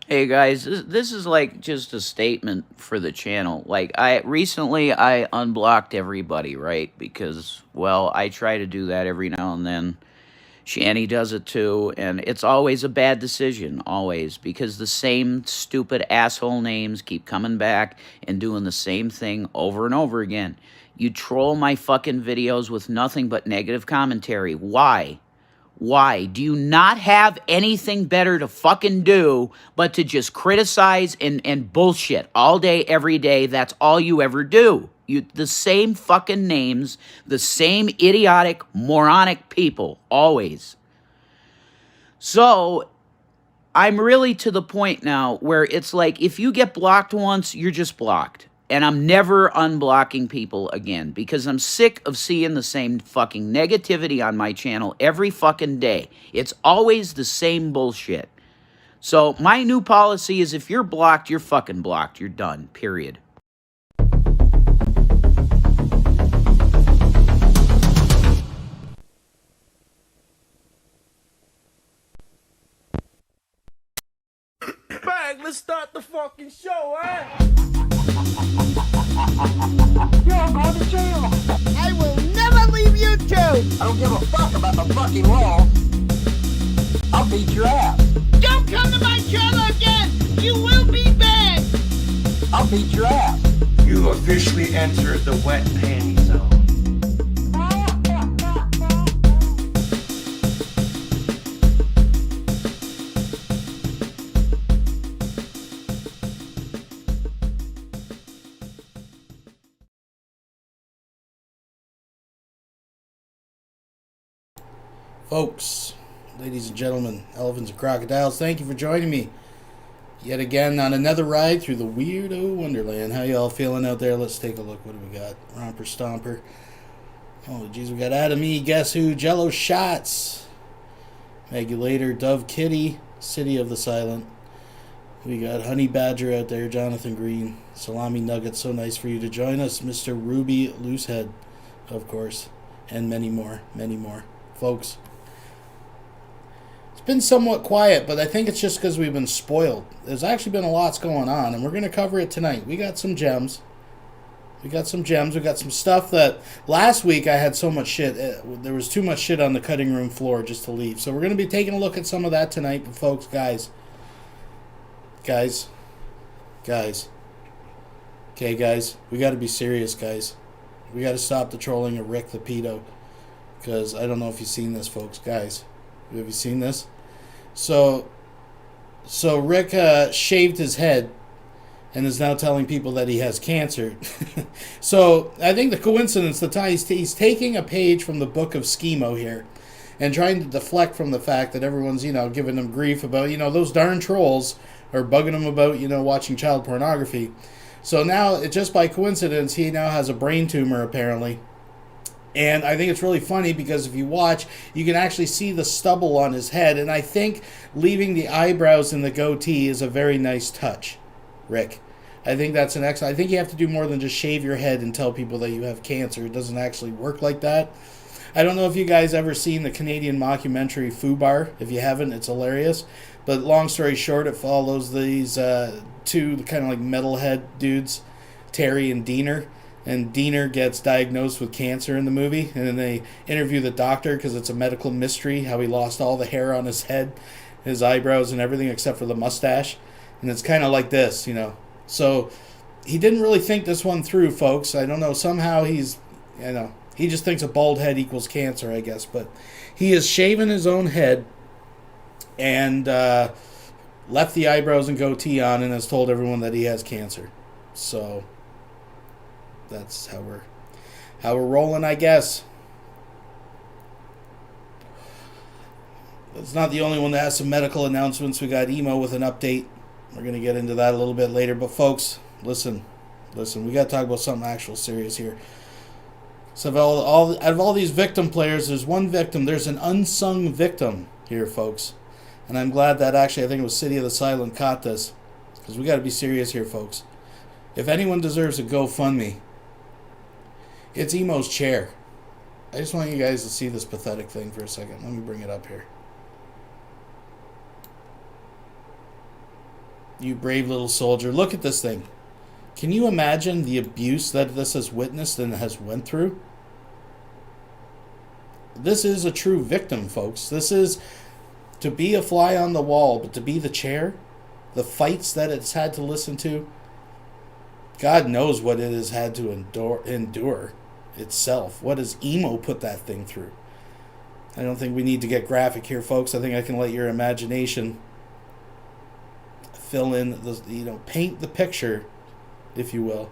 Hey guys, this is like just a statement for the channel. Like recently I unblocked everybody, right? Because, well, I try to do that every now and then. Shanny does it too, and it's always a bad decision, always, because the same stupid asshole names keep coming back and doing the same thing over and over again. You troll my fucking videos with nothing but negative commentary. Why? Why? Do you not have anything better to fucking do but to just criticize and bullshit all day, every day? That's all you ever do. The same fucking names, the same idiotic, moronic people, always. So, I'm really to the point now where it's like, if you get blocked once, you're just blocked. And I'm never unblocking people again because I'm sick of seeing the same fucking negativity on my channel every fucking day. It's always the same bullshit. So my new policy is if you're blocked, you're fucking blocked. You're done, period. Bang, let's start the fucking show, eh? You're going to jail. I will never leave YouTube. I don't give a fuck about the fucking law. I'll beat your ass. Don't come to my channel again. You will be banned. I'll beat your ass. You officially entered the wet panty zone. Folks, ladies and gentlemen, elephants and crocodiles, thank you for joining me yet again on another ride through the Weirdo Wonderland. How y'all feeling out there? Let's take a look. What do we got? Romper Stomper. Oh, geez, we got Adam E. Guess Who? Jello Shots. Magulator. Dove Kitty. City of the Silent. We got Honey Badger out there, Jonathan Green. Salami Nugget, so nice for you to join us. Mr. Ruby Loosehead, of course. And many more, folks. It's been somewhat quiet, but I think it's just because we've been spoiled. There's actually been a lot going on, and we're going to cover it tonight. We got some gems. We got some stuff that last week I had so much shit. There was too much shit on the cutting room floor just to leave. So we're going to be taking a look at some of that tonight. But folks, guys. Okay, guys. We got to be serious, guys. We got to stop the trolling of Rick the pedo. Because I don't know if you've seen this, folks. Guys, have you seen this? So Rick shaved his head and is now telling people that he has cancer. So I think the coincidence, he's taking a page from the book of Schemo here and trying to deflect from the fact that everyone's, giving him grief about, those darn trolls are bugging him about, watching child pornography. So now, just by coincidence, he now has a brain tumor, apparently. And I think it's really funny because if you watch, you can actually see the stubble on his head. And I think leaving the eyebrows and the goatee is a very nice touch, Rick. I think that's an excellent... I think you have to do more than just shave your head and tell people that you have cancer. It doesn't actually work like that. I don't know if you guys ever seen the Canadian mockumentary Fubar. If you haven't, it's hilarious. But long story short, it follows these two kind of like metalhead dudes, Terry and Diener. And Diener gets diagnosed with cancer in the movie. And then they interview the doctor because it's a medical mystery how he lost all the hair on his head, his eyebrows and everything except for the mustache. And it's kind of like this, So he didn't really think this one through, folks. I don't know. Somehow he just thinks a bald head equals cancer, I guess. But he has shaven his own head and left the eyebrows and goatee on and has told everyone that he has cancer. So that's how we're rolling, I guess. It's not the only one that has some medical announcements. We got Emo with an update. We're going to get into that a little bit later. But folks, listen. We got to talk about something actual serious here. So out of all these victim players, there's one victim. There's an unsung victim here, folks. And I'm glad that actually, I think it was City of the Silent caught this. Because we got to be serious here, folks. If anyone deserves a GoFundMe, it's Emo's chair. I just want you guys to see this pathetic thing for a second. Let me bring it up here. You brave little soldier. Look at this thing. Can you imagine the abuse that this has witnessed and has went through? This is a true victim, folks. This is to be a fly on the wall, but to be the chair, the fights that it's had to listen to, God knows what it has had to endure itself. What has Emo put that thing through? I don't think we need to get graphic here, folks. I think I can let your imagination fill in the, paint the picture, if you will.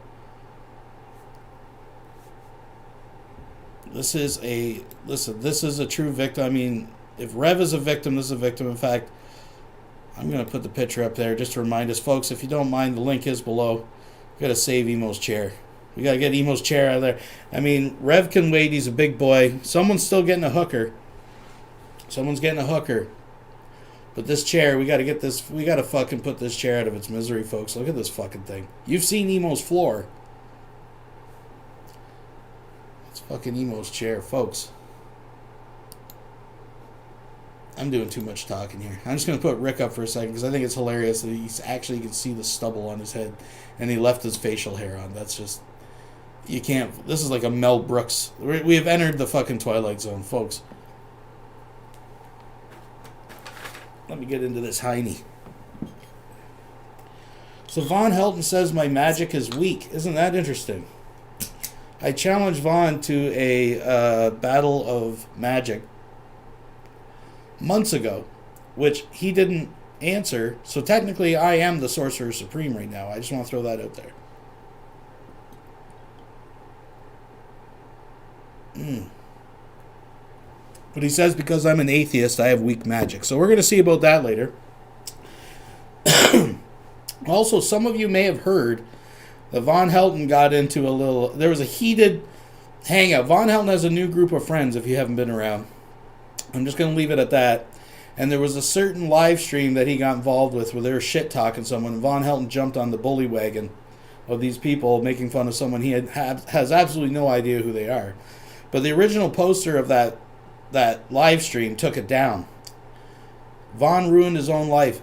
This is a true victim. I mean, if Rev is a victim, this is a victim. In fact, I'm going to put the picture up there just to remind us, folks, if you don't mind, the link is below. We got to save Emo's chair. We got to get Emo's chair out of there. I mean, Rev can wait. He's a big boy. Someone's still getting a hooker. But this chair, we got to get this. We got to fucking put this chair out of its misery, folks. Look at this fucking thing. You've seen Emo's floor. It's fucking Emo's chair, folks. I'm doing too much talking here. I'm just going to put Rick up for a second because I think it's hilarious that you can see the stubble on his head and he left his facial hair on. That's just... You can't... This is like a Mel Brooks... We have entered the fucking Twilight Zone, folks. Let me get into this hiney. So Vaughn Helton says my magic is weak. Isn't that interesting? I challenged Vaughn to a battle of magic months ago, which he didn't answer. So technically I am the Sorcerer Supreme right now. I just want to throw that out there. But he says because I'm an atheist, I have weak magic. So we're going to see about that later. Also, some of you may have heard that Vaughn Helton got into there was a heated hangout. Vaughn Helton has a new group of friends if you haven't been around. I'm just going to leave it at that. And there was a certain live stream that he got involved with where they were shit talking someone. And Vaughn Helton jumped on the bully wagon of these people making fun of someone he has absolutely no idea who they are. But the original poster of that live stream took it down. Vaughn ruined his own life,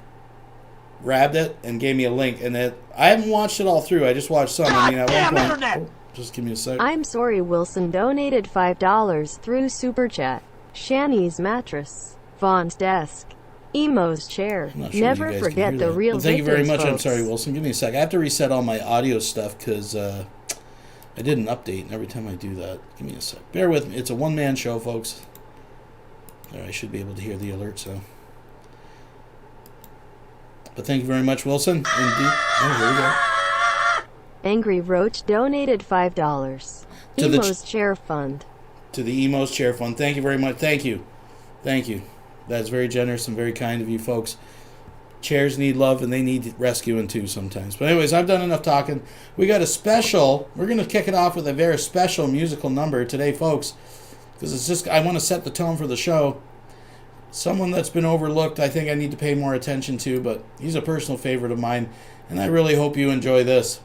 grabbed it, and gave me a link. And I haven't watched it all through. I just watched some. I mean, at one point, Internet! just give me a sec. I'm sorry, Wilson donated $5 through Super Chat. Shanny's mattress. Vaughn's desk. Emo's chair. I'm not sure Never you guys can forget hear the that. real Well, thank you very victims, much. I'm folks. sorry, Wilson. Give me a sec. I have to reset all my audio stuff because I did an update, and every time I do that, give me a sec. Bear with me. It's a one-man show, folks. There, I should be able to hear the alert, so. But thank you very much, Wilson. Indeed. Oh, here we go. Angry Roach donated $5. To the Emo's chair fund. To the Emo's chair fund. Thank you very much. Thank you. Thank you. That's very generous and very kind of you folks. Chairs need love and they need rescuing too sometimes. But anyways, I've done enough talking. We got a special. We're going to kick it off with a very special musical number today, folks. Because it's just, I want to set the tone for the show. Someone that's been overlooked, I think I need to pay more attention to, but he's a personal favorite of mine. And I really hope you enjoy this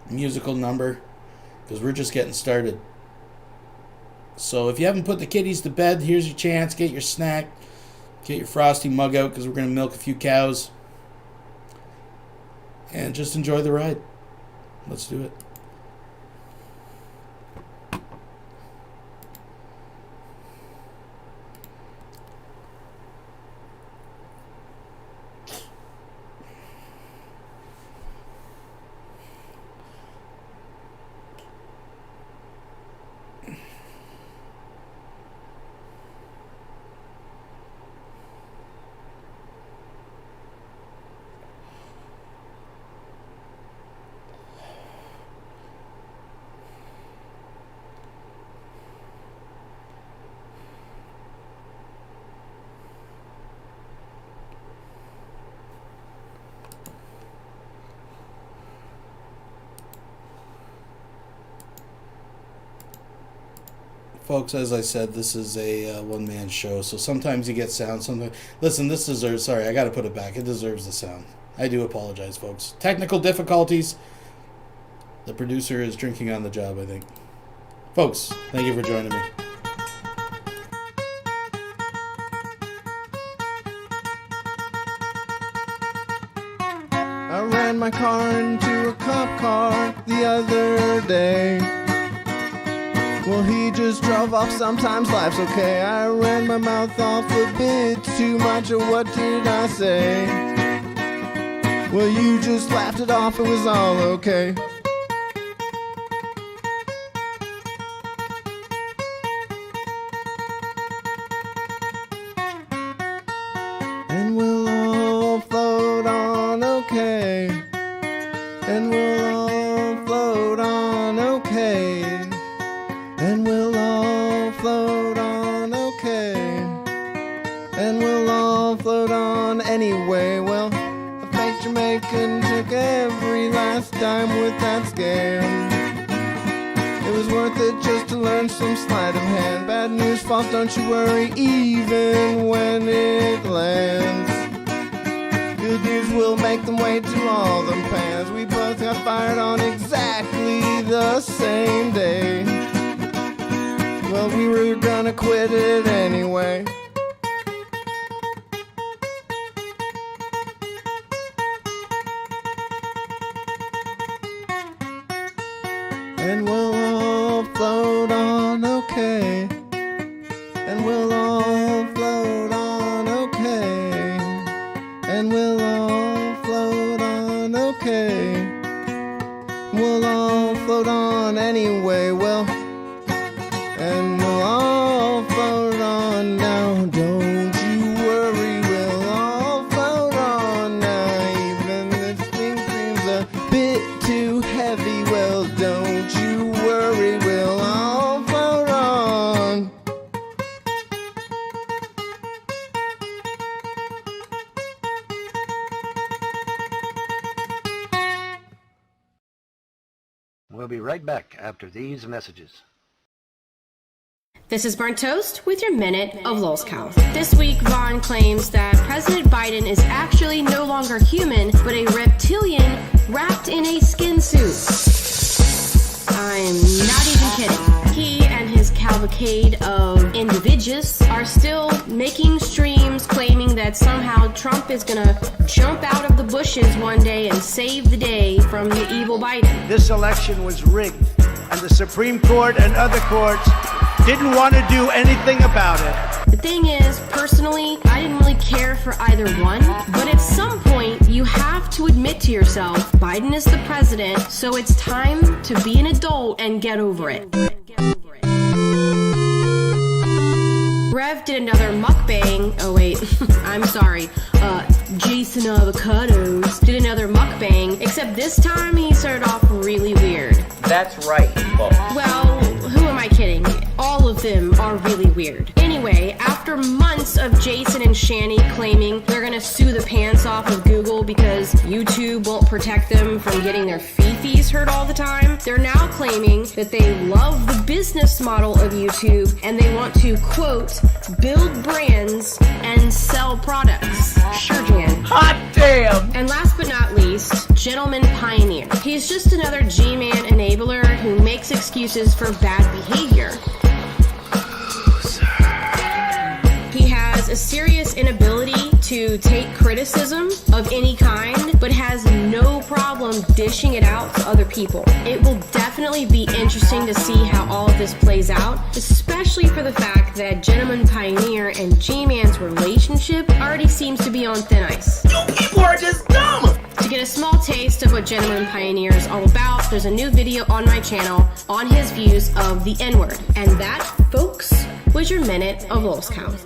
musical number. Because we're just getting started. So if you haven't put the kiddies to bed, here's your chance. Get your snack. Get your frosty mug out because we're going to milk a few cows. And just enjoy the ride. Let's do it. Folks, as I said, this is a one-man show, so sometimes you get sound. Sometimes, listen, this deserves. Sorry, I got to put it back. It deserves the sound. I do apologize, folks. Technical difficulties. The producer is drinking on the job, I think. Folks, thank you for joining me. I ran my car into a cop car the other day. Well, he just drove off, sometimes life's okay. I ran my mouth off a bit too much, or what did I say? Well, you just laughed it off, it was all okay. And we'll all float on okay. And we'll all float on okay. And we'll all float on okay. And we'll all float on anyway. Well, the fake Jamaican took every last dime with that scam. It was worth it just to learn some sleight of hand. Bad news, false, don't you worry, even when it lands. Good news will make them wait to all them pans. We both got fired on exactly the same day. Well, we were gonna quit it anyway. And we'll all float on okay. And we'll all float on okay. And we'll all float on okay. We'll all float on anyway. Well, and we'll all float on now. Don't you worry, we'll all float on now. Even if thing seems a bit too heavy, well, don't you worry, we'll all float on. We'll be right back after these messages. This is Burnt Toast with your Minute of Lolscow. This week, Vaughn claims that President Biden is actually no longer human, but a reptilian wrapped in a skin suit. I'm not even kidding. He and his cavalcade of individuals are still making streams claiming that somehow Trump is gonna jump out of the bushes one day and save the day from the evil Biden. This election was rigged, and the Supreme Court and other courts didn't want to do anything about it. The thing is, personally, I didn't really care for either one, but at some point, you have to admit to yourself, Biden is the president, so it's time to be an adult and get over it. Rev did another mukbang. Oh wait, I'm sorry. Jason Avocados did another mukbang, except this time he started off really weird. That's right, folks. Well, who am I kidding? All of them are really weird. Anyway, after months of Jason and Shanny claiming they're gonna sue the pants off of Google because YouTube won't protect them from getting their fifis hurt all the time, they're now claiming that they love the business model of YouTube and they want to, quote, build brands and sell products. Sure, Jan. Hot damn! And last but not least, Gentleman Pioneer. He's just another G-man enabler who makes excuses for bad behavior. He has a serious inability to take criticism of any kind, but has no problem dishing it out to other people. It will definitely be interesting to see how all of this plays out, especially for the fact that Gentleman Pioneer and G-Man's relationship already seems to be on thin ice. You people are just dumb! To get a small taste of what Gentleman Pioneer is all about, there's a new video on my channel on his views of the N-word. And that, folks, was your Minute of Lolscow.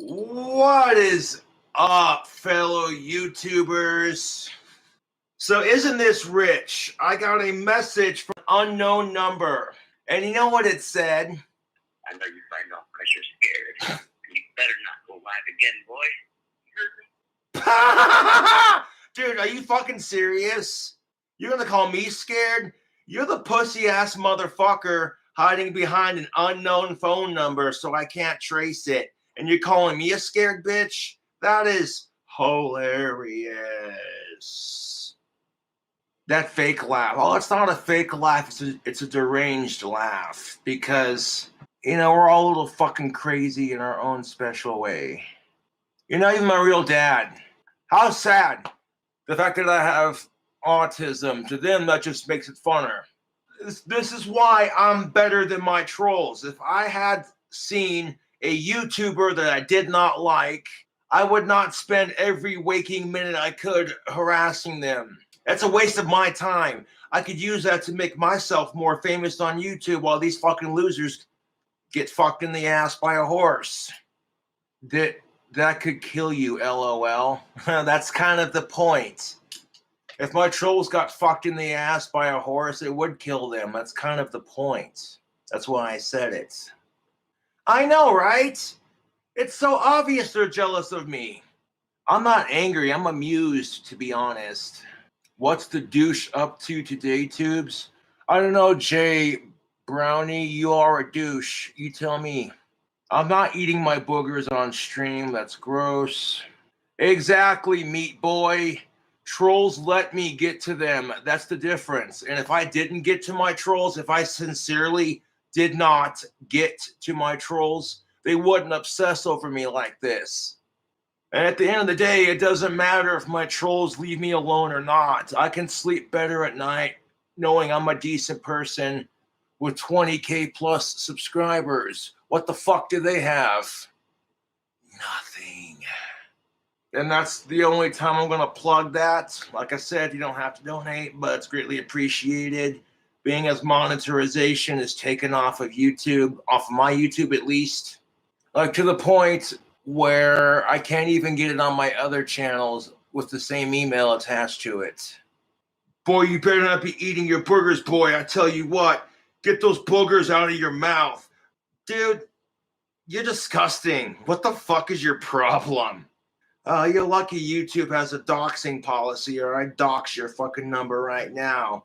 What is up, fellow YouTubers? So isn't this rich? I got a message from an unknown number. And you know what it said? I know you signed off because you're scared. You better not go live again, boy. Dude, are you fucking serious? You're gonna call me scared? You're the pussy-ass motherfucker hiding behind an unknown phone number so I can't trace it. And you're calling me a scared bitch? That is hilarious. That fake laugh. Oh, it's not a fake laugh. It's a deranged laugh. Because, you know, we're all a little fucking crazy in our own special way. You're not even my real dad. How sad. The fact that I have autism. To them, that just makes it funner. This is why I'm better than my trolls. If I had seen a YouTuber that I did not like, I would not spend every waking minute I could harassing them. That's a waste of my time. I could use that to make myself more famous on YouTube while these fucking losers get fucked in the ass by a horse. That could kill you, LOL. That's kind of the point. If my trolls got fucked in the ass by a horse, it would kill them. That's kind of the point. That's why I said it. I know, right? It's so obvious they're jealous of me. I'm not angry. I'm amused, to be honest. What's the douche up to today, tubes? I don't know, Jay Brownie. You are a douche. You tell me. I'm not eating my boogers on stream. That's gross. Exactly, meat boy. Trolls let me get to them. That's the difference. And if I didn't get to my trolls, if I sincerely did not get to my trolls, they wouldn't obsess over me like this. And at the end of the day, it doesn't matter if my trolls leave me alone or not. I can sleep better at night knowing I'm a decent person with 20K plus subscribers. What the fuck do they have? Nothing. And that's the only time I'm going to plug that. Like I said, you don't have to donate, but it's greatly appreciated. Being as monetization is taken off of YouTube, off of my YouTube at least, like to the point where I can't even get it on my other channels with the same email attached to it. Boy, you better not be eating your boogers, boy. I tell you what, get those boogers out of your mouth. Dude, you're disgusting. What the fuck is your problem? You're lucky YouTube has a doxing policy, or I'd dox your fucking number right now.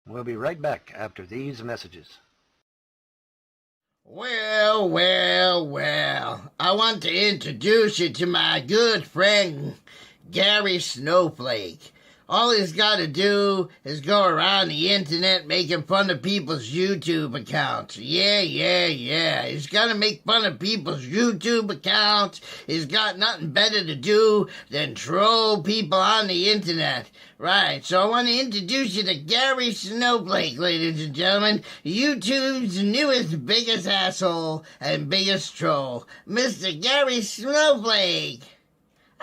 We'll be right back after these messages. Well, well, well. I want to introduce you to my good friend, Gary Snowflake. All he's got to do is go around the internet making fun of people's YouTube accounts. Yeah. He's got to make fun of people's YouTube accounts. He's got nothing better to do than troll people on the internet. Right, so I want to introduce you to Gary Snowflake, ladies and gentlemen. YouTube's newest, biggest asshole and biggest troll, Mr. Gary Snowflake.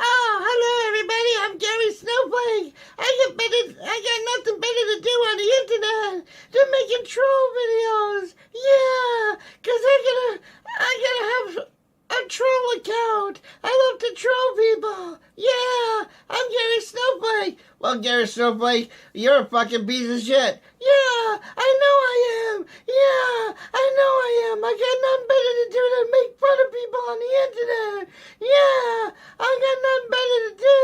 Oh, hello everybody, I'm Gary Snowflake. I got nothing better to do on the internet than making troll videos. Yeah, 'cause I gotta have a troll account. I love to troll people. Yeah, I'm Gary Snowflake. Well, Gary Snowflake, you're a fucking piece of shit. Yeah, I know I am. Yeah, I know I am. I got nothing better to do than make fun of people on the internet. Yeah, I got nothing better to do.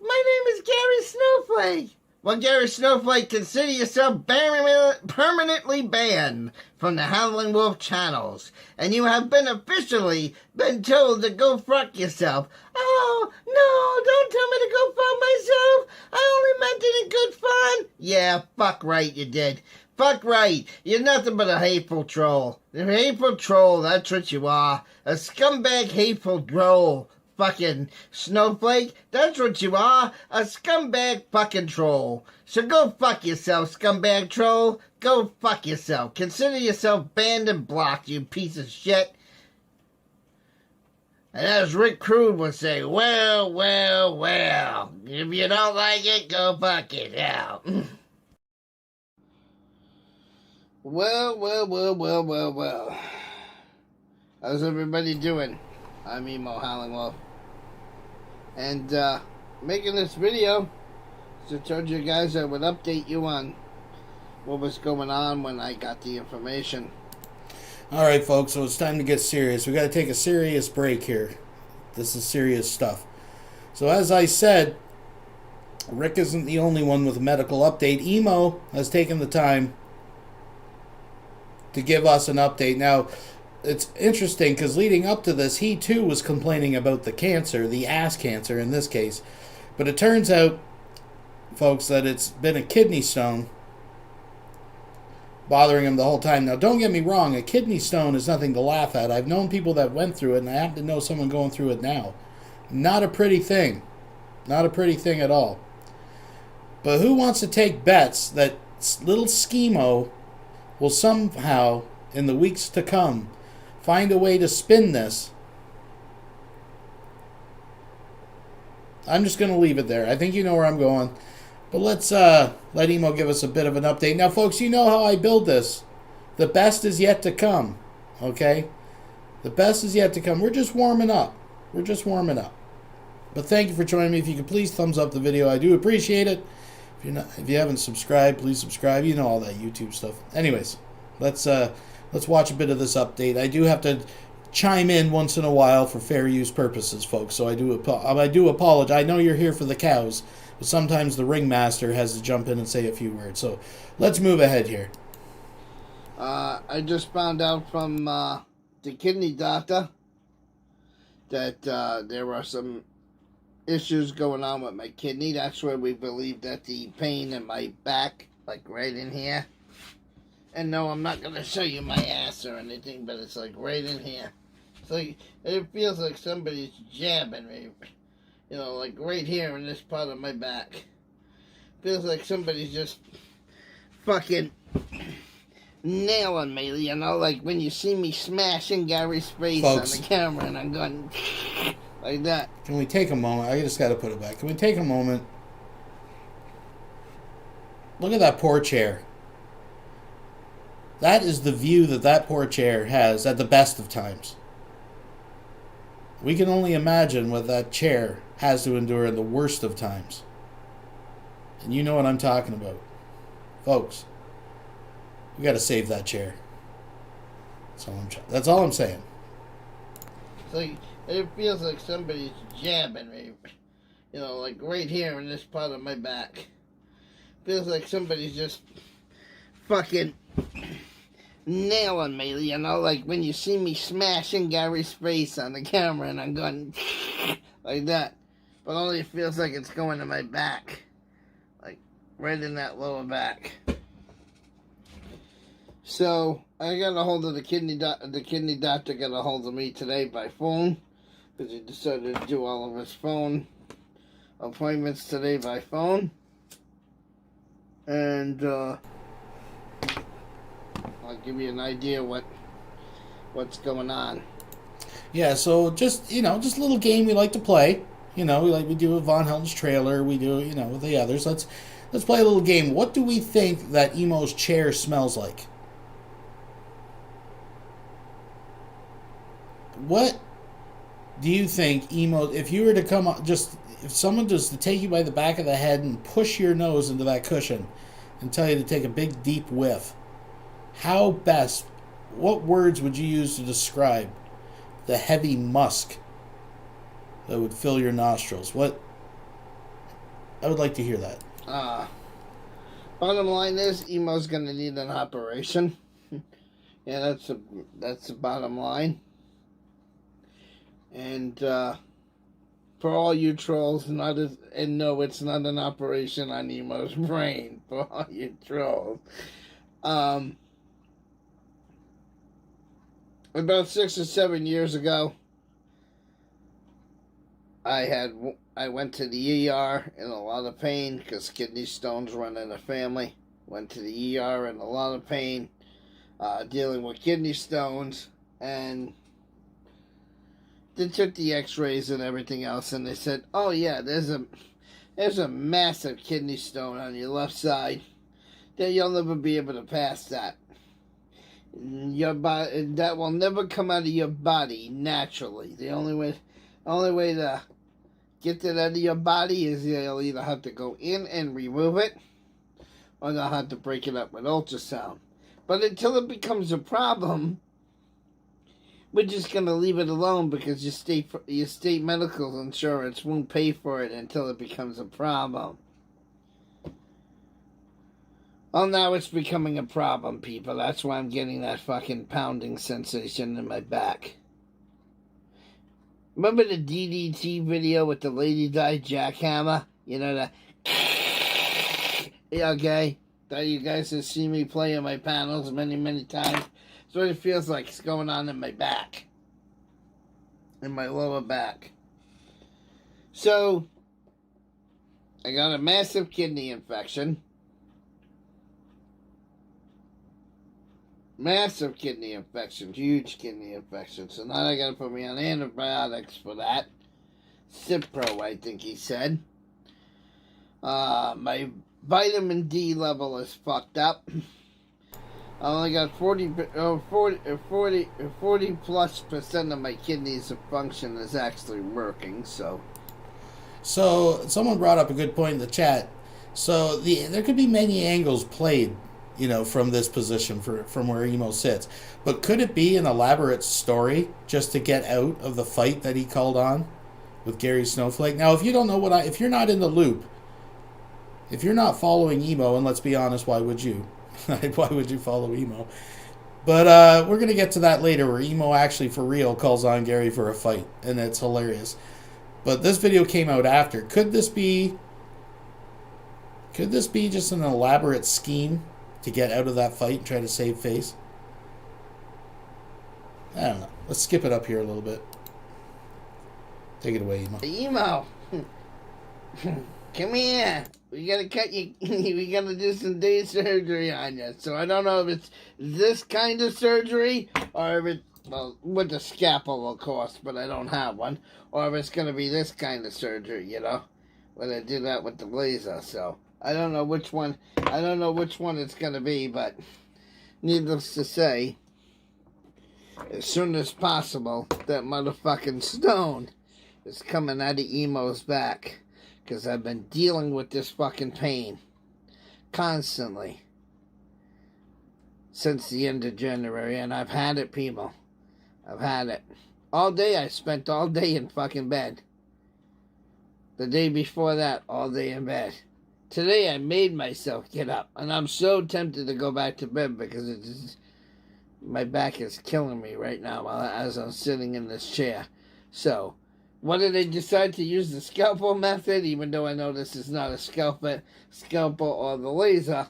My name is Gary Snowflake. Well, Gary Snowflake, consider yourself permanently banned from the Howling Wolf channels, and you have officially been told to go fuck yourself. Oh, no, don't tell me to go fuck myself. I only meant it in good fun. Yeah, fuck right you did. Fuck right. You're nothing but a hateful troll. You're a hateful troll, that's what you are. A scumbag hateful troll. Fucking Snowflake, that's what you are, a scumbag fucking troll. So go fuck yourself, scumbag troll. Go fuck yourself. Consider yourself banned and blocked, you piece of shit. And as Rick Crude would say, well. If you don't like it, go fuck it out. Well. How's everybody doing? I'm Emo Howling Wolf. And making this video so I told you guys I would update you on what was going on when I got the information. Alright folks, so it's time to get serious. We got to take a serious break here. This is serious stuff. So as I said, Rick isn't the only one with a medical update. Emo has taken the time to give us an update. Now, it's interesting because leading up to this, he too was complaining about the cancer, the ass cancer in this case. But it turns out, folks, that it's been a kidney stone bothering him the whole time. Now, don't get me wrong, a kidney stone is nothing to laugh at. I've known people that went through it, and I happen to know someone going through it now. Not a pretty thing. Not a pretty thing at all. But who wants to take bets that little schemo will somehow, in the weeks to come, find a way to spin this? I'm just going to leave it there. I think you know where I'm going. But let's let Emo give us a bit of an update. Now, folks, you know how I build this. The best is yet to come. Okay? The best is yet to come. We're just warming up. We're just warming up. But thank you for joining me. If you could please thumbs up the video, I do appreciate it. If you haven't subscribed, please subscribe. You know all that YouTube stuff. Anyways, let's watch a bit of this update. I do have to chime in once in a while for fair use purposes, folks. So I do apologize. I know you're here for the cows, but sometimes the ringmaster has to jump in and say a few words. So let's move ahead here. I just found out from the kidney doctor that there were some issues going on with my kidney. That's where we believe that the pain in my back, like right in here. And no, I'm not going to show you my ass or anything, but it's like right in here. It's like, it feels like somebody's jabbing me. You know, like right here in this part of my back. Feels like somebody's just fucking nailing me, you know, like when you see me smashing Gary's face Folks, on the camera and I'm going like that. Can we take a moment? I just got to put it back. Can we take a moment? Look at that poor chair. That is the view that poor chair has at the best of times. We can only imagine what that chair has to endure in the worst of times. And you know what I'm talking about. Folks, we got to save that chair. That's all I'm saying. So it feels like somebody's jabbing me. You know, like right here in this part of my back. Feels like somebody's just fucking nailing me, you know, like when you see me smashing Gary's face on the camera and I'm going like that. But only it feels like it's going to my back. Like right in that lower back. So I got a hold of the kidney doctor got a hold of me today by phone. Because he decided to do all of his phone appointments today by phone. And I'll give you an idea what's going on. Yeah, so just a little game we like to play. We do with Vaughn Helton's trailer. We do, with the others. Let's play a little game. What do we think that Emo's chair smells like? What do you think Emo? If you were to come up, if someone was to take you by the back of the head and push your nose into that cushion and tell you to take a big deep whiff, what words would you use to describe the heavy musk that would fill your nostrils? I would like to hear that. Bottom line is, Emo's gonna need an operation. Yeah, that's the bottom line. And for all you trolls, no, it's not an operation on Emo's brain. For all you trolls, about 6 or 7 years ago, I went to the ER in a lot of pain because kidney stones run in the family. Went to the ER in a lot of pain, dealing with kidney stones, and they took the x-rays and everything else, and they said, oh yeah, there's a massive kidney stone on your left side that you'll never be able to pass that. Your body, that will never come out of your body naturally. The only way to get that out of your body is you'll either have to go in and remove it, or they'll have to break it up with ultrasound. But until it becomes a problem, we're just going to leave it alone because your state medical insurance won't pay for it until it becomes a problem. Well, now it's becoming a problem, people. That's why I'm getting that fucking pounding sensation in my back. Remember the DDT video with the lady died jackhammer? You know, the... Yeah, okay. That you guys have seen me play in my panels many, many times. That's what it feels like. It's going on in my back. In my lower back. So, I got a massive kidney infection. Massive kidney infection. Huge kidney infection. So now they got to put me on antibiotics for that. Cipro, I think he said. My vitamin D level is fucked up. I only got 40 plus % of my kidneys of function is actually working, so someone brought up a good point in the chat. So there could be many angles played, from this position from where Emo sits. But could it be an elaborate story just to get out of the fight that he called on with Gary Snowflake? Now, if you don't know if you're not in the loop, if you're not following Emo, and let's be honest, why would you? Why would you follow Emo? But we're going to get to that later, where Emo actually, for real, calls on Gary for a fight, and it's hilarious. But this video came out after. Could this be just an elaborate scheme to get out of that fight and try to save face? I don't know. Let's skip it up here a little bit. Take it away, Emo. Emo! Come here. We gotta cut you. We gotta do some day surgery on you. So I don't know if it's this kind of surgery or if it, with the scalpel, of course, but I don't have one. Or if it's gonna be this kind of surgery, when I do that with the laser. So I don't know which one. I don't know which one it's gonna be, but needless to say, as soon as possible, that motherfucking stone is coming out of Emo's back. Because I've been dealing with this fucking pain constantly since the end of January, and I've had it, people. I've had it. All day, I spent all day in fucking bed. The day before that, all day in bed. Today I made myself get up, and I'm so tempted to go back to bed because my back is killing me right now as I'm sitting in this chair. So, what did I decide to use the scalpel method, even though I know this is not a scalpel or the laser,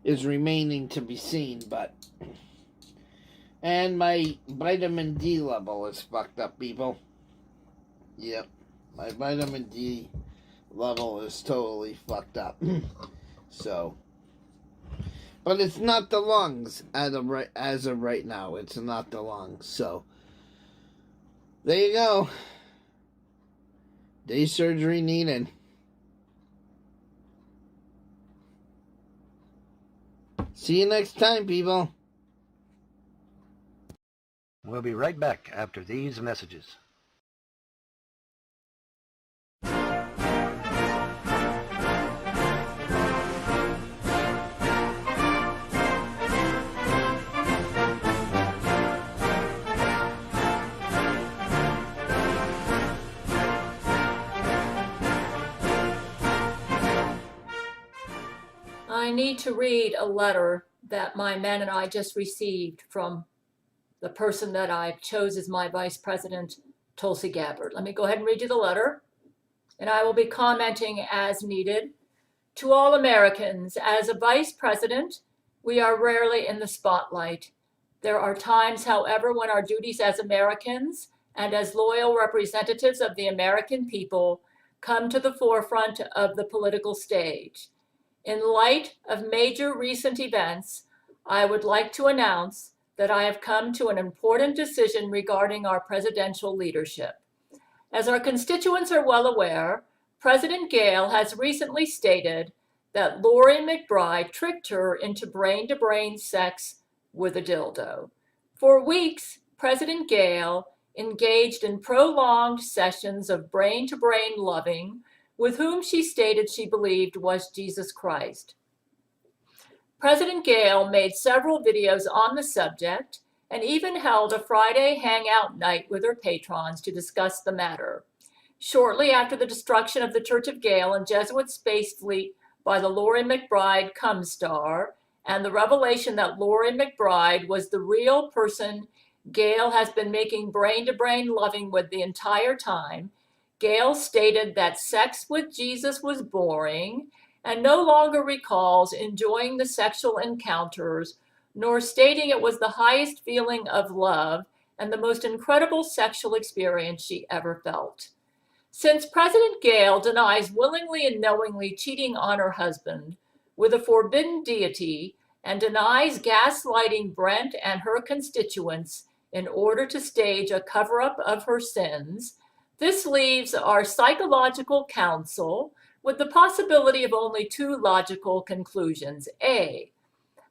is remaining to be seen, but... And my vitamin D level is fucked up, people. Yep, my vitamin D level is totally fucked up. So... But it's not the lungs as of right now. It's not the lungs. So, there you go. Day surgery needed. See you next time, people. We'll be right back after these messages. I need to read a letter that my man and I just received from the person that I chose as my vice president, Tulsi Gabbard. Let me go ahead and read you the letter, and I will be commenting as needed. To all Americans, as a vice president, we are rarely in the spotlight. There are times, however, when our duties as Americans and as loyal representatives of the American people come to the forefront of the political stage. In light of major recent events, I would like to announce that I have come to an important decision regarding our presidential leadership. As our constituents are well aware, President Gale has recently stated that Lori McBride tricked her into brain-to-brain sex with a dildo. For weeks, President Gale engaged in prolonged sessions of brain-to-brain loving with whom she stated she believed was Jesus Christ. President Gale made several videos on the subject and even held a Friday hangout night with her patrons to discuss the matter. Shortly after the destruction of the Church of Gale and Jesuit space fleet by the Lori McBride cum-star and the revelation that Lori McBride was the real person Gale has been making brain-to-brain loving with the entire time, Gale stated that sex with Jesus was boring and no longer recalls enjoying the sexual encounters, nor stating it was the highest feeling of love and the most incredible sexual experience she ever felt. Since President Gale denies willingly and knowingly cheating on her husband with a forbidden deity and denies gaslighting Brent and her constituents in order to stage a cover-up of her sins, this leaves our psychological council with the possibility of only two logical conclusions. A,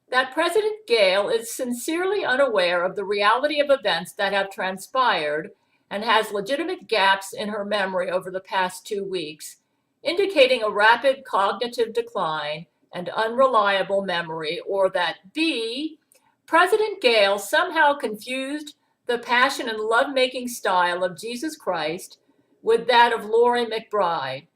that President Gale is sincerely unaware of the reality of events that have transpired and has legitimate gaps in her memory over the past 2 weeks, indicating a rapid cognitive decline and unreliable memory, or that B, President Gale somehow confused the passion and lovemaking style of Jesus Christ with that of Lori McBride.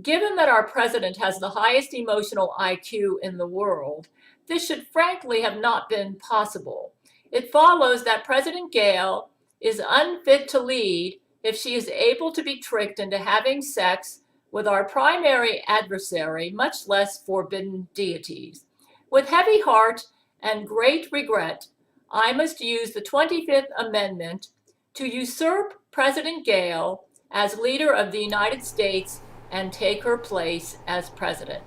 Given that our president has the highest emotional IQ in the world, this should frankly have not been possible. It follows that President Gale is unfit to lead if she is able to be tricked into having sex with our primary adversary, much less forbidden deities. With heavy heart and great regret, I must use the 25th Amendment to usurp President Gale as leader of the United States and take her place as president.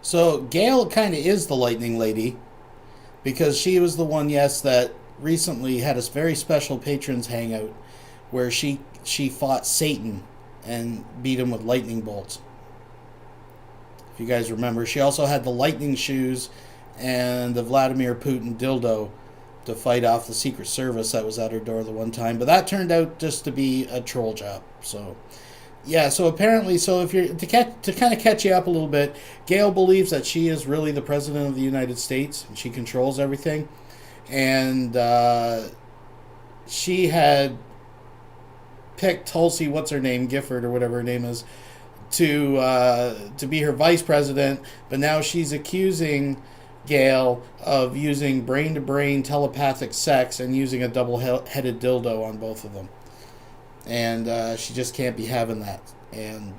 So Gale kind of is the lightning lady, because she was the one, yes, that recently had a very special patrons hangout where she fought Satan and beat him with lightning bolts. If you guys remember, she also had the lightning shoes and the Vladimir Putin dildo to fight off the Secret Service that was at her door the one time, but that turned out just to be a troll job. So yeah, so apparently, so if you're to kind of catch you up a little bit, Gale believes that she is really the president of the United States and she controls everything, and she had picked Tulsi, what's her name, Gifford or whatever her name is, to be her vice president, but now she's accusing Gail of using brain-to-brain telepathic sex and using a double-headed dildo on both of them. And she just can't be having that. And,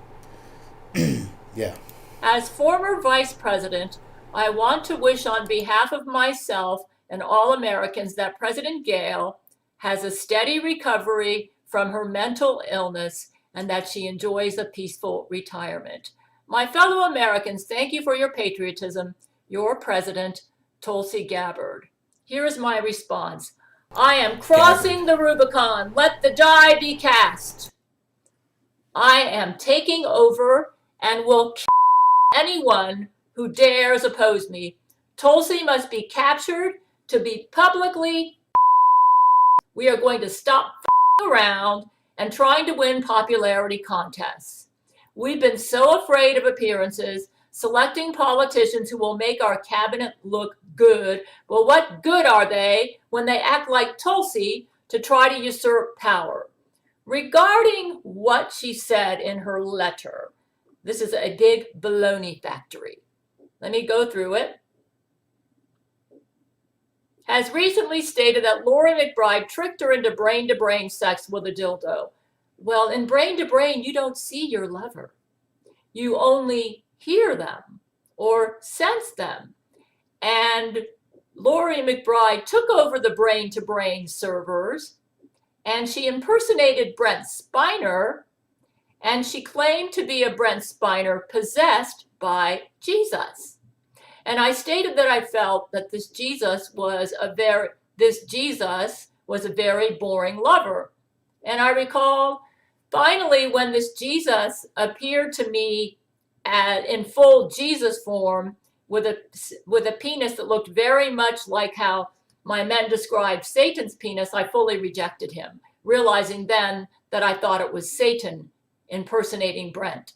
yeah. As former vice president, I want to wish on behalf of myself and all Americans that President Gail has a steady recovery from her mental illness and that she enjoys a peaceful retirement. My fellow Americans, thank you for your patriotism. Your president, Tulsi Gabbard. Here is my response. I am crossing the Rubicon. Let the die be cast. I am taking over and will kill anyone who dares oppose me. Tulsi must be captured to be publicly. We are going to stop around and trying to win popularity contests. We've been so afraid of appearances, selecting politicians who will make our cabinet look good. Well, what good are they when they act like Tulsi to try to usurp power? Regarding what she said in her letter, this is a big baloney factory. Let me go through it. Has recently stated that Lori McBride tricked her into brain-to-brain sex with a dildo. Well, in brain-to-brain, you don't see your lover. You only hear them or sense them. And Lori McBride took over the brain-to-brain servers, and she impersonated Brent Spiner, and she claimed to be a Brent Spiner possessed by Jesus. And I stated that I felt that this Jesus was a very boring lover. And I recall finally when this Jesus appeared to me in full Jesus form with a penis that looked very much like how my men described Satan's penis, I fully rejected him, realizing then that I thought it was Satan impersonating Brent.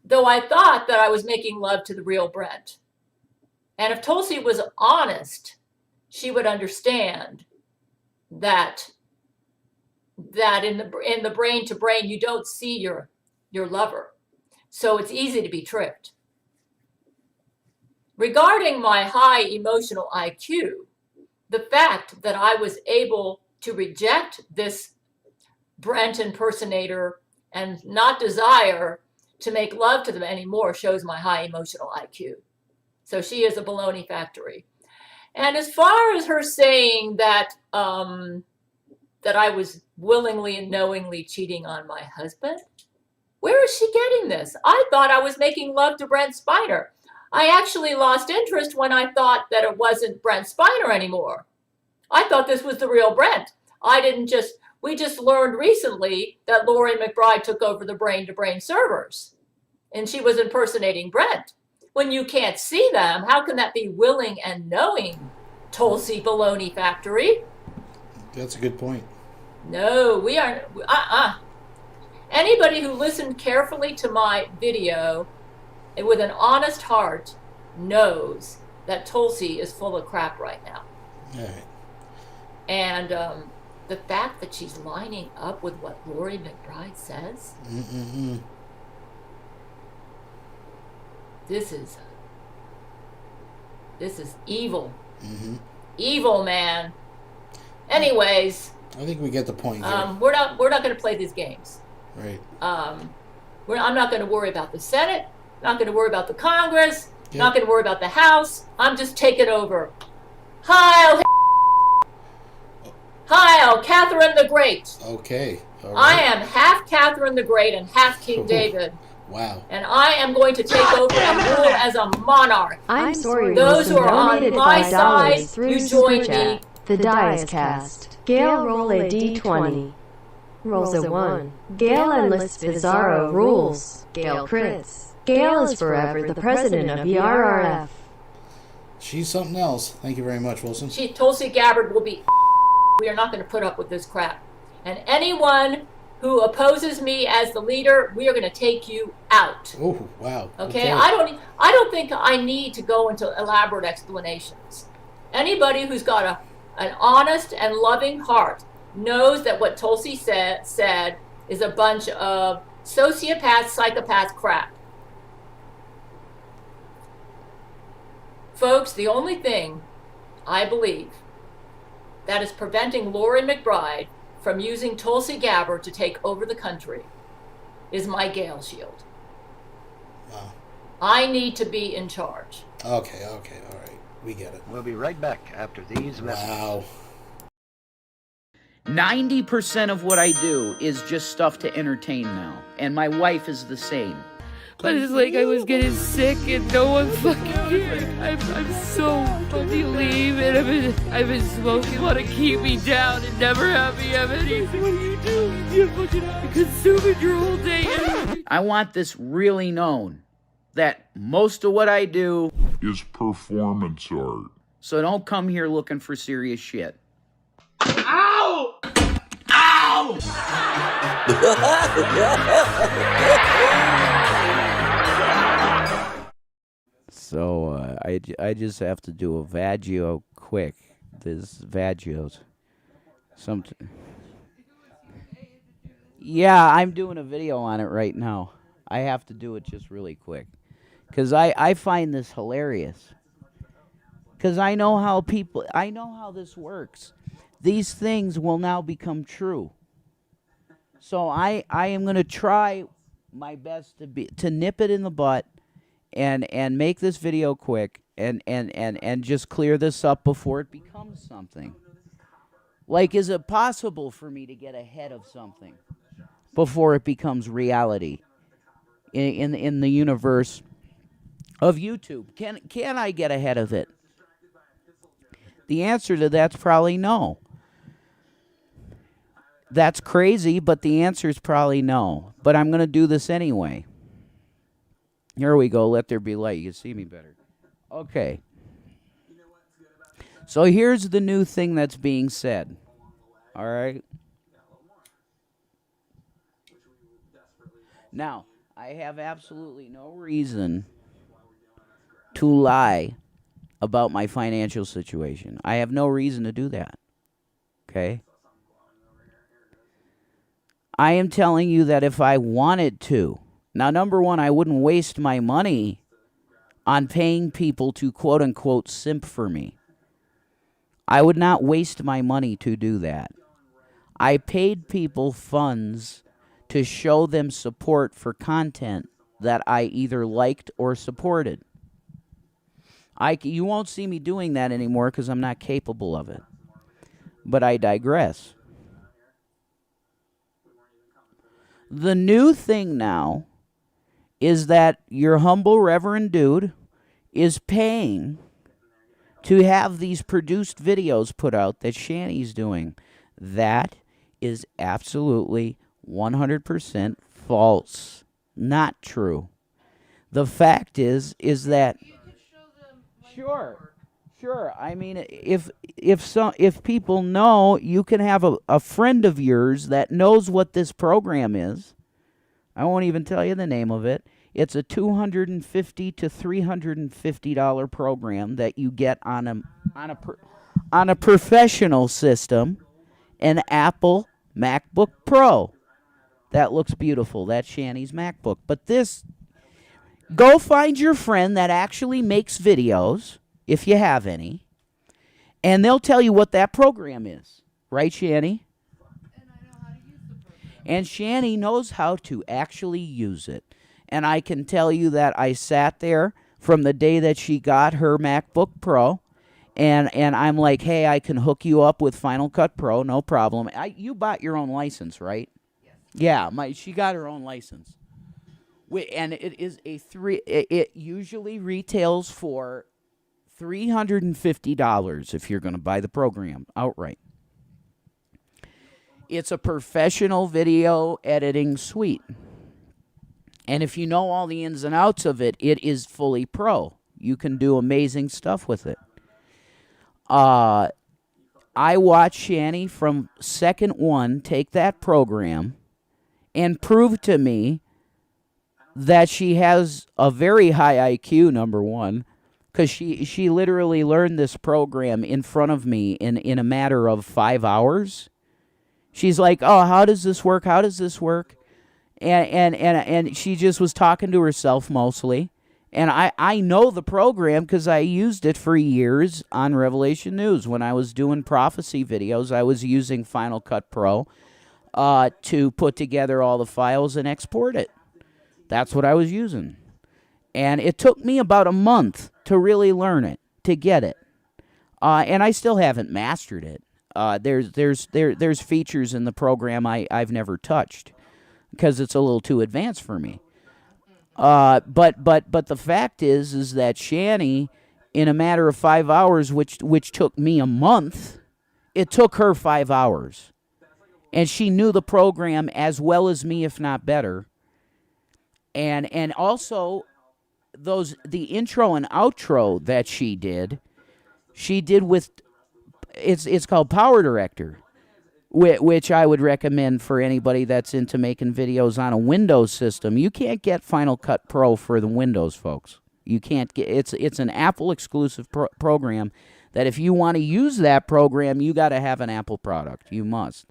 Though I thought that I was making love to the real Brent. And if Tulsi was honest, she would understand that in the brain to brain, you don't see your lover. So it's easy to be tricked. Regarding my high emotional IQ, the fact that I was able to reject this Brent impersonator and not desire to make love to them anymore shows my high emotional IQ. So she is a baloney factory. And as far as her saying that that I was willingly and knowingly cheating on my husband, where is she getting this? I thought I was making love to Brent Spiner. I actually lost interest when I thought that it wasn't Brent Spiner anymore. I thought this was the real Brent. We just learned recently that Lori McBride took over the brain-to-brain servers and she was impersonating Brent. When you can't see them, how can that be willing and knowing, Tulsi Baloney Factory? That's a good point. No, we aren't. Anybody who listened carefully to my video and with an honest heart knows that Tulsi is full of crap right now. All right. And the fact that she's lining up with what Lori McBride says, this is evil. Evil, man. Anyways, I think we get the point here. We're not going to play these games. Right. I'm not going to worry about the Senate. Not going to worry about the Congress. Yeah. Not going to worry about the House. I'm just taking over. Heil Catherine the Great. Okay. All I right. am half Catherine the Great and half King David. Wow. And I am going to take over and rule as a monarch. I'm sorry. Those who are donated on my $5 side, through you Super join Chat. me. The die is cast. Gail roll a d20. Rolls a 1. Gail enlists Bizarro rules. Gail crits. Gail is forever the president of ERRF. She's something else. Thank you very much, Wilson. Tulsi Gabbard will be. We are not going to put up with this crap. And anyone who opposes me as the leader, we are going to take you out. Oh, wow. Okay? I don't think I need to go into elaborate explanations. Anybody who's got an honest and loving heart knows that what Tulsi said is a bunch of sociopath, psychopath crap. Folks, the only thing I believe that is preventing Lauren McBride from using Tulsi Gabbard to take over the country is my Gale shield. Wow. I need to be in charge. Okay, all right. We get it. We'll be right back after these messages. Wow. 90% of what I do is just stuff to entertain now. And my wife is the same. But it's like I was getting sick and no one fucking cared. I'm so fucking leave and I've been smoking. Want to keep me down and never have me have anything. What do? You fucking consume it your whole day. I want this really known that most of what I do is performance art. So don't come here looking for serious shit. Ow! Ow! So I just have to do a Vagio quick. This Vagios. Yeah, I'm doing a video on it right now. I have to do it just really quick. Because I find this hilarious. Because I know how this works. These things will now become true. So I am going to try my best to nip it in the butt and make this video quick and just clear this up before it becomes something. Like, is it possible for me to get ahead of something before it becomes reality in the universe of YouTube? Can I get ahead of it? The answer to that's probably no. That's crazy, but the answer is probably no. But I'm going to do this anyway. Here we go. Let there be light. You can see me better. Okay. So here's the new thing that's being said. All right. Now, I have absolutely no reason to lie about my financial situation. I have no reason to do that. Okay? I am telling you that if I wanted to, now, number one, I wouldn't waste my money on paying people to quote-unquote simp for me. I would not waste my money to do that. I paid people funds to show them support for content that I either liked or supported. You won't see me doing that anymore because I'm not capable of it. But I digress. The new thing now is that your humble Reverend Dude is paying to have these produced videos put out that Shanny's doing. That is absolutely 100% false. Not true. The fact is that Sure. I mean, if people know, you can have a friend of yours that knows what this program is. I won't even tell you the name of it. It's a $250 to $350 program that you get on a professional system, an Apple MacBook Pro. That looks beautiful. That's Shanny's MacBook. But go find your friend that actually makes videos, if you have any, and they'll tell you what that program is. Right, Shanny? And Shanny knows how to actually use it. And I can tell you that I sat there from the day that she got her MacBook Pro, and I'm like, hey, I can hook you up with Final Cut Pro, no problem. You bought your own license, right? Yes. Yeah, she got her own license. And it is it usually retails for $350 if you're going to buy the program outright. It's a professional video editing suite. And if you know all the ins and outs of it, it is fully pro. You can do amazing stuff with it. I watched Shanny from second one take that program and prove to me that she has a very high IQ, number one, because she literally learned this program in front of me in a matter of 5 hours. She's like, oh, how does this work? How does this work? and she just was talking to herself mostly. And I know the program because I used it for years on Revelation News. When I was doing prophecy videos, I was using Final Cut Pro to put together all the files and export it. That's what I was using. And it took me about a month to really learn it, to get it. And I still haven't mastered it. There's features in the program I've never touched because it's a little too advanced for me. But the fact is that Shanny, in a matter of 5 hours, which took me a month, it took her 5 hours, and she knew the program as well as me, if not better. And also the intro and outro that she did with it's called Power Director, which I would recommend for anybody that's into making videos on a Windows system. You can't get Final Cut Pro for the Windows, folks. You can't get it's an Apple exclusive program that if you want to use that program, you got to have an Apple product. You must.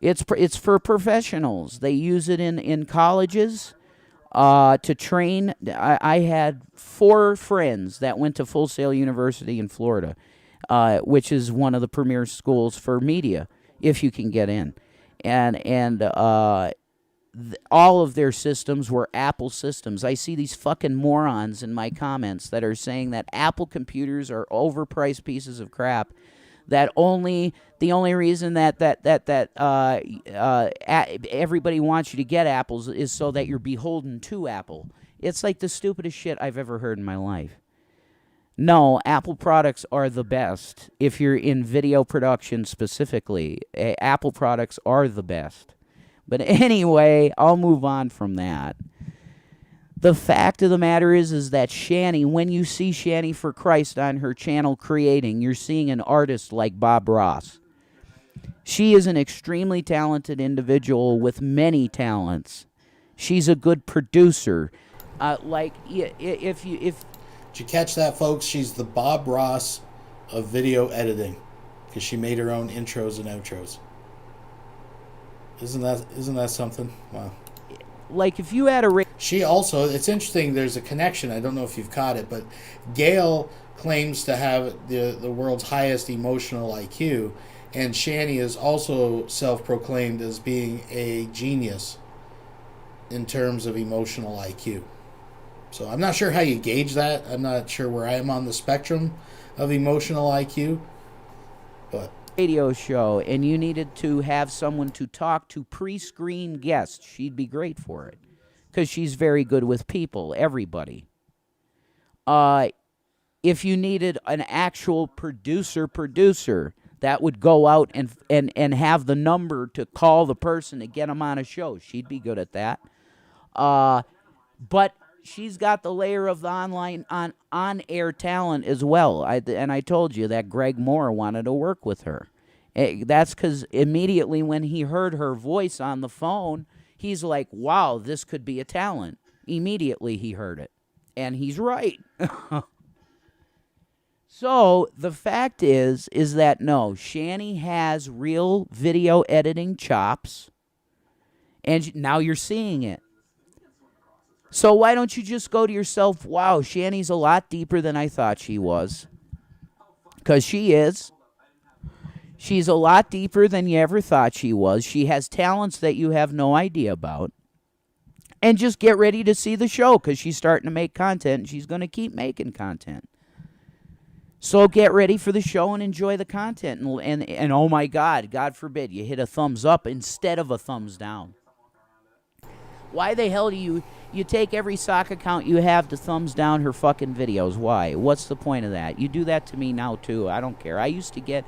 It's for professionals. They use it in colleges to train. I had 4 friends that went to Full Sail University in Florida, which is one of the premier schools for media, if you can get in. And all of their systems were Apple systems. I see these fucking morons in my comments that are saying that Apple computers are overpriced pieces of crap. That the only reason that everybody wants you to get Apples is so that you're beholden to Apple. It's like the stupidest shit I've ever heard in my life. No, Apple products are the best. If you're in video production specifically, Apple products are the best. But anyway, I'll move on from that. The fact of the matter is that Shanny, when you see Shanny for Christ on her channel creating, you're seeing an artist like Bob Ross. She is an extremely talented individual with many talents. She's a good producer. If Did you catch that, folks? She's the Bob Ross of video editing because she made her own intros and outros. Isn't that something? Wow. Like if you had a... She also, it's interesting, there's a connection, I don't know if you've caught it, but Gail claims to have the world's highest emotional IQ, and Shanny is also self-proclaimed as being a genius in terms of emotional IQ. So I'm not sure how you gauge that. I'm not sure where I am on the spectrum of emotional IQ, but... radio show, and you needed to have someone to talk to pre-screen guests, she'd be great for it. Because she's very good with people, everybody. If you needed an actual producer that would go out and have the number to call the person to get them on a show, she'd be good at that. But she's got the layer of the online on-air talent as well. I told you that Greg Moore wanted to work with her. That's because immediately when he heard her voice on the phone, he's like, wow, this could be a talent. Immediately he heard it. And he's right. So the fact is that no, Shanny has real video editing chops. And now you're seeing it. So why don't you just go to yourself, wow, Shanny's a lot deeper than I thought she was. Because she is. She's a lot deeper than you ever thought she was. She has talents that you have no idea about. And just get ready to see the show because she's starting to make content and she's going to keep making content. So get ready for the show and enjoy the content. And oh my God, God forbid, you hit a thumbs up instead of a thumbs down. Why the hell do you take every sock account you have to thumbs down her fucking videos? Why? What's the point of that? You do that to me now too. I don't care. I used to get...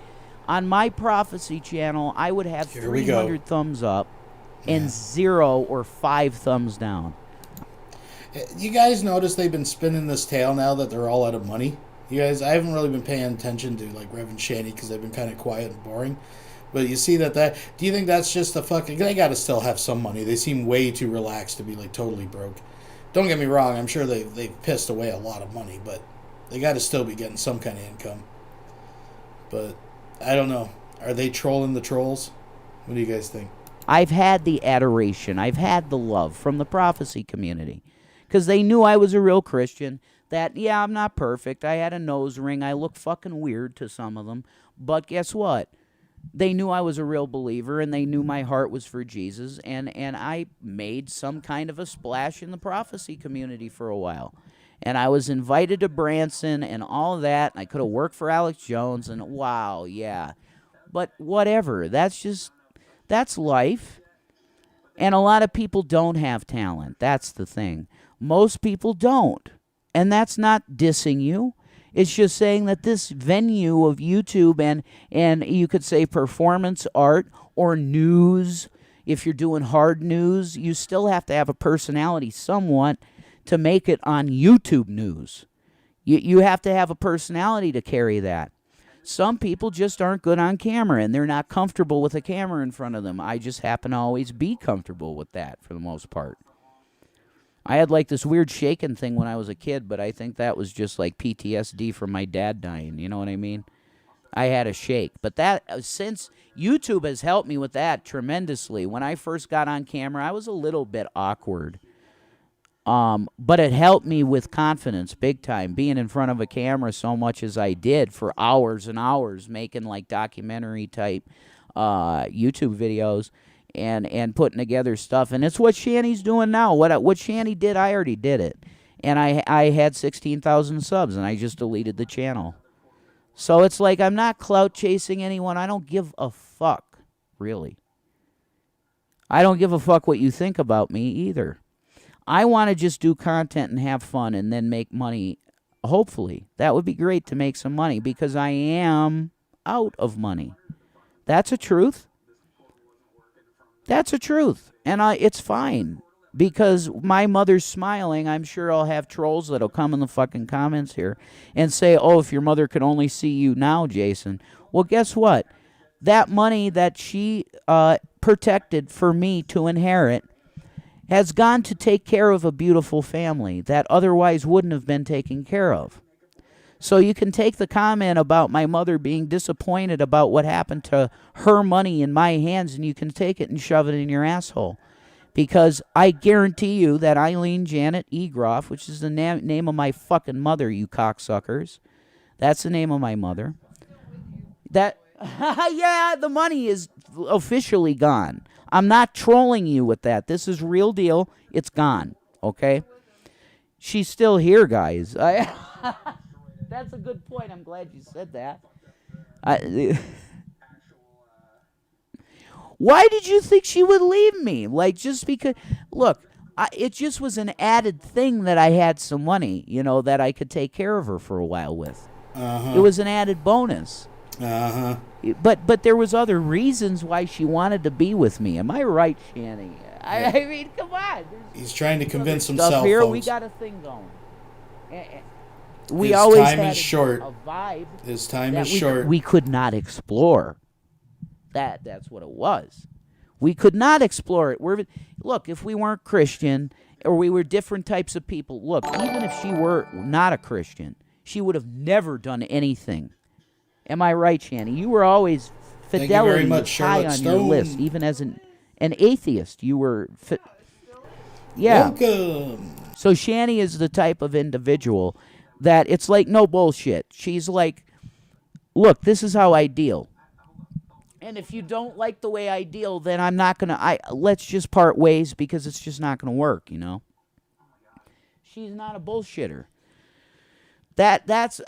On my prophecy channel, I would have 300 thumbs up and 0 or 5 thumbs down. You guys notice they've been spinning this tale now that they're all out of money? You guys, I haven't really been paying attention to like Reverend Shanny because they've been kind of quiet and boring. But you see that do you think that's just a fucking... They got to still have some money. They seem way too relaxed to be like totally broke. Don't get me wrong, I'm sure they've pissed away a lot of money, but they got to still be getting some kind of income. But... I don't know. Are they trolling the trolls? What do you guys think? I've had the adoration. I've had the love from the prophecy community. Because they knew I was a real Christian. That, yeah, I'm not perfect. I had a nose ring. I look fucking weird to some of them. But guess what? They knew I was a real believer, and they knew my heart was for Jesus. And I made some kind of a splash in the prophecy community for a while. And I was invited to Branson and all of that. And I could have worked for Alex Jones. And wow, yeah. But whatever. That's life. And a lot of people don't have talent. That's the thing. Most people don't. And that's not dissing you. It's just saying that this venue of YouTube and you could say performance art or news, if you're doing hard news, you still have to have a personality somewhat to make it on YouTube news. You have to have a personality to carry that. Some people just aren't good on camera, and they're not comfortable with a camera in front of them. I just happen to always be comfortable with that for the most part. I had like this weird shaking thing when I was a kid, but I think that was just like PTSD from my dad dying. You know what I mean? I had a shake. But that, since YouTube has helped me with that tremendously. When I first got on camera, I was a little bit awkward. But it helped me with confidence big time, being in front of a camera so much as I did for hours and hours, making like documentary type YouTube videos and putting together stuff. And it's what Shanny's doing now. What Shanny did, I already did it. And I had 16,000 subs, and I just deleted the channel. So it's like I'm not clout chasing anyone. I don't give a fuck, really. I don't give a fuck what you think about me either. I want to just do content and have fun and then make money, hopefully. That would be great to make some money because I am out of money. That's a truth. That's a truth. And it's fine because my mother's smiling. I'm sure I'll have trolls that'll come in the fucking comments here and say, oh, if your mother could only see you now, Jason. Well, guess what? That money that she protected for me to inherit has gone to take care of a beautiful family that otherwise wouldn't have been taken care of. So you can take the comment about my mother being disappointed about what happened to her money in my hands, and you can take it and shove it in your asshole. Because I guarantee you that Eileen Janet Egroff, which is the name of my fucking mother, you cocksuckers. That's the name of my mother. That, yeah, the money is officially gone. I'm not trolling you with that. This is real deal. It's gone, okay? She's still here, guys. That's a good point. I'm glad you said that. Why did you think she would leave me? Like, just because... Look, it just was an added thing that I had some money, that I could take care of her for a while with. It was an added bonus. But there was other reasons why she wanted to be with me. Am I right, Shanny? I mean, come on. He's trying to convince himself, here. folks. We got a thing going. His always time had is short. A vibe. His time is short. We could not explore. That's what it was. We could not explore it. Look, if we weren't Christian or we were different types of people, look, even if she were not a Christian, she would have never done anything. Am I right, Shanny? You were always fidelity was high on your list, even as an atheist. You were, yeah. Welcome. So Shanny is the type of individual that it's like no bullshit. She's like, look, this is how I deal, and if you don't like the way I deal, then I'm not gonna. Let's just part ways because it's just not gonna work. She's not a bullshitter. That's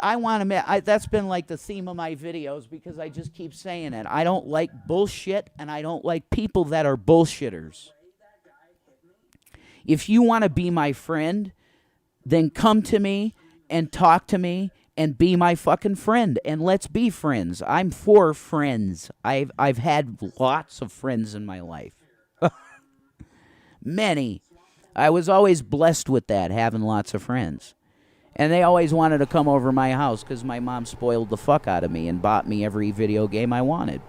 been like the theme of my videos because I just keep saying it. I don't like bullshit, and I don't like people that are bullshitters. If you want to be my friend, then come to me and talk to me and be my fucking friend, and let's be friends. I'm for friends. I've had lots of friends in my life. Many. I was always blessed with that, having lots of friends. And they always wanted to come over my house because my mom spoiled the fuck out of me and bought me every video game I wanted.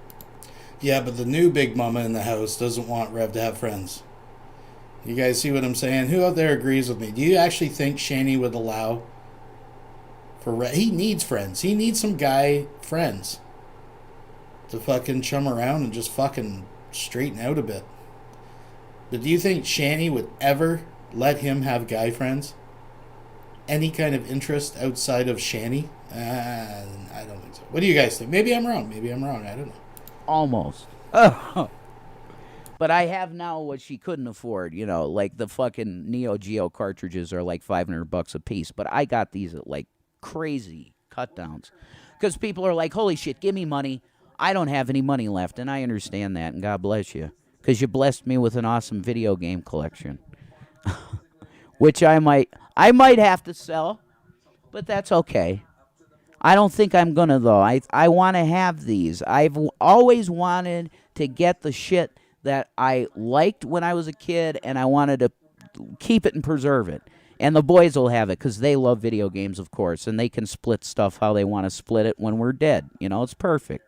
Yeah, but the new big mama in the house doesn't want Rev to have friends. You guys see what I'm saying? Who out there agrees with me? Do you actually think Shanny would allow for Rev? He needs friends. He needs some guy friends to fucking chum around and just fucking straighten out a bit. But do you think Shanny would ever let him have guy friends? Any kind of interest outside of Shanny? I don't think so. What do you guys think? Maybe I'm wrong. I don't know. Almost. But I have now what she couldn't afford, you know, like the fucking Neo Geo cartridges are like $500 a piece, but I got these at like crazy cut downs. Because people are like, holy shit, give me money. I don't have any money left, and I understand that, and God bless you. Because you blessed me with an awesome video game collection. Which I might have to sell, but that's okay. I don't think I'm gonna, though. I want to have these. I've always wanted to get the shit that I liked when I was a kid, and I wanted to keep it and preserve it. And the boys will have it, because they love video games, of course, and they can split stuff how they want to split it when we're dead. You know, it's perfect.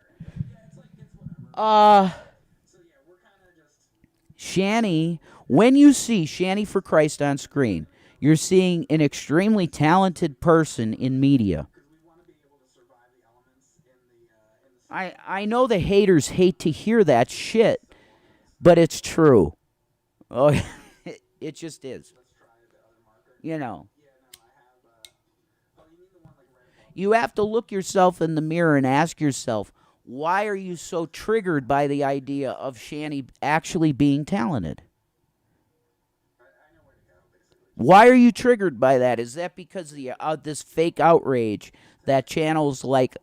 Shanny, when you see Shanny for Christ on screen, you're seeing an extremely talented person in media. I know the haters hate to hear that shit, but it's true. Oh, it just is. You know. You have to look yourself in the mirror and ask yourself, why are you so triggered by the idea of Shanny actually being talented? Why are you triggered by that? Is that because of this fake outrage that channels like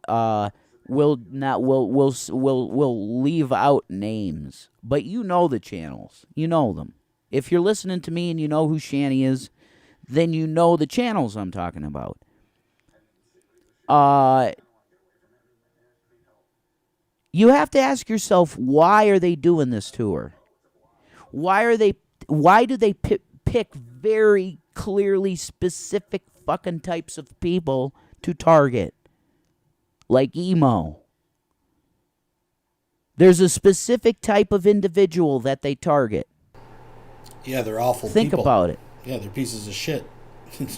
will leave out names? But you know the channels. You know them. If you're listening to me and you know who Shanny is, then you know the channels I'm talking about. You have to ask yourself, why are they doing this to her? Why do they pick very clearly specific fucking types of people to target? Like emo. There's a specific type of individual that they target. Yeah, they're awful Think people. about it. Yeah, they're pieces of shit.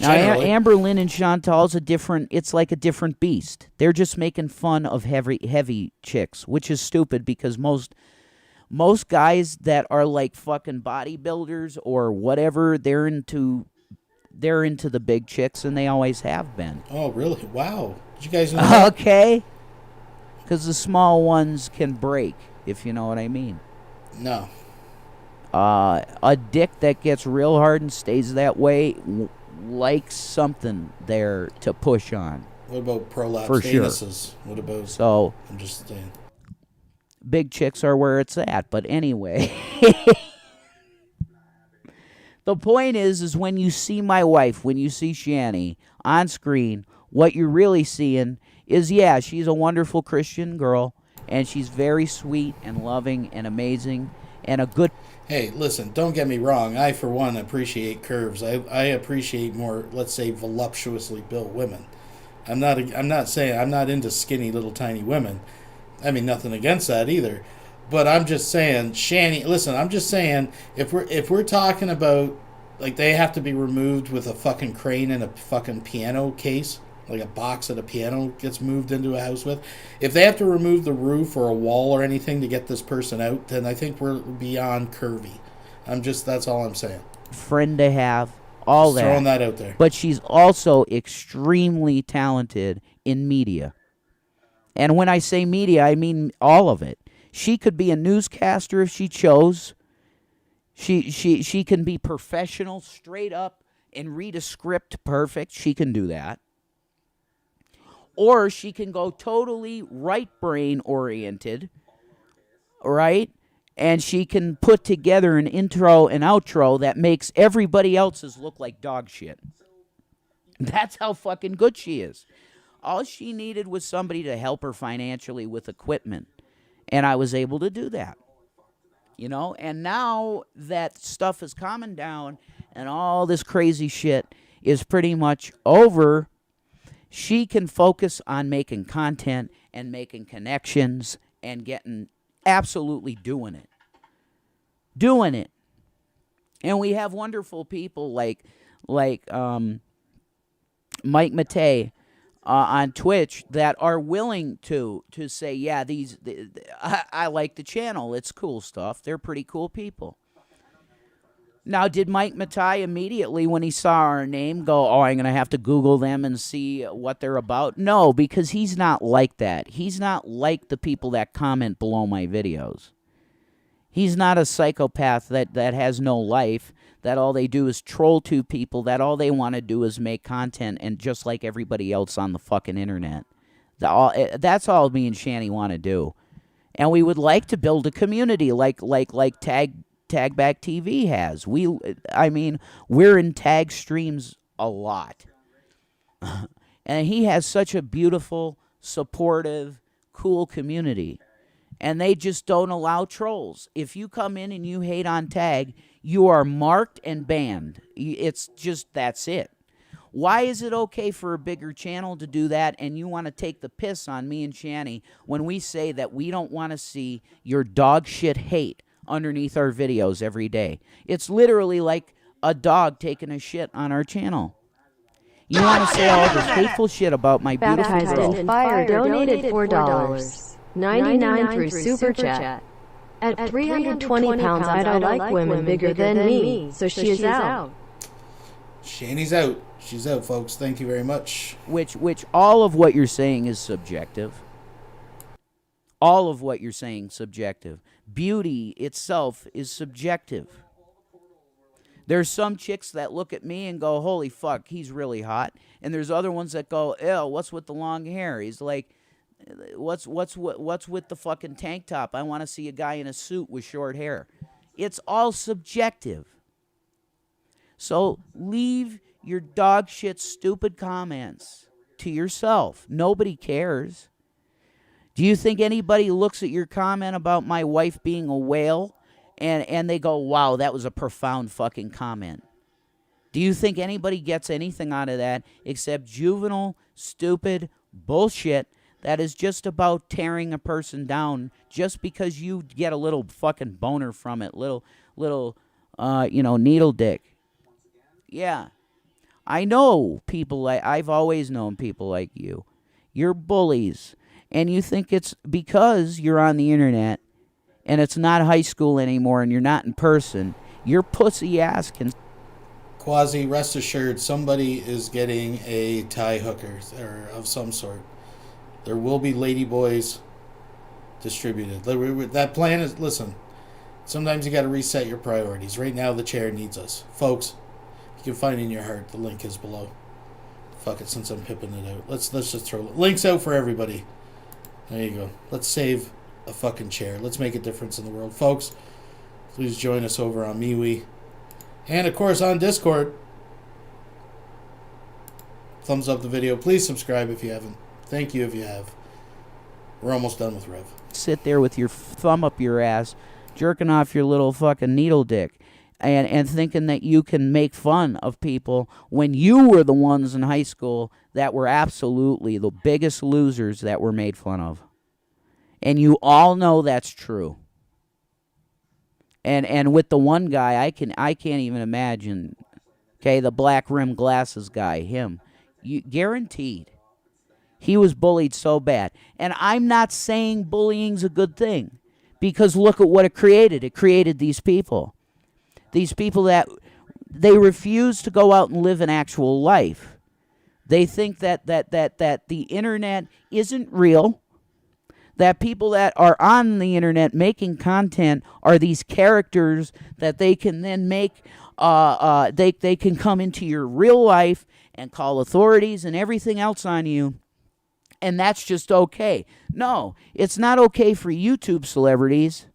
Now, Amber Lynn and Chantal's it's like a different beast. They're just making fun of heavy chicks, which is stupid because most guys that are like fucking bodybuilders or whatever, they're into the big chicks, and they always have been. Oh, really? Wow. Did you guys know that? Okay. Because the small ones can break, if you know what I mean. No. A dick that gets real hard and stays that way likes something there to push on. What about prolapse For sure. anuses? What about... So, I'm just saying. Big chicks are where it's at. But anyway... The point is when you see my wife, when you see Shanny on screen, what you're really seeing is, yeah, she's a wonderful Christian girl, and she's very sweet and loving and amazing and a good... Hey, listen, don't get me wrong. I, for one, appreciate curves. I appreciate more, let's say, voluptuously built women. I'm not saying I'm not into skinny little tiny women. I mean, nothing against that either. But I'm just saying, Shanny, listen, I'm just saying, if we're talking about, like, they have to be removed with a fucking crane and a fucking piano case, like a box that a piano gets moved into a house with. If they have to remove the roof or a wall or anything to get this person out, then I think we're beyond curvy. That's all I'm saying. Friend to have, all Just that. throwing that out there. But she's also extremely talented in media. And when I say media, I mean all of it. She could be a newscaster if she chose. She can be professional, straight up, and read a script perfect. She can do that. Or she can go totally right brain oriented, right? And she can put together an intro and outro that makes everybody else's look like dog shit. That's how fucking good she is. All she needed was somebody to help her financially with equipment. And I was able to do that. You know? And now that stuff is calming down and all this crazy shit is pretty much over, she can focus on making content and making connections and getting absolutely doing it. Doing it. And we have wonderful people like Mike Matei on Twitch that are willing to say, yeah, I like the channel. It's cool stuff. They're pretty cool people. Now, did Mike Matai immediately, when he saw our name, go, oh, I'm going to have to Google them and see what they're about? No, because he's not like that. He's not like the people that comment below my videos. He's not a psychopath that has no life, that all they do is troll two people, that all they want to do is make content, and just like everybody else on the fucking internet. That's all me and Shanny want to do. And we would like to build a community like Tagback TV has. We're in tag streams a lot. And he has such a beautiful, supportive, cool community. And they just don't allow trolls. If you come in and you hate on tag, you are marked and banned. It's just, that's it. Why is it okay for a bigger channel to do that and you want to take the piss on me and Shanny when we say that we don't want to see your dog shit hate underneath our videos every day? It's literally like a dog taking a shit on our channel. You want to say all this hateful shit about my beautiful Baptized girl. and Fire donated $4.99 through Super Chat. At 320 pounds, I don't like women bigger than me, so she is out. Shanny's out. She's out, folks. Thank you very much. Which all of what you're saying is subjective. All of what you're saying subjective. Beauty itself is subjective. There's some chicks that look at me and go, holy fuck, he's really hot. And there's other ones that go, ew, what's with the long hair? He's like, what's with the fucking tank top? I want to see a guy in a suit with short hair. It's all subjective. So leave your dog shit stupid comments to yourself. Nobody cares. Do you think anybody looks at your comment about my wife being a whale and they go, wow, that was a profound fucking comment? Do you think anybody gets anything out of that except juvenile, stupid bullshit that is just about tearing a person down just because you get a little fucking boner from it, little needle dick? Yeah. I know people I've always known people like you. You're bullies. And you think it's because you're on the internet and it's not high school anymore and you're not in person. Your pussy ass can... Quasi, rest assured, somebody is getting a tie hooker or of some sort. There will be ladyboys distributed. That plan is... Listen, sometimes you got to reset your priorities. Right now, the chair needs us. Folks, you can find it in your heart. The link is below. Fuck it, since I'm pipping it out. Let's just throw links out for everybody. There you go. Let's save a fucking chair. Let's make a difference in the world. Folks, please join us over on MeWe. And, of course, on Discord. Thumbs up the video. Please subscribe if you haven't. Thank you if you have. We're almost done with Rev. Sit there with your thumb up your ass, jerking off your little fucking needle dick, and thinking that you can make fun of people when you were the ones in high school that were absolutely the biggest losers that were made fun of. And you all know that's true. And with the one guy, I can't even imagine. Okay, the black rim glasses guy, him. Guaranteed. He was bullied so bad. And I'm not saying bullying's a good thing. Because look at what it created. It created these people. These people that they refuse to go out and live an actual life. They think that the internet isn't real. That people that are on the internet making content are these characters that they can then make, they can come into your real life and call authorities and everything else on you. And that's just okay. No, it's not okay for YouTube celebrities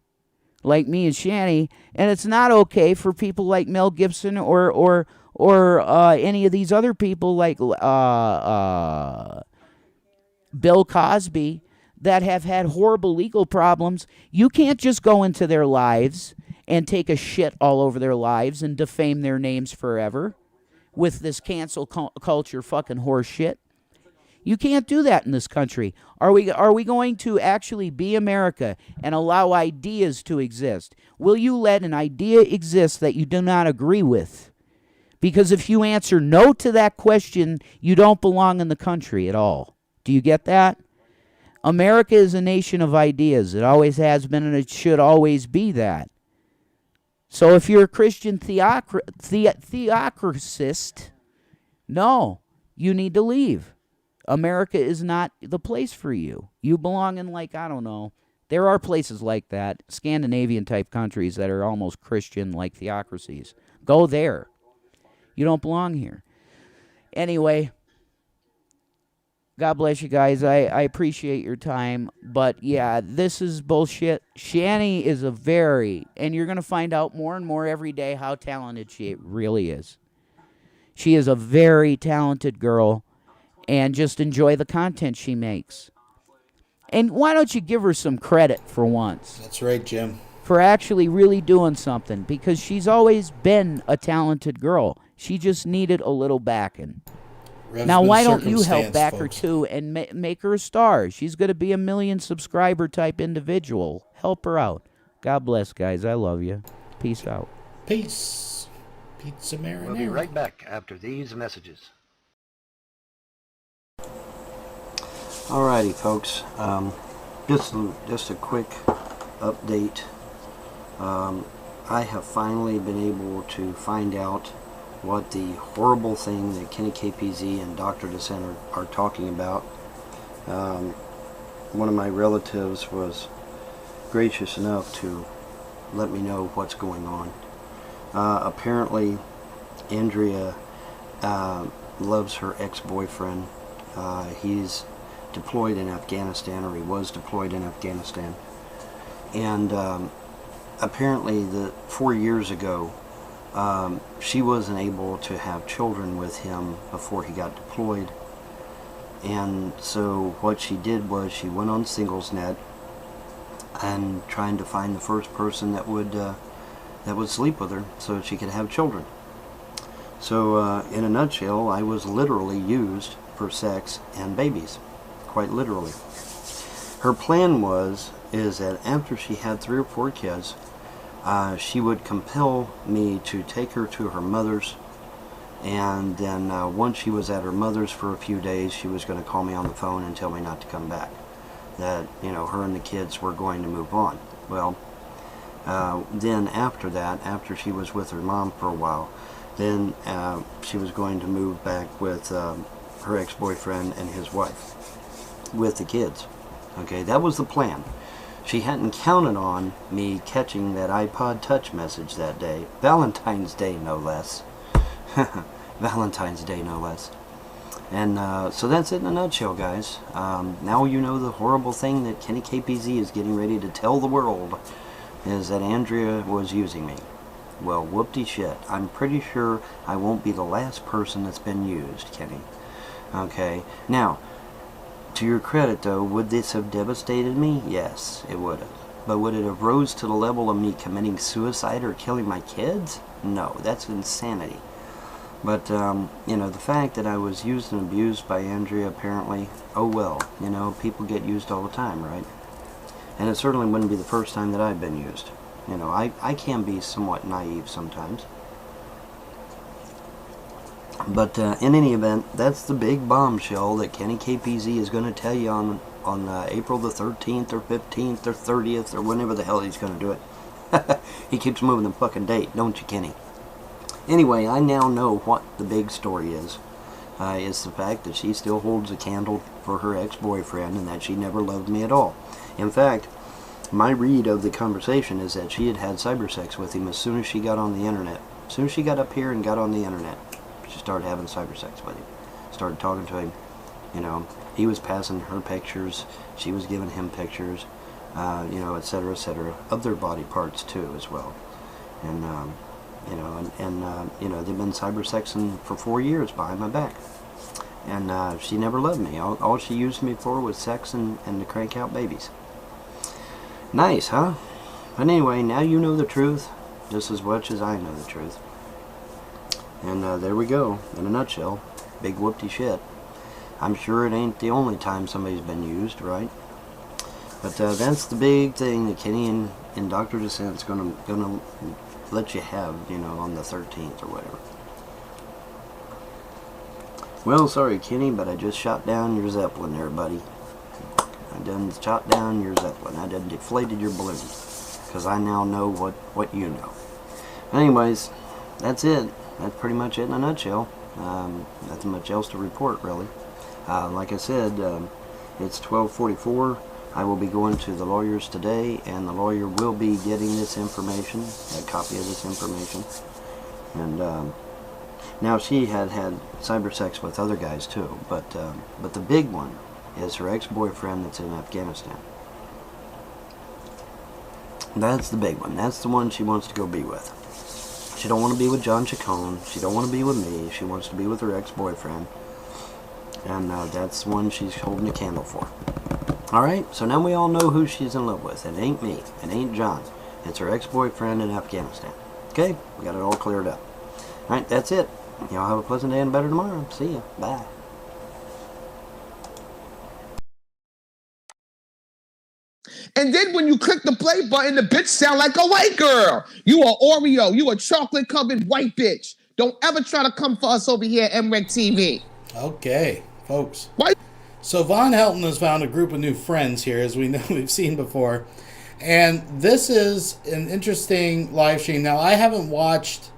like me and Shanny, and it's not okay for people like Mel Gibson or any of these other people like Bill Cosby that have had horrible legal problems. You can't just go into their lives and take a shit all over their lives and defame their names forever with this cancel culture fucking horse shit. You can't do that in this country. Are we going to actually be America and allow ideas to exist? Will you let an idea exist that you do not agree with? Because if you answer no to that question, you don't belong in the country at all. Do you get that? America is a nation of ideas. It always has been, and it should always be that. So if you're a Christian theocratist, no, you need to leave. America is not the place for you. You belong in, like, I don't know. There are places like that, Scandinavian-type countries that are almost Christian, like theocracies. Go there. You don't belong here. Anyway, God bless you guys. I appreciate your time. But, yeah, this is bullshit. Shanny is and you're going to find out more and more every day how talented she really is. She is a very talented girl, and just enjoy the content she makes. And why don't you give her some credit for once? That's right, Jim. For actually really doing something, because she's always been a talented girl. She just needed a little backing. Now, why don't you help back her too and make her a star? She's going to be a 1 million subscriber type individual. Help her out. God bless, guys. I love you. Peace out. Peace. Pizza marinara. We'll be right back after these messages. Alrighty, folks. Just a quick update. I have finally been able to find out what the horrible thing that Kenny KPZ and Dr. Dissent are talking about. One of my relatives was gracious enough to let me know what's going on. Apparently, Andrea loves her ex-boyfriend. He's deployed in Afghanistan, or he was deployed in Afghanistan. And apparently, 4 years ago, she wasn't able to have children with him before he got deployed. And so what she did was she went on SinglesNet and trying to find the first person that would sleep with her so she could have children. So in a nutshell, I was literally used for sex and babies, quite literally. Her plan is that after she had 3 or 4 kids, she would compel me to take her to her mother's, and then once she was at her mother's for a few days, she was going to call me on the phone and tell me not to come back, that, you know, her and the kids were going to move on. Well, then after that, after she was with her mom for a while, then she was going to move back with her ex-boyfriend and his wife with the kids. Okay, that was the plan. She hadn't counted on me catching that iPod Touch message that day. Valentine's Day, no less. Valentine's Day, no less. And so that's it in a nutshell, guys. Now you know the horrible thing that Kenny KPZ is getting ready to tell the world, is that Andrea was using me. Well, whoop-de-shit. I'm pretty sure I won't be the last person that's been used, Kenny. Okay, now, to your credit, though, would this have devastated me? Yes, it would have. But would it have rose to the level of me committing suicide or killing my kids? No, that's insanity. But, you know, the fact that I was used and abused by Andrea, apparently, oh well, you know, people get used all the time, right? And it certainly wouldn't be the first time that I've been used. You know, I can be somewhat naive sometimes. But in any event, that's the big bombshell that Kenny KPZ is going to tell you on April the 13th or 15th or 30th or whenever the hell he's going to do it. He keeps moving the fucking date, don't you, Kenny? Anyway, I now know what the big story is. It's the fact that she still holds a candle for her ex-boyfriend and that she never loved me at all. In fact, my read of the conversation is that she had had cyber sex with him as soon as she got on the internet. As soon as she got up here and got on the internet, she started having cyber sex with him. Started talking to him. You know, he was passing her pictures. She was giving him pictures. You know, etc., etc., of their body parts too, as well. And you know, you know, they've been cyber sexing for 4 years behind my back. And she never loved me. All she used me for was sex and to crank out babies. Nice, huh? But anyway, now you know the truth, just as much as I know the truth. And there we go, in a nutshell. Big whoop-de-shit. I'm sure it ain't the only time somebody's been used, right? But that's the big thing that Kenny and Dr. Dissent's gonna let you have, you know, on the 13th or whatever. Well, sorry, Kenny, but I just shot down your Zeppelin there, buddy. I done shot down your Zeppelin. I done deflated your balloon. Because I now know what you know. Anyways, that's it. That's pretty much it in a nutshell. Nothing much else to report, really. Like I said, it's 12:44. I will be going to the lawyers today, and the lawyer will be getting this information, a copy of this information. And now she had cyber sex with other guys too, but the big one is her ex-boyfriend that's in Afghanistan. That's the big one. That's the one she wants to go be with. She don't want to be with John Chacon. She don't want to be with me. She wants to be with her ex-boyfriend. And that's the one she's holding a candle for. Alright, so now we all know who she's in love with. It ain't me. It ain't John. It's her ex-boyfriend in Afghanistan. Okay? We got it all cleared up. Alright, that's it. Y'all have a pleasant day and better tomorrow. See ya. Bye. And then when you click the play button, the bitch sound like a white girl. You a Oreo. You a chocolate-covered white bitch. Don't ever try to come for us over here at MREC TV. Okay, folks. Why? So Vaughn Helton has found a group of new friends here, as we know we've seen before. And this is an interesting live stream. Now, I haven't watched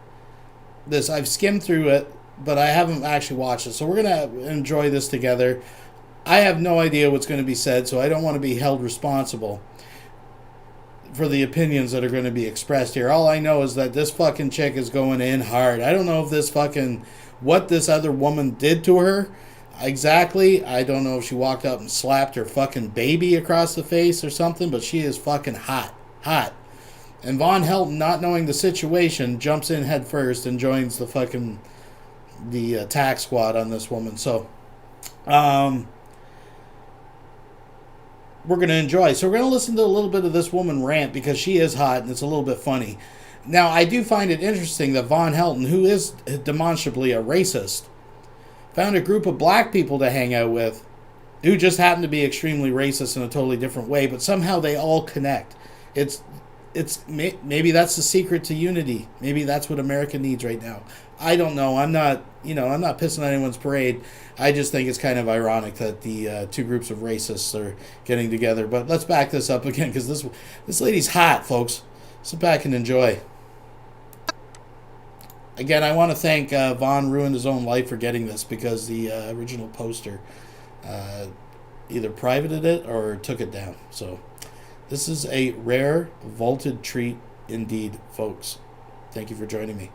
this. I've skimmed through it, but I haven't actually watched it. So we're going to enjoy this together. I have no idea what's going to be said, so I don't want to be held responsible for the opinions that are going to be expressed here. All I know is that this fucking chick is going in hard. I don't know if this fucking, what this other woman did to her exactly. I don't know if she walked up and slapped her fucking baby across the face or something, but she is fucking hot. Hot. And Vaughn Helton, not knowing the situation, jumps in head first and joins the fucking, the attack squad on this woman. So, we're going to enjoy. So we're going to listen to a little bit of this woman rant because she is hot and it's a little bit funny. Now, I do find it interesting that Vaughn Helton, who is demonstrably a racist, found a group of black people to hang out with who just happen to be extremely racist in a totally different way, but somehow they all connect. Maybe that's the secret to unity. Maybe that's what America needs right now. I don't know. I'm not pissing on anyone's parade. I just think it's kind of ironic that the two groups of racists are getting together. But let's back this up again because this lady's hot, folks. Sit back and enjoy. Again, I want to thank Vaughn ruined his own life for getting this because the original poster either privated it or took it down. So this is a rare vaulted treat indeed, folks. Thank you for joining me.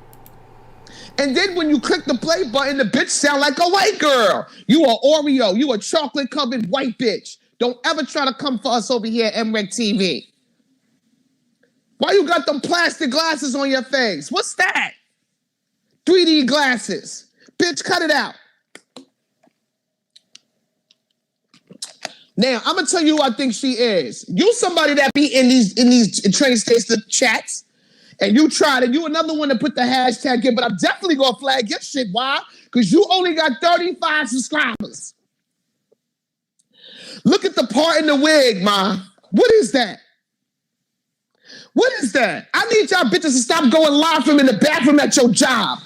And then when you click the play button, the bitch sound like a white girl. You a Oreo. You a chocolate-covered white bitch. Don't ever try to come for us over here at MREC TV. Why you got them plastic glasses on your face? What's that? 3D glasses. Bitch, cut it out. Now, I'm going to tell you who I think she is. You somebody that be in these train station chats. And you tried it. You another one to put the hashtag in, but I'm definitely going to flag your shit. Why? Because you only got 35 subscribers. Look at the part in the wig, ma. What is that? What is that? I need y'all bitches to stop going live from in the bathroom at your job.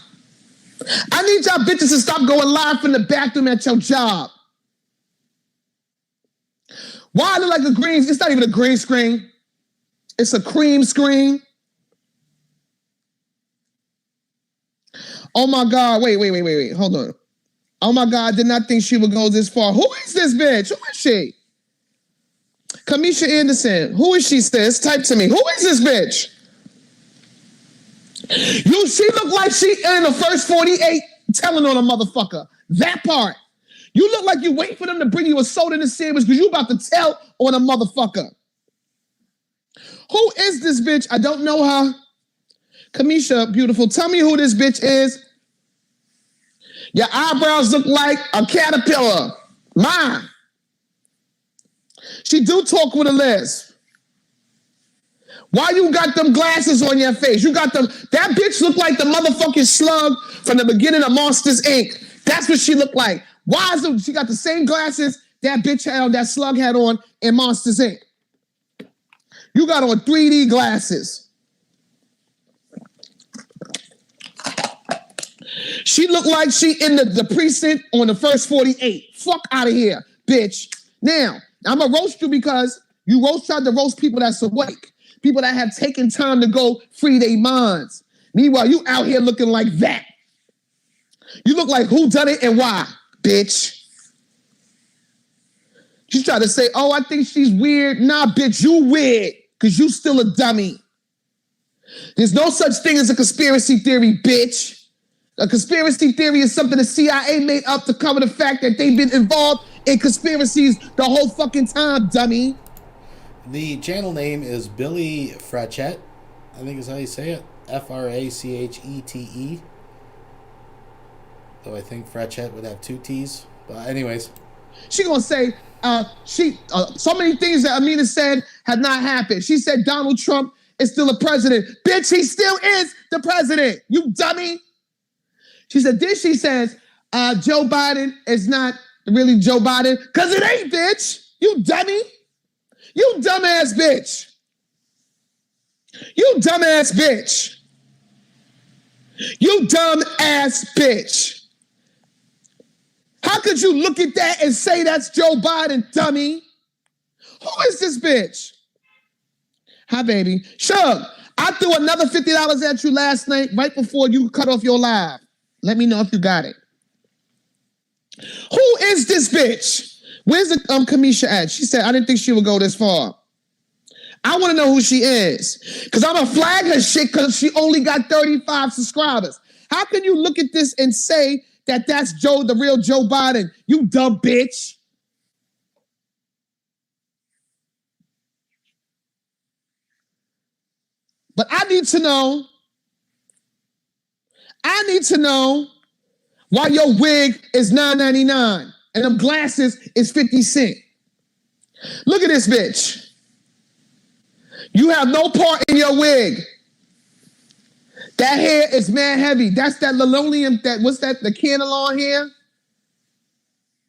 I need y'all bitches to stop going live from the bathroom at your job. Why I look like a green? It's not even a green screen. It's a cream screen. Oh my God, wait, hold on. Oh my God, I did not think she would go this far. Who is this bitch? Who is she? Kamisha Anderson. Who is she, sis? Type to me. Who is this bitch? She look like she in the first 48 telling on a motherfucker. That part. You look like you wait for them to bring you a soda in the sandwich because you about to tell on a motherfucker. Who is this bitch? I don't know her. Kamisha, beautiful. Tell me who this bitch is. Your eyebrows look like a caterpillar. Mine. She do talk with a lisp. Why you got them glasses on your face? You got them. That bitch look like the motherfucking slug from the beginning of Monsters, Inc. That's what she look like. Why is it she got the same glasses that bitch had on, that slug had on in Monsters, Inc. You got on 3D glasses. She looked like she in the precinct on the first 48. Fuck out of here, bitch. Now, I'm going to roast you because you tried to roast people that's awake. People that have taken time to go free their minds. Meanwhile, you out here looking like that. You look like who done it and why, bitch. She's trying to say, oh, I think she's weird. Nah, bitch, you weird because you still a dummy. There's no such thing as a conspiracy theory, bitch. A conspiracy theory is something the CIA made up to cover the fact that they've been involved in conspiracies the whole fucking time, dummy. The channel name is Billy Frachette, I think is how you say it. Frachete. Though I think Frachette would have 2 T's. But anyways. She gonna say, so many things that Amina said have not happened. She said Donald Trump is still a president. Bitch, he still is the president. You dummy. She said, this she says, Joe Biden is not really Joe Biden. Because it ain't, bitch. You dummy. You dumbass bitch. You dumbass bitch. You dumb ass bitch. How could you look at that and say that's Joe Biden, dummy? Who is this bitch? Hi, baby. Shug, I threw another $50 at you last night right before you cut off your live. Let me know if you got it. Who is this bitch? Where's the Kamisha at? She said, I didn't think she would go this far. I want to know who she is. Because I'm going to flag her shit because she only got 35 subscribers. How can you look at this and say that that's the real Joe Biden? You dumb bitch. But I need to know why your wig is $9.99 and them glasses is 50 cents. Look at this bitch. You have no part in your wig. That hair is mad heavy. That's that linoleum, the Canelon hair?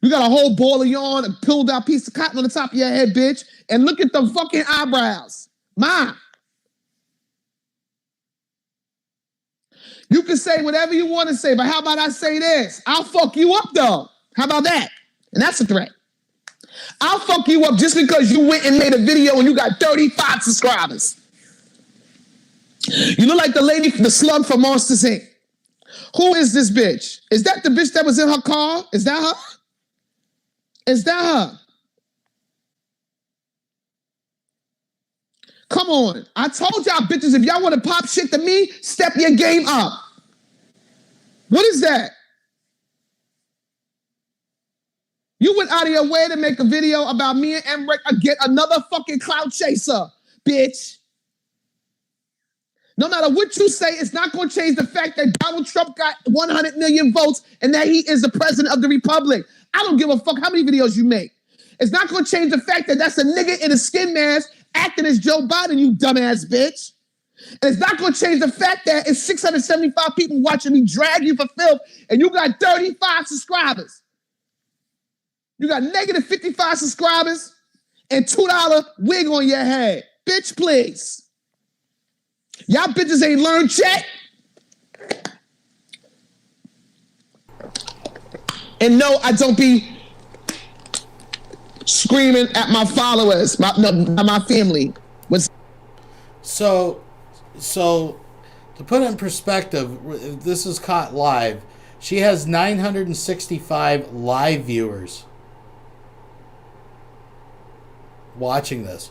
You got a whole ball of yarn, a pulled out piece of cotton on the top of your head, bitch. And look at the fucking eyebrows. Mom. You can say whatever you want to say, but how about I say this? I'll fuck you up, though. How about that? And that's a threat. I'll fuck you up just because you went and made a video and you got 35 subscribers. You look like the lady, the slug from Monsters, Inc. Who is this bitch? Is that the bitch that was in her car? Is that her? Is that her? Come on. I told y'all bitches, if y'all want to pop shit to me, step your game up. What is that? You went out of your way to make a video about me and Emmerich get another fucking clout chaser, bitch. No matter what you say, it's not going to change the fact that Donald Trump got 100 million votes and that he is the president of the republic. I don't give a fuck how many videos you make. It's not going to change the fact that that's a nigga in a skin mask acting as Joe Biden, you dumbass bitch. And it's not going to change the fact that it's 675 people watching me drag you for filth and you got 35 subscribers. You got negative 55 subscribers and $2 wig on your head. Bitch, please. Y'all bitches ain't learned yet. And no, I don't be screaming at my followers, my family. So to put it in perspective, this is caught live. She has 965 live viewers watching this.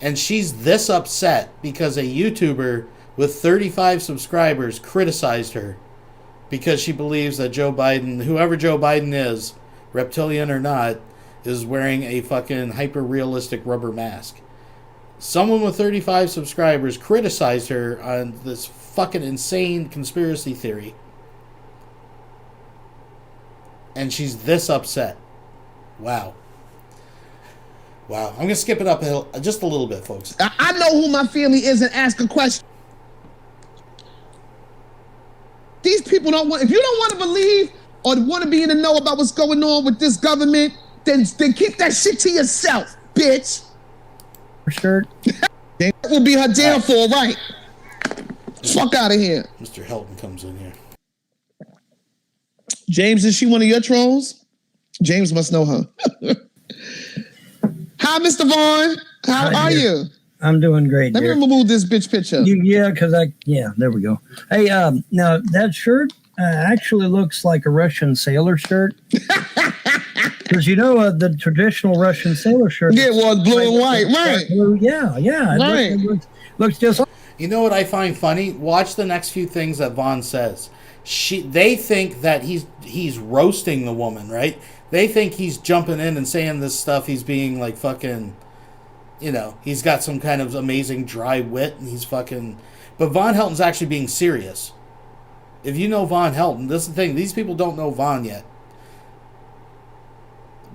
And she's this upset because a YouTuber with 35 subscribers criticized her because she believes that Joe Biden, whoever Joe Biden is, reptilian or not, is wearing a fucking hyper-realistic rubber mask. Someone with 35 subscribers criticized her on this fucking insane conspiracy theory. And she's this upset. Wow. Wow. I'm going to skip it uphill just a little bit, folks. I know who my family is and ask a question. These people don't want, if you don't want to believe or want to be in the know about what's going on with this government, then keep that shit to yourself, bitch. For sure. That will be her downfall, right? Fuck out of here. Mr. Helton comes in here. James, is she one of your trolls? James must know her. Hi, Mr. Vaughn. How are you? I'm doing great. Let me remove this bitch picture. There we go. Hey, now that shirt actually looks like a Russian sailor shirt. Because the traditional Russian sailor shirt. Yeah, well, blue and white, right? Blue, yeah. Right. It looks just. You know what I find funny? Watch the next few things that Vaughn says. They think that he's roasting the woman, right? They think he's jumping in and saying this stuff. He's being like fucking, he's got some kind of amazing dry wit, and he's fucking. But Vaughn Helton's actually being serious. If you know Vaughn Helton, this is the thing. These people don't know Vaughn yet.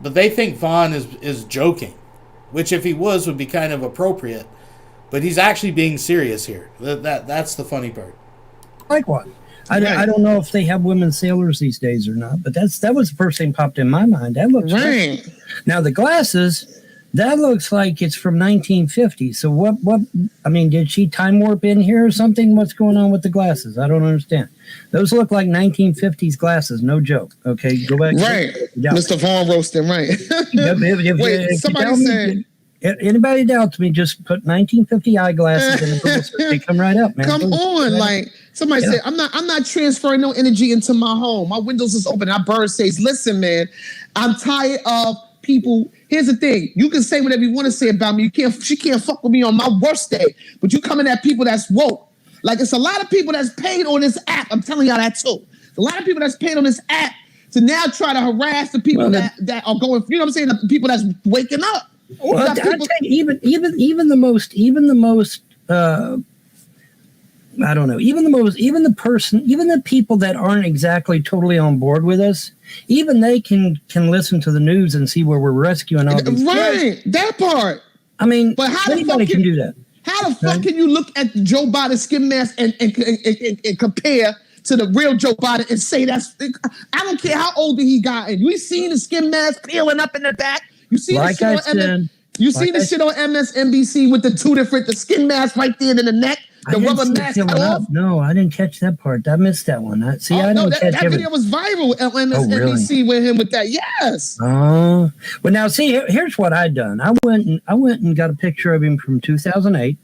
But they think Vaughn is joking, which if he was would be kind of appropriate. But he's actually being serious here. That's the funny part. Like what? I don't know if they have women sailors these days or not, but that was the first thing popped in my mind. That looks right. Now the glasses, that looks like it's from 1950. So what? I mean, did she time warp in here or something? What's going on with the glasses? I don't understand. Those look like 1950s glasses. No joke. Okay, go back. Right, Mr. Vaughn roasting. Right. Wait, somebody said. Anybody doubts me, just put 1950 eyeglasses in a Google search. They come right up, man. Come on, like somebody said, I'm not transferring no energy into my home. My windows is open. Our bird says, listen, man, I'm tired of people. Here's the thing. You can say whatever you want to say about me. She can't fuck with me on my worst day. But you coming at people that's woke. Like it's a lot of people that's paid on this app. I'm telling y'all that too. A lot of people that's paid on this app to now try to harass the people that are going, you know what I'm saying? The people that's waking up. Well, I tell you, even the most I don't know, even the people that aren't exactly totally on board with us, even they can listen to the news and see where we're rescuing all these kids. That part. I mean, but how anybody can do that. How the fuck can you look at Joe Biden's skin mask and compare to the real Joe Biden and say that's? I don't care how old he got. You seen the skin mask peeling up in the back. You see the shit on MSNBC with the skin mask right there in the neck, the rubber mask off. No, I didn't catch that part. I missed that one. I didn't catch that video was viral on MSNBC with him with that. Yes. Oh, well, now see, here's what I done. I went and got a picture of him from 2008,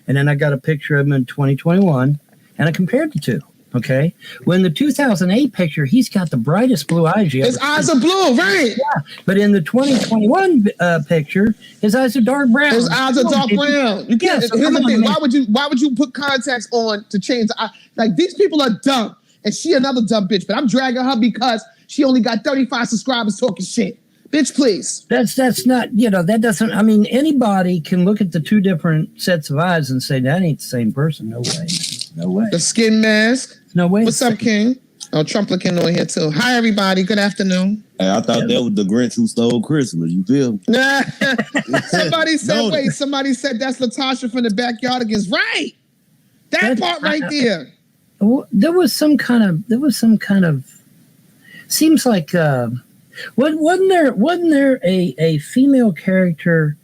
and then I got a picture of him in 2021, and I compared the two. Okay. When the 2008 picture, he's got the brightest blue eyes you ever seen. His eyes are blue, right? Yeah. But in the 2021 picture, his eyes are dark brown. His eyes are dark brown. You can't. Here's the thing. Why would you put contacts on to change the eye? Like these people are dumb, and she another dumb bitch. But I'm dragging her because she only got 35 subscribers talking shit. Bitch, please. That's not, that doesn't, I mean, anybody can look at the two different sets of eyes and say, that ain't the same person. No way. No way. The skin mask. No way. What's up, King? Oh, Trump looking on here too. Hi, everybody. Good afternoon. Hey, I thought that was the Grinch who stole Christmas. You feel me? Somebody said that's Latasha from the Backyard Against. Right. That part right there. There was some kind of, seems like, wasn't there a female character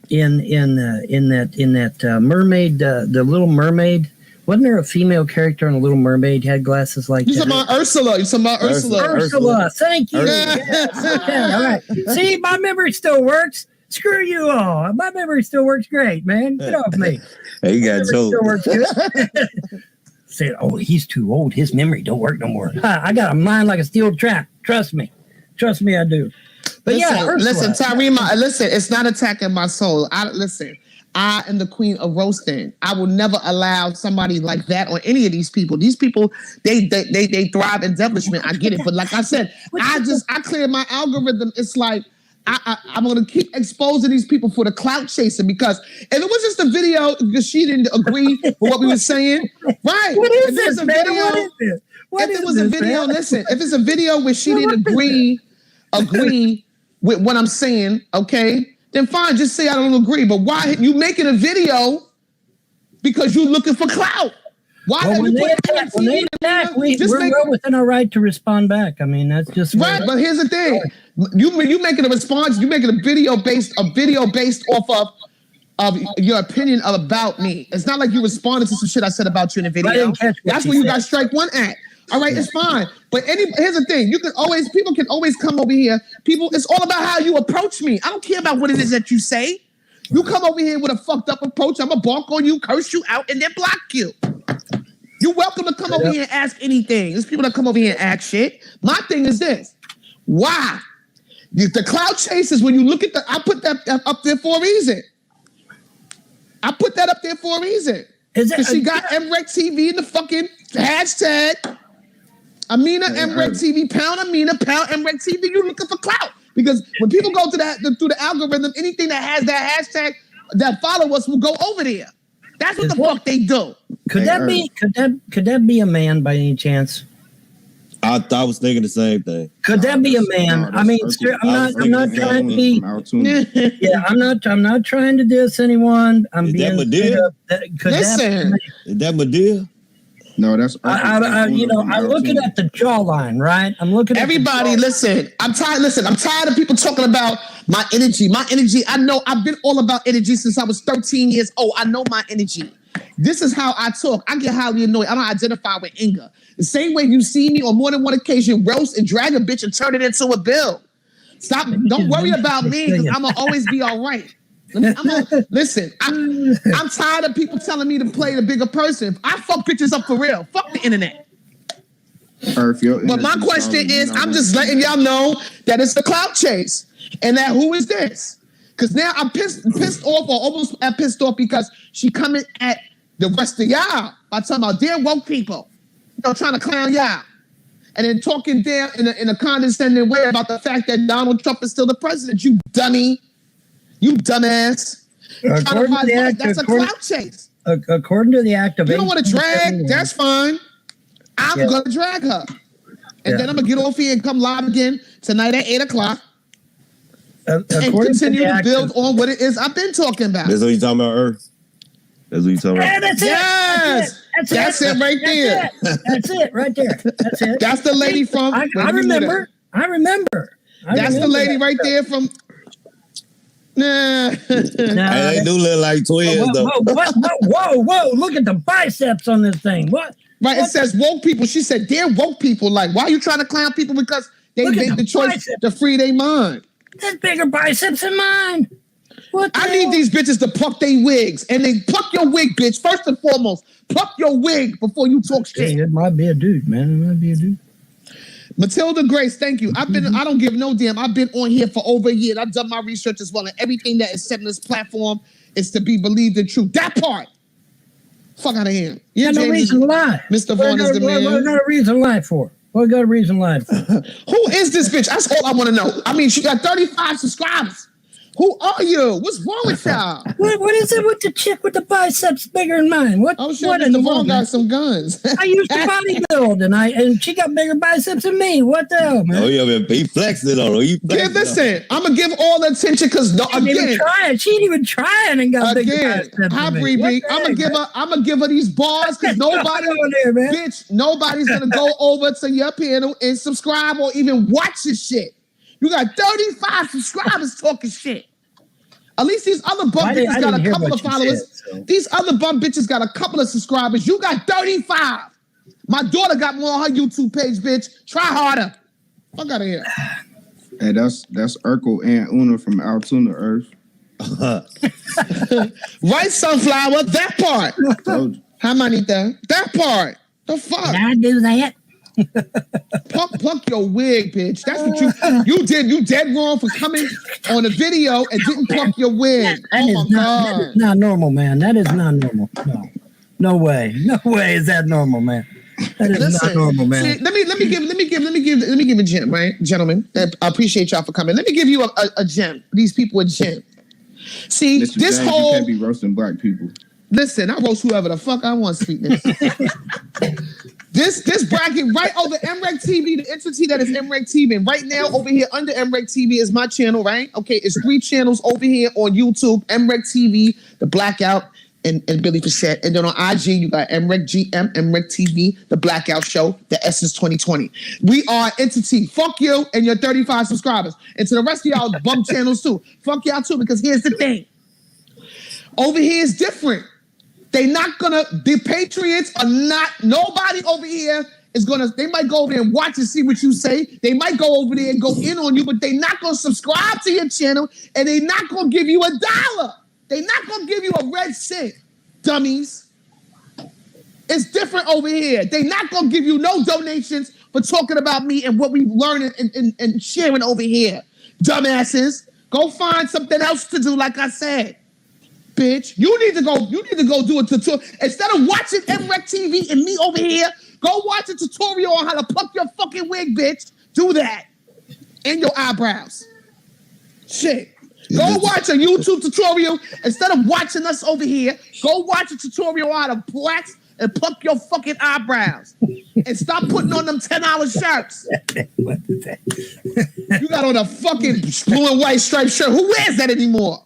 in that mermaid, the Little Mermaid? Wasn't there a female character in a Little Mermaid had glasses like that? You talking about Ursula? Ursula. Thank you. Yes. Okay, all right. See, my memory still works. Screw you all. My memory still works great, man. Get off me. Hey, you got still works good. Said, oh, he's too old. His memory don't work no more. I got a mind like a steel trap. Trust me, I do. But listen, Tarima, listen. It's not attacking my soul. I am the queen of roasting. I will never allow somebody like that on any of these people. These people, they thrive in embellishment. I get it, but like I said, I clear my algorithm. It's like I'm gonna keep exposing these people for the clout chasing because if it was just a video because she didn't agree with what we were saying, right? What is this, man? What is this? Listen, if it's a video where she didn't agree with what I'm saying, okay? Then fine, just say I don't agree. But why you making a video because you're looking for clout? Why have you put when they attack, we're well within our right to respond back. I mean, that's just right. But here's the thing: you making a response, you making a video based off of your opinion about me. It's not like you responded to some shit I said about you in a video. That's when you got strike one at. All right, it's fine. But here's the thing: people can always come over here. People, it's all about how you approach me. I don't care about what it is that you say. You come over here with a fucked up approach, I'm gonna bark on you, curse you out, and then block you. You're welcome to come over here and ask anything. There's people that come over here and ask shit. My thing is this. Why? The cloud chasers, when you look at I put that up there for a reason. I put that up there for a reason. Because she got MREC TV in the fucking hashtag. Amina MREC TV, pound Amina, pound MREC TV. You looking for clout. Because when people go to through the algorithm, anything that has that hashtag that follow us will go over there. That's what the fuck they do. Could that be a man by any chance? I was thinking the same thing. Could that be a man? I mean, I'm not trying to be. Yeah, I'm not trying to diss anyone. Is that Medea? Listen, is that Medea? No, that's. I'm looking at the jawline, right? I'm looking at everybody. Listen, I'm tired. Listen, I'm tired of people talking about my energy. My energy. I know I've been all about energy since I was 13 years old. I know my energy. This is how I talk. I get highly annoyed. I don't identify with anger. The same way you see me on more than one occasion roast and drag a bitch and turn it into a bill. Stop. Don't worry about me because I'm going to always be all right. Listen, I'm tired of people telling me to play the bigger person. I fuck bitches up for real. Fuck the internet. But my question is, I'm just letting y'all know that it's the clout chase. And that who is this? Because now I'm pissed off or almost pissed off because she coming at the rest of y'all by talking about dear woke people. Trying to clown y'all. And then talking down in a condescending way about the fact that Donald Trump is still the president. You dummy. You dumbass. That's a clout chase. According to the activation. You don't want to drag? That's fine. I'm going to drag her. And then I'm going to get off here and come live again tonight at 8 o'clock. And continue to build on what it is I've been talking about. That's what you're talking about, Earth. That's what you're talking about. That's yes. That's it right there. That's it right there. That's it. That's the lady from. I remember. That's the lady right there from. Nah. They do look like twins, though. Whoa. Look at the biceps on this thing. What? Right, it says woke people. She said, they're woke people. Like, why are you trying to clown people? Because they made the choice to free their mind. There's bigger biceps than mine. I need these bitches to pluck their wigs. And they pluck your wig, bitch. First and foremost, pluck your wig before you talk shit. It might be a dude, man. It might be a dude. Matilda Grace, thank you. I don't give no damn. I've been on here for over a year. I've done my research as well. And everything that is said on this platform is to be believed and true. That part. Fuck out of here. Yeah, no reason to lie. Mr. Vaughn is the man. What got a reason to lie for? What got a reason to lie for? Who is this bitch? That's all I want to know. I mean, she got 35 subscribers. Who are you? What's wrong with y'all? What is it with the chick with the biceps bigger than mine? What in the world got some guns? I used to bodybuild and she got bigger biceps than me. What the hell, man? Oh yeah, man. He flexing on her. Listen, I'm gonna give all the attention because she ain't even trying and got bigger biceps. Hi, Bree. I'm gonna give her these bars because nobody's gonna go over to your panel and subscribe or even watch this shit. You got 35 subscribers talking shit. At least these other bum bitches got a couple of followers. These other bum bitches got a couple of subscribers. You got 35. My daughter got more on her YouTube page, bitch. Try harder. Fuck out of here. Hey, that's Urkel and Una from Altoona, Earth. Right, Sunflower? That part. How many that part? The fuck? Can I do that? Pluck your wig, bitch. That's what you did. You dead wrong for coming on a video and didn't pluck your wig. That is not normal, man. That is not normal. No way. No way is that normal, man. That is not normal, man. See, let me give a gem, right, gentlemen. I appreciate y'all for coming. Let me give you a gem. These people a gem. See, Mr. James, you can't be roasting black people. Listen, I roast whoever the fuck I want, sweetness. This bracket right over MREC TV, the entity that is MREC TV. And right now, over here under MREC TV is my channel, right? Okay, it's 3 channels over here on YouTube. MREC TV, The Blackout, and Billy Fichette. And then on IG, you got MREC GM, MREC TV, The Blackout Show, The Essence 2020. We are entity. Fuck you and your 35 subscribers. And to the rest of y'all bum channels too. Fuck y'all too, because here's the thing. Over here is different. The Patriots are not, nobody over here is they might go over there and watch and see what you say. They might go over there and go in on you, but they're not going to subscribe to your channel and they're not going to give you $1. They not gonna give you a red cent, dummies. It's different over here. They not gonna give you no donations for talking about me and what we learning and sharing over here. Dumbasses. Go find something else to do, like I said. Bitch. You need to go do a tutorial. Instead of watching MREC TV and me over here, go watch a tutorial on how to pluck your fucking wig, bitch. Do that. And your eyebrows. Shit. Go watch a YouTube tutorial. Instead of watching us over here, go watch a tutorial on how to wax and pluck your fucking eyebrows. And stop putting on them $10 shirts. You got on a fucking blue and white striped shirt. Who wears that anymore?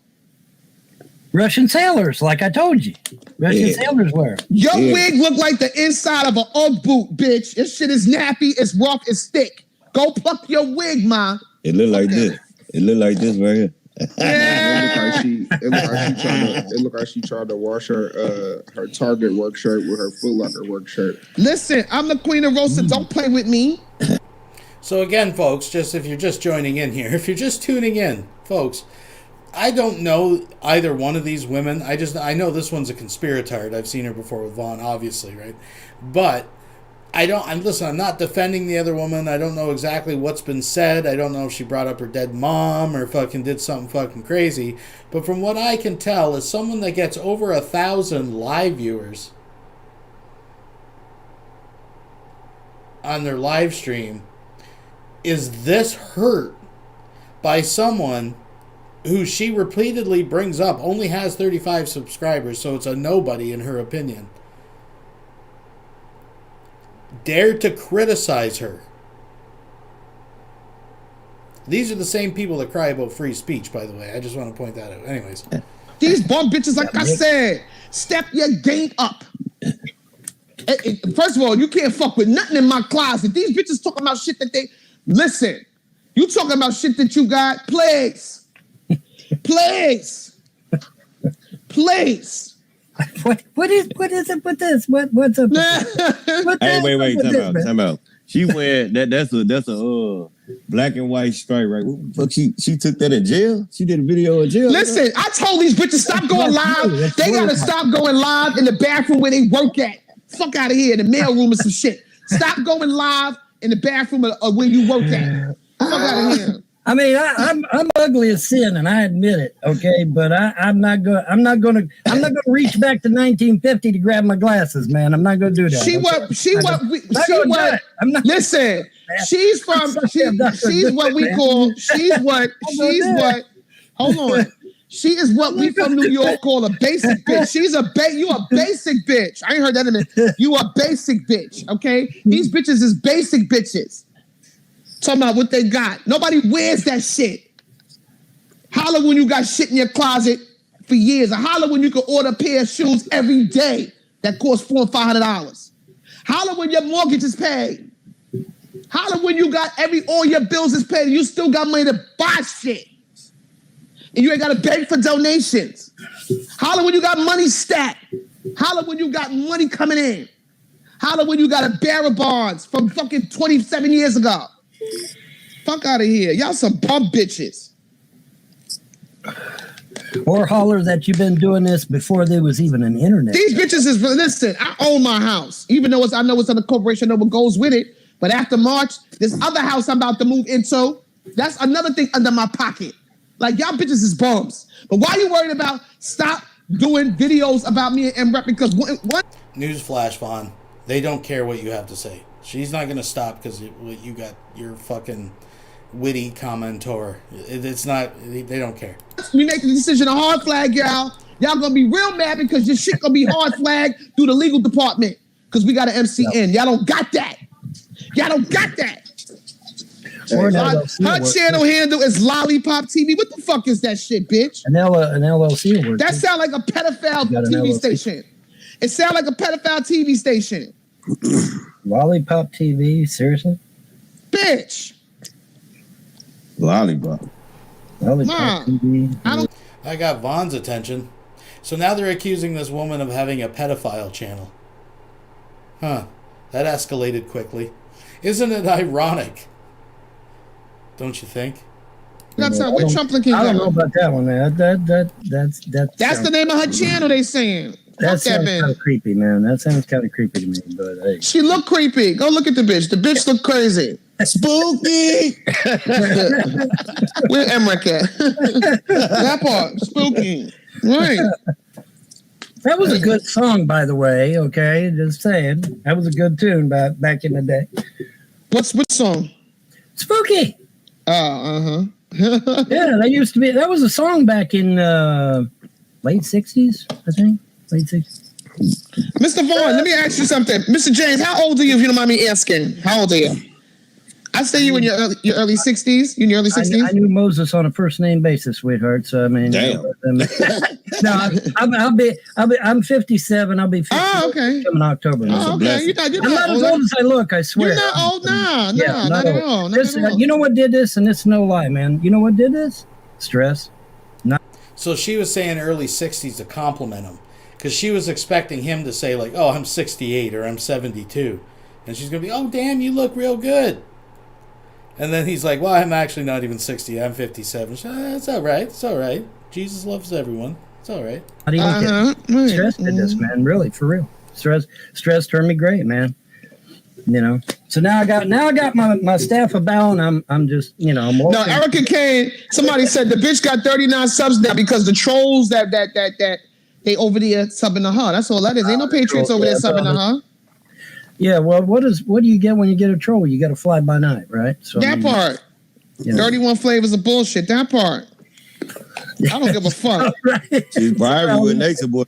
Russian sailors, like I told you. Russian sailors wear. Your wig look like the inside of an Ugg boot, bitch. This shit is nappy, it's rough, it's thick. Go pluck your wig, ma. It look like this. It look like this right here. It looked like she tried to wash her Target work shirt with her Foot Locker work shirt. Listen, I'm the queen of roasted. Don't play with me. So again, folks, just if you're just joining in here, if you're just tuning in, folks, I don't know either one of these women. I know this one's a conspiratard. I've seen her before with Vaughn, obviously, right? But I'm not defending the other woman. I don't know exactly what's been said. I don't know if she brought up her dead mom or fucking did something fucking crazy. But from what I can tell, as someone that gets over 1,000 live viewers on their live stream, is this hurt by someone who she repeatedly brings up, only has 35 subscribers, so it's a nobody in her opinion, dare to criticize her? These are the same people that cry about free speech, by the way. I just want to point that out. Anyways. These bum bitches, like I said, step your game up. First of all, you can't fuck with nothing in my closet. These bitches talking about shit that they... Listen, you talking about shit that you got? Please. Please. Please. What is it with this? What's up? Hey, wait, time out. She went that's a black and white stripe, right? What the fuck, she took that in jail? She did a video in jail? Listen, I told these bitches stop going live. They gotta stop going live in the bathroom where they work at. Fuck out of here, in the mailroom or some shit. Stop going live in the bathroom of where you work at. Fuck out of here. I mean, I'm ugly as sin, and I admit it. Okay, but I'm not gonna reach back to 1950 to grab my glasses, man. I'm not gonna do that. Listen, she's she is what we from New York call a basic bitch. You a basic bitch. I ain't heard that in a minute. You a basic bitch, okay? These bitches is basic bitches. Talking about what they got. Nobody wears that shit. Holla when you got shit in your closet for years. Or holla when you can order a pair of shoes every day that cost $400 and $500. Holla when your mortgage is paid. Holla when you got all your bills is paid and you still got money to buy shit. And you ain't got to beg for donations. Holla when you got money stacked. Holla when you got money coming in. Holla when you got a bearer bonds from fucking 27 years ago. Fuck out of here. Y'all some bum bitches. Or holler that you've been doing this before there was even an internet. These bitches is, listen, I own my house. Even though I know it's under corporation that goes with it. But after March, this other house I'm about to move into, that's another thing under my pocket. Like, y'all bitches is bums. But why you worried about stop doing videos about me and rep? Because what? Newsflash, Vaughn. They don't care what you have to say. She's not going to stop because you got your fucking witty commentor. It's not, they don't care. We make the decision on hard flag, y'all. Y'all going to be real mad because your shit going to be hard flagged through the legal department because we got an MCN. Y'all don't got that. Y'all don't got that. Her channel handle is Lollipop TV. What the fuck is that shit, bitch? An LLC. That sound like a pedophile TV station. It sound like a pedophile TV station. Lollipop TV? Seriously? Bitch. Lollipop. Lollipop TV. I got Vaughn's attention. So now they're accusing this woman of having a pedophile channel. Huh. That escalated quickly. Isn't it ironic? Don't you think? Where Trump looking? I don't know about that one, man. That's the name of her channel. They saying that sounds kind of creepy, man. That sounds kind of creepy to me. But hey, she look creepy. Go look at the bitch. The bitch look crazy. Spooky. Where Emmerich at? That part. Spooky. Right. That was a good song, by the way. Okay, just saying. That was a good tune back in the day. Which song? Spooky. Oh, yeah, that used to be. That was a song back in late '60s, I think. Late '60s. Mr. Vaughn, let me ask you something. Mr. James, how old are you, if you don't mind me asking? How old are you? I say you in your early 60s. You in your early 60s? I knew Moses on a first name basis, sweetheart. So I mean, damn. I'm 57. I'll be 50 okay. in October. Oh, okay. You're I'm not as old as I look. I swear. You're not old, not at all. You know what did this? And it's no lie, man. You know what did this? Stress. So she was saying early 60s to compliment him, because she was expecting him to say like, "Oh, I'm 68 or I'm 72," and she's gonna be, "Oh, damn, you look real good." And then he's like, "Well, I'm actually not even 60. I'm 57." It's all right. It's all right. Jesus loves everyone. It's all right. How do you look at stress did this, man? Really, for real. Stress turned me great, man. You know. So now I got my staff about, and I'm just, you know. No, Erica Kane. Somebody said the bitch got 39 subs now because the trolls that they over there subbing to her. That's all that is. Ain't no patriots over there subbing to her. Yeah, well, what do you get when you get a troll? You got to fly by night, right? So that part. Yeah. 31 flavors of bullshit. That part. I don't give a fuck. Right. She's bribery with Nature Boy.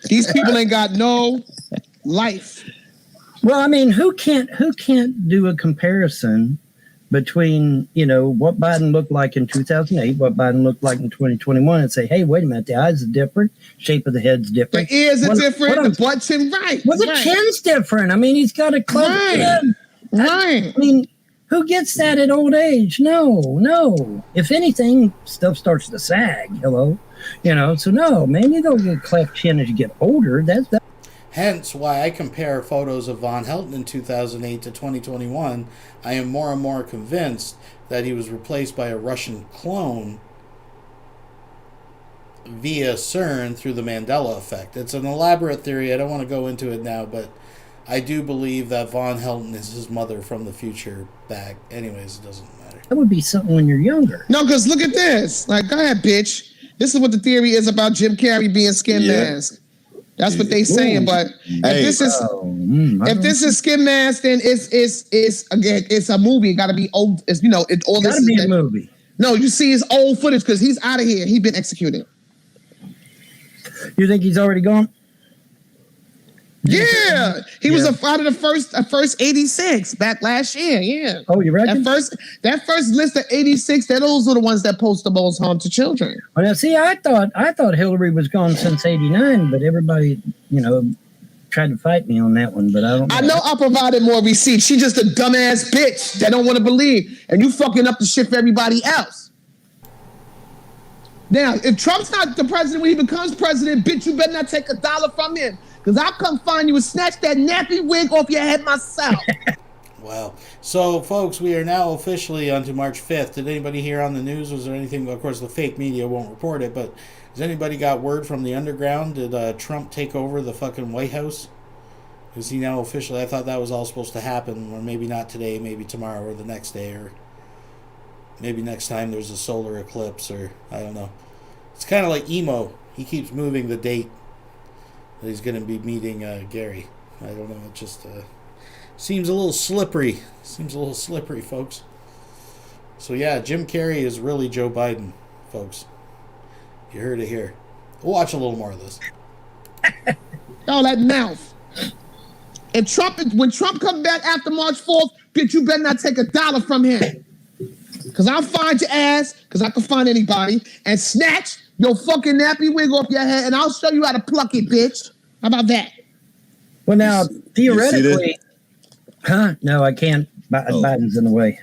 These people ain't got no life. Well, I mean, who can't do a comparison between, you know, what Biden looked like in 2008, what Biden looked like in 2021, and say, hey, wait a minute, the eyes are different, shape of the head's different. The ears are different, the butt's in right. Well, the chin's different. I mean, he's got a club chin. Right. I mean, who gets that at old age? No. If anything, stuff starts to sag, hello? You know, so no, man, you don't get a cleft chin as you get older. That's that. Hence why I compare photos of Vaughn Helton in 2008 to 2021. I am more and more convinced that he was replaced by a Russian clone via CERN through the Mandela effect. It's an elaborate theory. I don't want to go into it now, but I do believe that Vaughn Helton is his mother from the future back. Anyways, it doesn't matter. That would be something when you're younger. No, because look at this. Like, go ahead, bitch. This is what the theory is about Jim Carrey being skin mask. That's what they saying, but if this is skin mask, then it's a movie. It got to be old. It's, you know, all this is a movie. No, you see his old footage because he's out of here. He's been executed. You think he's already gone? Yeah, he was out of the first 86 back last year. Yeah. Oh, you reckon? That first list of 86, those are the ones that pose the most harm to children. Well, now, see, I thought Hillary was gone since '89, but everybody, you know, tried to fight me on that one. But I don't know. I know I provided more receipts. She just a dumbass bitch that don't want to believe, and you fucking up the shit for everybody else. Now, if Trump's not the president when he becomes president, bitch, you better not take $1 from him. Because I'll come find you and snatch that nappy wig off your head myself. Wow. So, folks, we are now officially onto March 5th. Did anybody hear on the news? Was there anything? Of course, the fake media won't report it, but has anybody got word from the underground? Did Trump take over the fucking White House? Is he now officially? I thought that was all supposed to happen, or maybe not today, maybe tomorrow, or the next day, or maybe next time there's a solar eclipse, or I don't know. It's kind of like Emo. He keeps moving the date that he's going to be meeting Gary. I don't know. It just seems a little slippery. Folks. So yeah, Jim Carrey is really Joe Biden, folks. You heard it here. We'll watch a little more of this. Oh, that mouth. When Trump comes back after March 4th, bitch, you better not take $1 from him. Because I'll find your ass, because I can find anybody, and snatch your fucking nappy wig off your head, and I'll show you how to pluck it, bitch. How about that? Well, now, theoretically... No, I can't. Biden's in the way.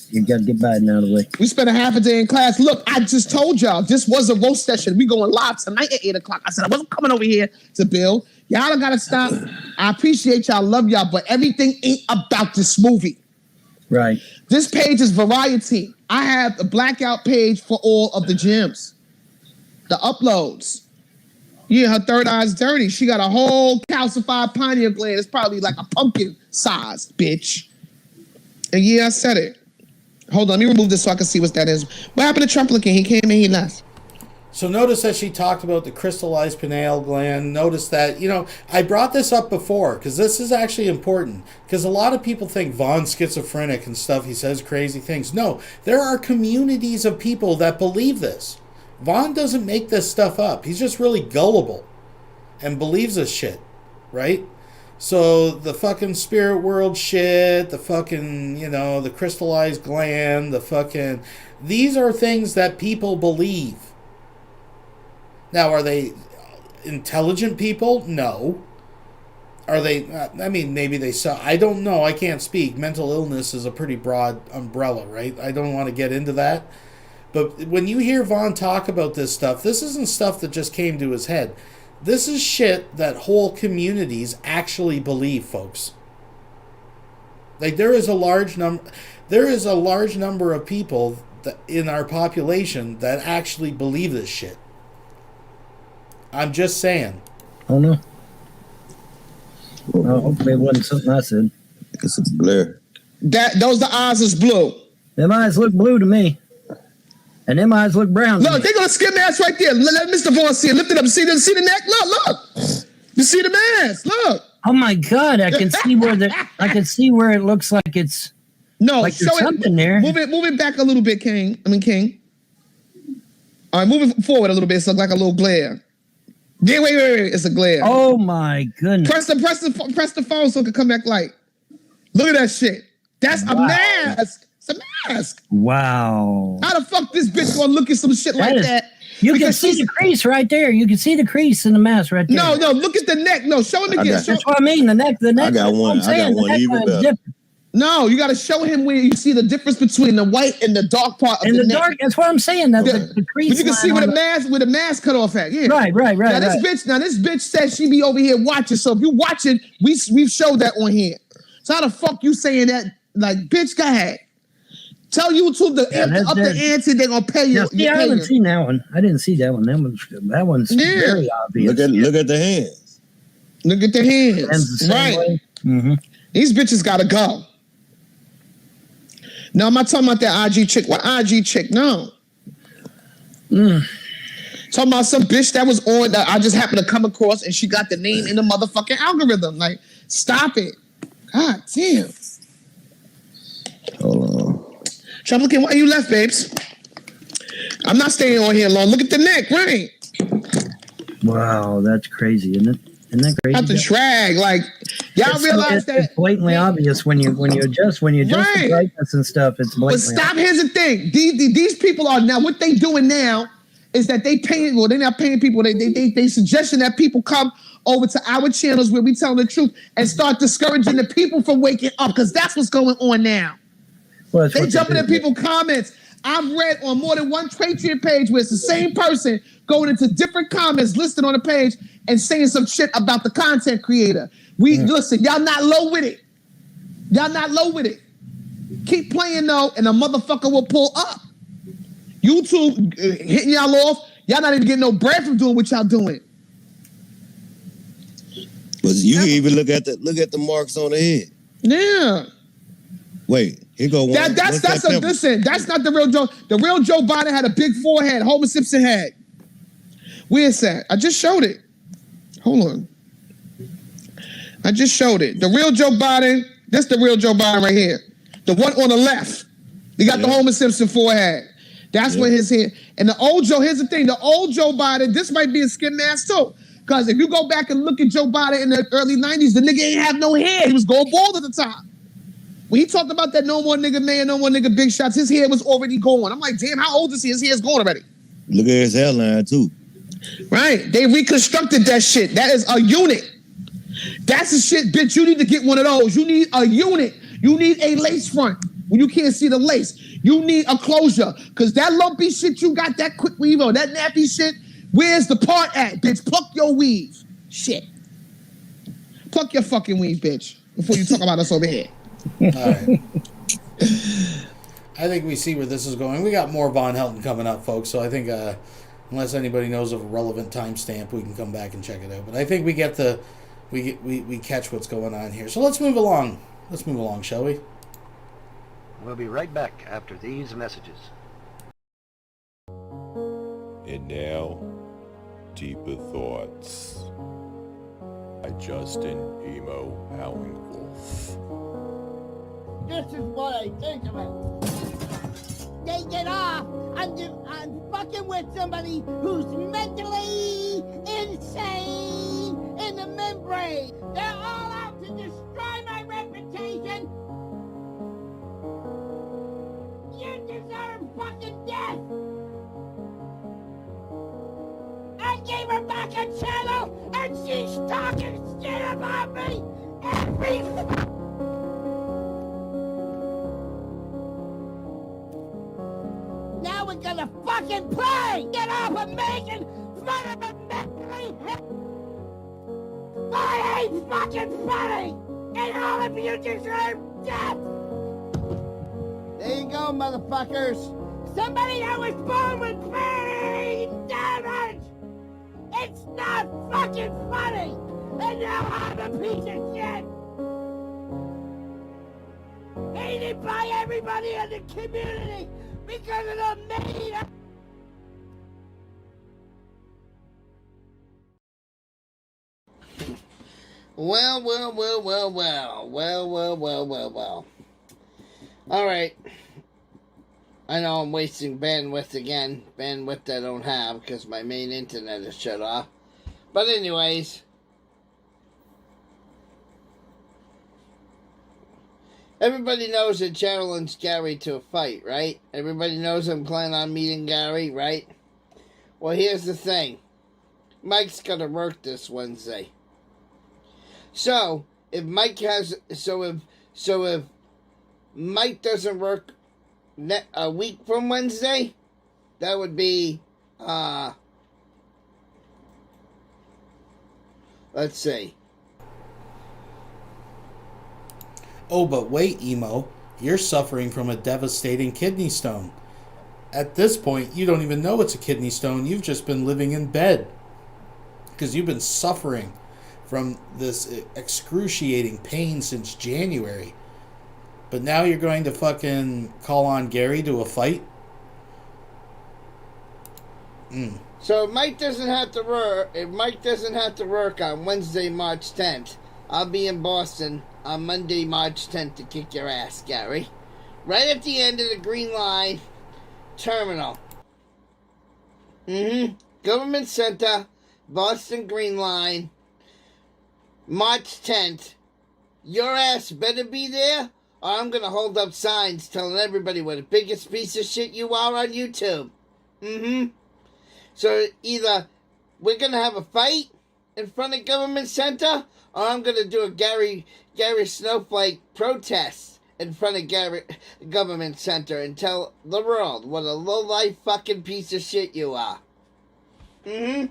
You got to get Biden out of the way. We spent a half a day in class. Look, I just told y'all, this was a roast session. We going live tonight at 8 o'clock. I said I wasn't coming over here to Bill. Y'all got to stop. I appreciate y'all, love y'all, but everything ain't about this movie. Right. This page is variety. I have a blackout page for all of the gyms. The uploads. Yeah, her third eye's dirty. She got a whole calcified pineal gland. It's probably like a pumpkin size, bitch. And yeah, I said it. Hold on, let me remove this so I can see what that is. What happened to Trump looking? He came and he left. So notice that she talked about the crystallized pineal gland. Notice that, I brought this up before because this is actually important. Because a lot of people think Vaughn's schizophrenic and stuff. He says crazy things. No, there are communities of people that believe this. Vaughn doesn't make this stuff up. He's just really gullible and believes this shit, right? So the fucking spirit world shit, the fucking, the crystallized gland, these are things that people believe. Now, are they intelligent people? No. Are they, maybe they saw, I don't know, I can't speak. Mental illness is a pretty broad umbrella, right? I don't want to get into that. But when you hear Vaughn talk about this stuff, this isn't stuff that just came to his head. This is shit that whole communities actually believe, folks. Like there is a large number of people in our population that actually believe this shit. I'm just saying. Oh no. Hopefully it wasn't something I said. Because it's blur. Those the eyes is blue. Them eyes look blue to me. And them eyes look brown. Look, they're gonna skip mask right there. Let Mr. Vaughn see it. Lift it up. See the neck? Look. You see the mask? Look. Oh my God! I can see where it looks like it's. No, like there's something there. Move it back a little bit, King. All right, move it forward a little bit. So it's like a little glare. Yeah, wait. It's a glare. Oh my goodness! Press the phone so it can come back light. Look at that shit. That's a mask. It's a mask. Wow. How the fuck this bitch gonna look at some shit like that? You can see the crease right there. You can see the crease in the mask right there. No, look at the neck. No, show him again. That's what I mean. The neck. I got one even better. No, you got to show him where you see the difference between the white and the dark part of the neck. Dark. That's what I'm saying. That's the crease. But you can see where the mask cut off at. Yeah. Right. Now this bitch says she be over here watching. So if you watching, we've showed that on here. So how the fuck you saying that? Like, bitch, go ahead. Tell YouTube up the ante, they're gonna pay you. Yeah, I haven't seen that one. I didn't see that one. That one's very obvious. Look at the hands. Look at the hands. Right. Mm-hmm. These bitches gotta go. No, I'm not talking about that IG chick. What IG chick? No. Talking about some bitch that was on that I just happened to come across and she got the name in the motherfucking algorithm. Like, stop it. God damn. Hold on. Trump looking, why you left, babes? I'm not staying on here long. Look at the neck, right? Wow, that's crazy, isn't it? Isn't that crazy? Not the drag, like y'all realize that it's blatantly obvious when you adjust the brightness and stuff. It's blatantly. But stop. Here's the thing: these people are now what they doing now is that they paying. Well, they're not paying people. They suggesting that people come over to our channels where we tell the truth and start discouraging the people from waking up because that's what's going on now. Well, they jumping in people's comments. I've read on more than one Patreon page where it's the same person going into different comments listed on the page and saying some shit about the content creator. Listen, y'all not low with it. Keep playing though, and a motherfucker will pull up. YouTube hitting y'all off. Y'all not even getting no bread from doing what y'all doing. But you can even look at the marks on the head. Yeah. Wait, here go one. That's not the real Joe. The real Joe Biden had a big forehead. Homer Simpson had. Where's that? I just showed it. Hold on. I just showed it. The real Joe Biden. That's the real Joe Biden right here. The one on the left. He got the Homer Simpson forehead. That's what his head. And the old Joe. Here's the thing. The old Joe Biden. This might be a skin mask too. Because if you go back and look at Joe Biden in the early 90s, the nigga ain't have no hair. He was going bald at the time. When he talked about that no more nigga man, no more nigga big shots, his hair was already going. I'm like, damn, how old is he? His hair's going already. Look at his hairline, too. Right. They reconstructed that shit. That is a unit. That's the shit, bitch. You need to get one of those. You need a unit. You need a lace front when you can't see the lace. You need a closure. Because that lumpy shit you got, that quick weave on, that nappy shit, where's the part at, bitch? Pluck your weave. Shit. Pluck your fucking weave, bitch, before you talk about us over here. All right. I think we see where this is going. We got more Vaughn Helton coming up, folks. So I think, unless anybody knows of a relevant timestamp, we can come back and check it out. But I think we get we catch what's going on here. So let's move along. Let's move along, shall we? We'll be right back after these messages. And now, Deeper Thoughts by Justin Emo Howling-Wolf. This is what I think of it. They get off on fucking with somebody who's mentally insane in the membrane. They're all out to destroy my reputation. You deserve fucking death. I gave her back a channel and she's talking shit about me every... Now we're gonna fucking play! Get off of making fun of a mentally hit! I ain't fucking funny! And all of you deserve death! There you go, motherfuckers! Somebody that was born with brain damage! It's not fucking funny! And now I'm a piece of shit! Hated by everybody in the community! Because of the made up. Well. Alright. I know I'm wasting bandwidth again. Bandwidth I don't have because my main internet is shut off. But anyways. Everybody knows that challenged Gary to a fight, right? Everybody knows I'm planning on meeting Gary, right? Well, here's the thing. Mike's got to work this Wednesday. So, if Mike doesn't work a week from Wednesday, that would be, let's see. Oh, but wait, Emo. You're suffering from a devastating kidney stone. At this point, you don't even know it's a kidney stone. You've just been living in bed. Because you've been suffering from this excruciating pain since January. But now you're going to fucking call on Gary to a fight? So if Mike doesn't have to work on Wednesday, March 10th, I'll be in Boston on Monday, March 10th to kick your ass, Gary. Right at the end of the Green Line Terminal. Government Center, Boston Green Line, March 10th. Your ass better be there, or I'm going to hold up signs telling everybody what the biggest piece of shit you are on YouTube. So either we're going to have a fight in front of Government Center, or I'm going to do a Gary Snowflake protest in front of Government Center and tell the world what a low-life fucking piece of shit you are. The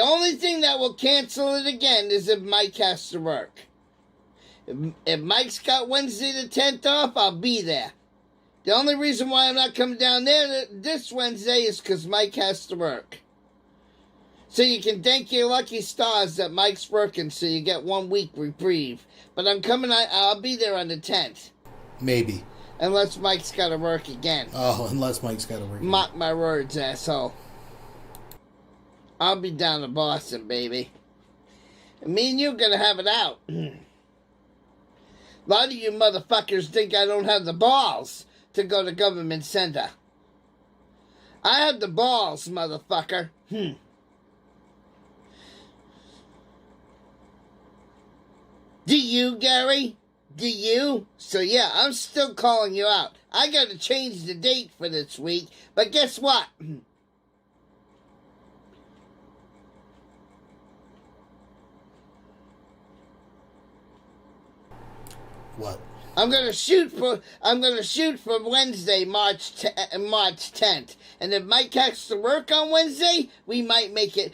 only thing that will cancel it again is if Mike has to work. If Mike's got Wednesday the 10th off, I'll be there. The only reason why I'm not coming down there this Wednesday is because Mike has to work. So you can thank your lucky stars that Mike's working so you get 1 week reprieve. But I'll be there on the 10th. Maybe. Unless Mike's got to work again. Oh, unless Mike's got to work again. Mark my words, asshole. I'll be down to Boston, baby. And me and you gonna have it out. A lot of you motherfuckers think I don't have the balls to go to Government Center. I have the balls, motherfucker. Do you, Gary? Do you? So yeah, I'm still calling you out. I gotta change the date for this week, but guess what? What? I'm gonna shoot for Wednesday, March 10th. And if Mike has to work on Wednesday, we might make it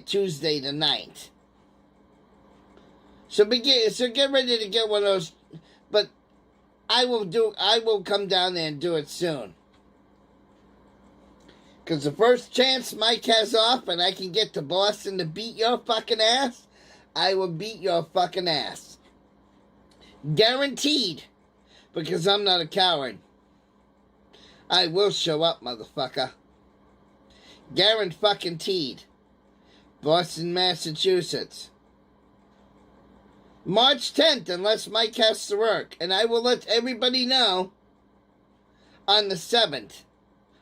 Tuesday the 9th. So get ready to get one of but I will come down there and do it soon. Because the first chance Mike has off and I can get to Boston to beat your fucking ass, I will beat your fucking ass. Guaranteed. Because I'm not a coward. I will show up, motherfucker. Guaranteed. Boston, Massachusetts. March 10th, unless Mike has to work. And I will let everybody know on the 7th.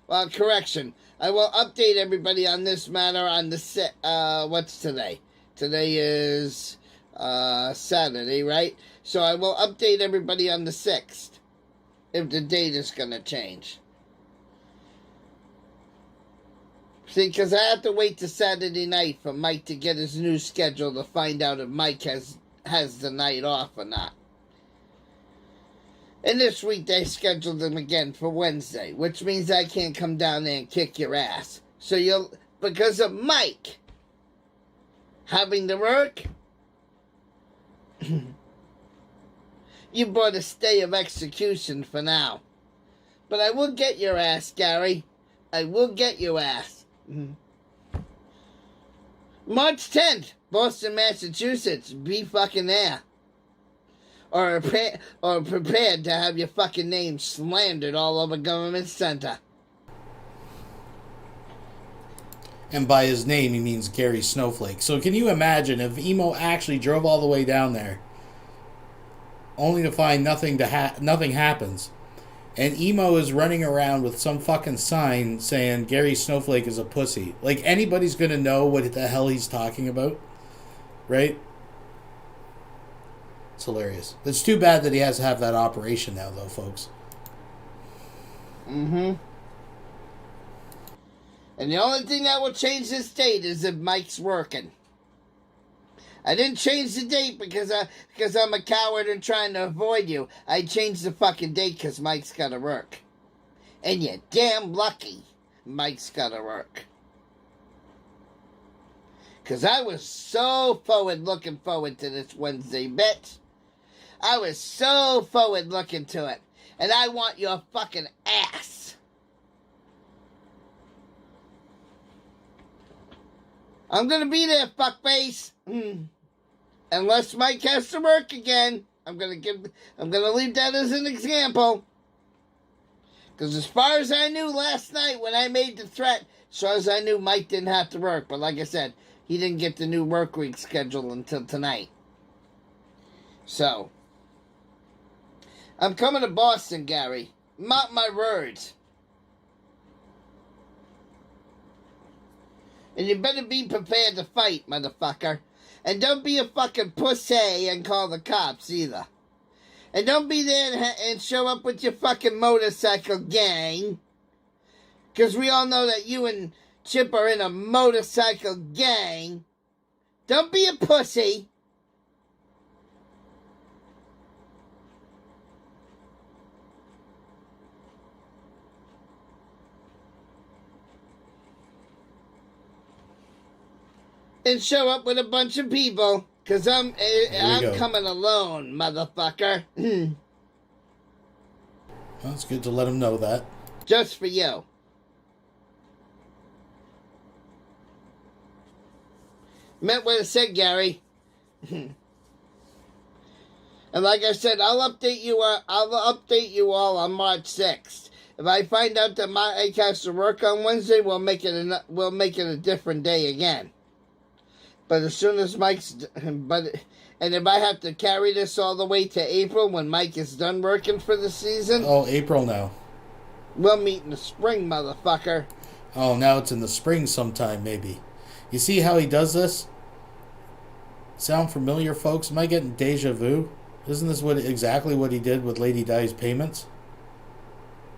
Well, correction. I will update everybody on this matter on the what's today? Today is Saturday, right? So I will update everybody on the 6th. If the date is going to change. See, because I have to wait to Saturday night for Mike to get his new schedule to find out if Mike has the night off or not. And this week they scheduled him again for Wednesday, which means I can't come down there and kick your ass. So because of Mike having to work, you brought a stay of execution for now. But I will get your ass, Gary. I will get your ass. March 10th, Boston, Massachusetts. Be fucking there. Or prepared to have your fucking name slandered all over Government Center. And by his name, he means Gary Snowflake. So can you imagine if Emo actually drove all the way down there, only to find nothing happens, and Emo is running around with some fucking sign saying Gary Snowflake is a pussy. Like, anybody's gonna know what the hell he's talking about, right? It's hilarious. It's too bad that he has to have that operation now, though, folks. And the only thing that will change this date is if Mike's working. I didn't change the date because I'm a coward and trying to avoid you. I changed the fucking date because Mike's got to work. And you're damn lucky Mike's got to work. Because I was so looking forward to this Wednesday, bitch. I was so looking to it. And I want your fucking ass. I'm gonna be there, fuckface. Unless Mike has to work again. I'm gonna leave that as an example. Because as far as I knew last night when I made the threat, as far as I knew, Mike didn't have to work. But like I said, he didn't get the new work week schedule until tonight. So, I'm coming to Boston, Gary. Mark my words. And you better be prepared to fight, motherfucker. And don't be a fucking pussy and call the cops either. And don't be there and show up with your fucking motorcycle gang. Because we all know that you and Chip are in a motorcycle gang. Don't be a pussy. And show up with a bunch of people, because I'm coming alone, motherfucker. Well, it's good to let him know that. Just for you. Meant what I said, Gary. And like I said, I'll update you all on March 6th. If I find out that Mike has to work on Wednesday, we'll make it a different day again. But as soon as and if I have to carry this all the way to April when Mike is done working for the season. Oh, April now. We'll meet in the spring, motherfucker. Oh, now it's in the spring sometime, maybe. You see how he does this? Sound familiar, folks? Am I getting deja vu? Isn't this exactly what he did with Lady Di's payments?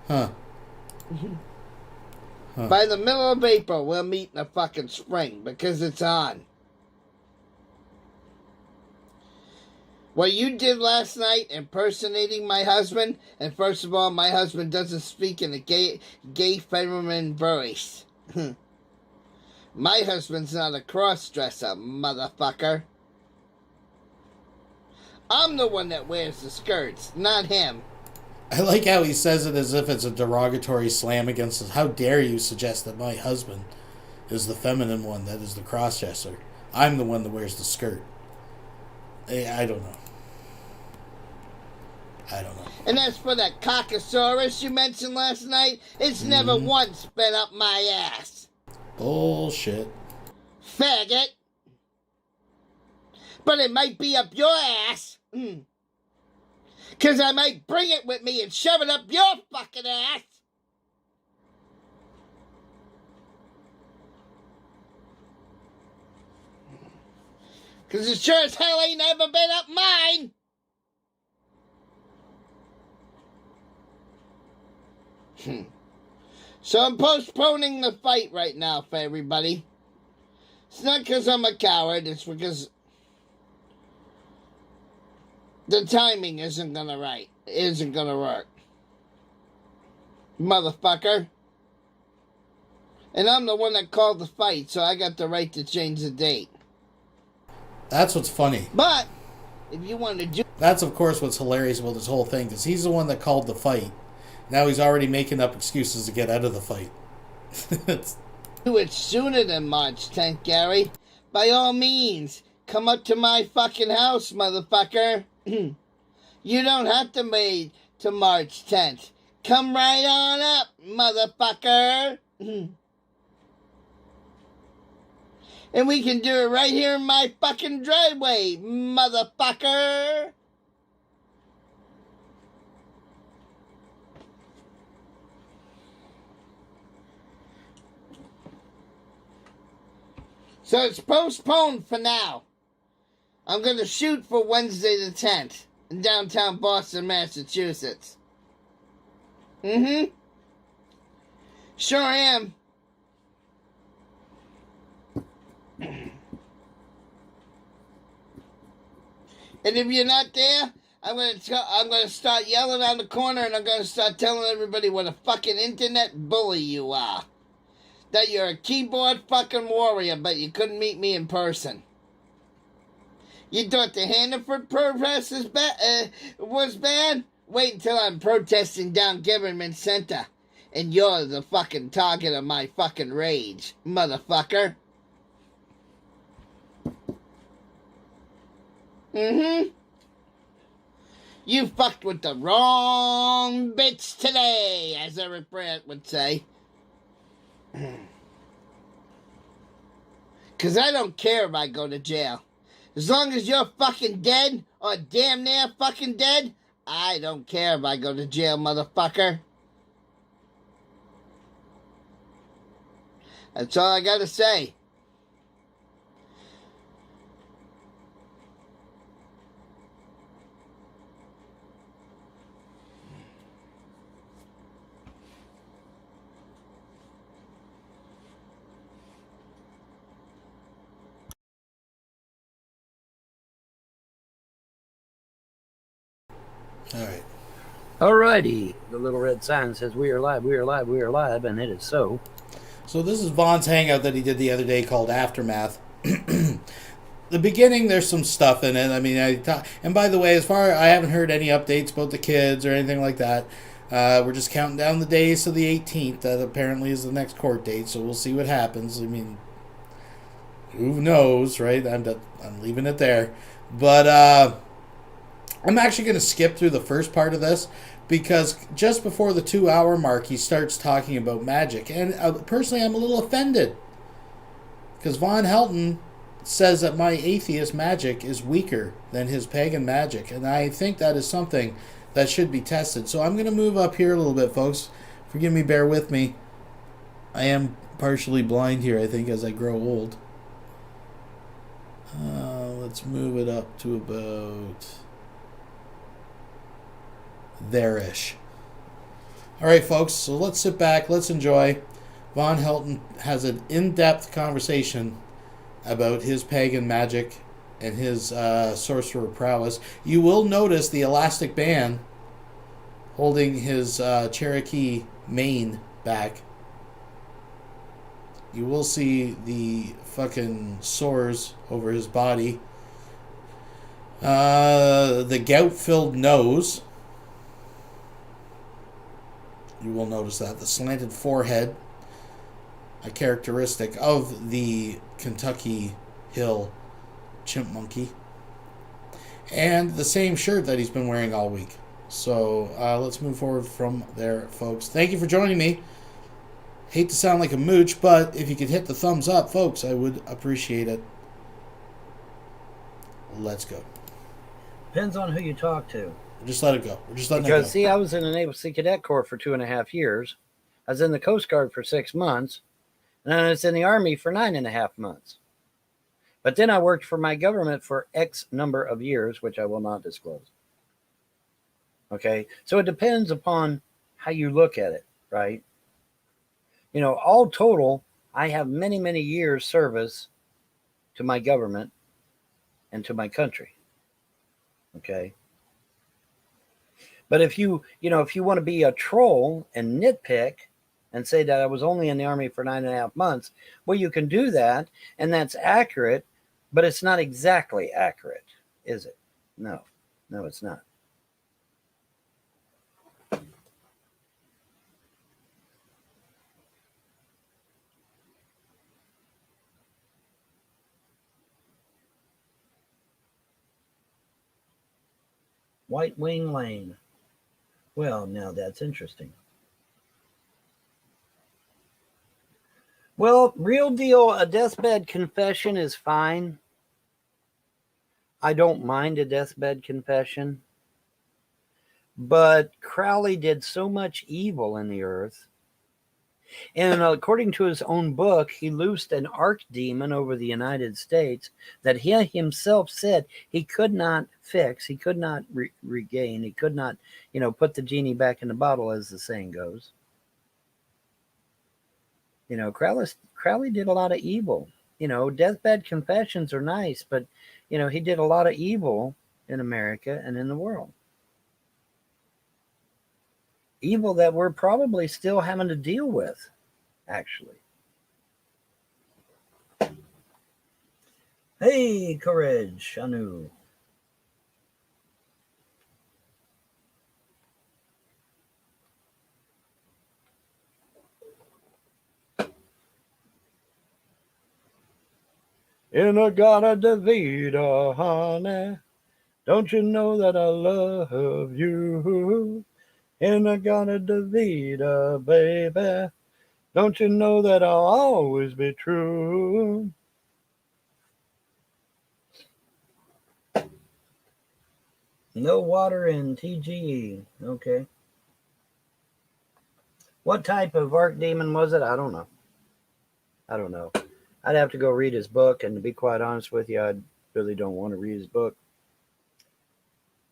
Huh. By the middle of April, we'll meet in the fucking spring because it's on. What you did last night, impersonating my husband, and first of all, my husband doesn't speak in a gay feminine voice. My husband's not a cross-dresser, motherfucker. I'm the one that wears the skirts, not him. I like how he says it as if it's a derogatory slam against us. How dare you suggest that my husband is the feminine one that is the cross-dresser? I'm the one that wears the skirt. I don't know. And as for that cockosaurus you mentioned last night, it's never once been up my ass. Bullshit. Faggot. But it might be up your ass. Because I might bring it with me and shove it up your fucking ass. Because it sure as hell ain't ever been up mine. So I'm postponing the fight right now for everybody. It's not because I'm a coward, it's because the timing isn't gonna work. Motherfucker. And I'm the one that called the fight, so I got the right to change the date. That's what's funny. But if you want to do... That's, of course, what's hilarious about this whole thing, because he's the one that called the fight. Now he's already making up excuses to get out of the fight. Do it sooner than March 10th, Gary. By all means, come up to my fucking house, motherfucker. You don't have to wait to March 10th. Come right on up, motherfucker. And we can do it right here in my fucking driveway, motherfucker. So it's postponed for now. I'm going to shoot for Wednesday the 10th in downtown Boston, Massachusetts. Sure am. And if you're not there, I'm gonna start yelling on the corner, and I'm gonna start telling everybody what a fucking internet bully you are. That you're a keyboard fucking warrior, but you couldn't meet me in person. You thought the Hannaford protest was bad? Wait until I'm protesting down Government Center, and you're the fucking target of my fucking rage, motherfucker. You fucked with the wrong bitch today, as Eric Brandt would say. Cause I don't care if I go to jail. As long as you're fucking dead, or damn near fucking dead, I don't care if I go to jail, motherfucker. That's all I gotta say. Alright. Alrighty. The little red sign says we are live, we are live, we are live, and it is so. So this is Vaughn's hangout that he did the other day called Aftermath. The beginning, there's some stuff in it. I mean, and by the way, I haven't heard any updates about the kids or anything like that. We're just counting down the days to the 18th. That apparently is the next court date, so we'll see what happens. I mean, who knows, right? I'm leaving it there. But I'm actually going to skip through the first part of this because just before the 2-hour mark, he starts talking about Magik. And personally, I'm a little offended because Vaughn Helton says that my atheist Magik is weaker than his pagan Magik. And I think that is something that should be tested. So I'm going to move up here a little bit, folks. Forgive me, bear with me. I am partially blind here, I think, as I grow old. Let's move it up to about there-ish. Alright, folks, so let's sit back, let's enjoy. Vaughn Helton has an in-depth conversation about his pagan Magik and his sorcerer prowess. You will notice the elastic band holding his Cherokee mane back. You will see the fucking sores over his body. The gout-filled nose. You will notice that. The slanted forehead, a characteristic of the Kentucky Hill chimp monkey. And the same shirt that he's been wearing all week. So let's move forward from there, folks. Thank you for joining me. Hate to sound like a mooch, but if you could hit the thumbs up, folks, I would appreciate it. Let's go. Depends on who you talk to. Just let it go. We're just letting it go. Because, see, I was in the Naval Sea Cadet Corps for 2.5 years. I was in the Coast Guard for 6 months. And I was in the Army for 9.5 months. But then I worked for my government for X number of years, which I will not disclose. Okay? So it depends upon how you look at it, right? You know, all total, I have many, many years service to my government and to my country. Okay? But if you want to be a troll and nitpick and say that I was only in the Army for 9.5 months, well, you can do that, and that's accurate, but it's not exactly accurate, is it? No, it's not. White Wing Lane. Well, now that's interesting. Well, real deal, a deathbed confession is fine. I don't mind a deathbed confession. But Crowley did so much evil in the earth. And according to his own book, he loosed an archdemon over the United States that he himself said he could not fix, he could not regain, he could not, put the genie back in the bottle, as the saying goes. Crowley did a lot of evil. Deathbed confessions are nice, but, he did a lot of evil in America and in the world. Evil that we're probably still having to deal with, actually. Hey, Courage, Anu. In a Gana Davida, honey, don't you know that I love you? In a Gana Davida, baby, don't you know that I'll always be true? No water in TGE. Okay. What type of archdemon was it? I don't know. I'd have to go read his book, and to be quite honest with you, I really don't want to read his book.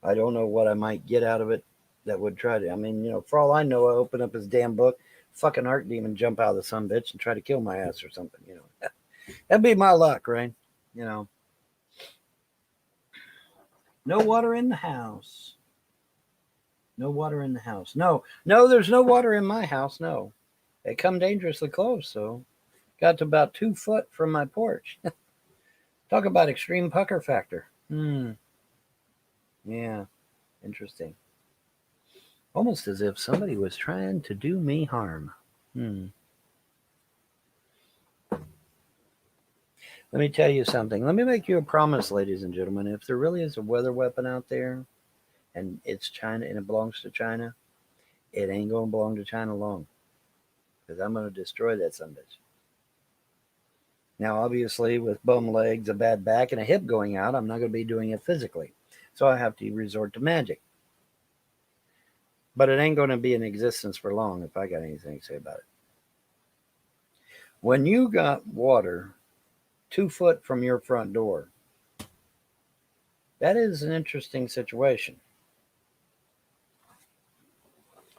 I don't know what I might get out of it that would try to, for all I know, I open up his damn book, fucking archdemon jump out of the sumbitch and try to kill my ass or something, That'd be my luck, right? No water in the house. No water in the house. No, there's no water in my house, no. It come dangerously close, so got to about 2 foot from my porch. Talk about extreme pucker factor. Yeah, interesting. Almost as if somebody was trying to do me harm. Let me tell you something. Let me make you a promise, ladies and gentlemen. If there really is a weather weapon out there, and it's China and it belongs to China, it ain't going to belong to China long. Because I'm going to destroy that sumbitch. Now, obviously, with bum legs, a bad back, and a hip going out, I'm not going to be doing it physically. So I have to resort to magic. But it ain't going to be in existence for long if I got anything to say about it. When you got water 2 foot from your front door, that is an interesting situation.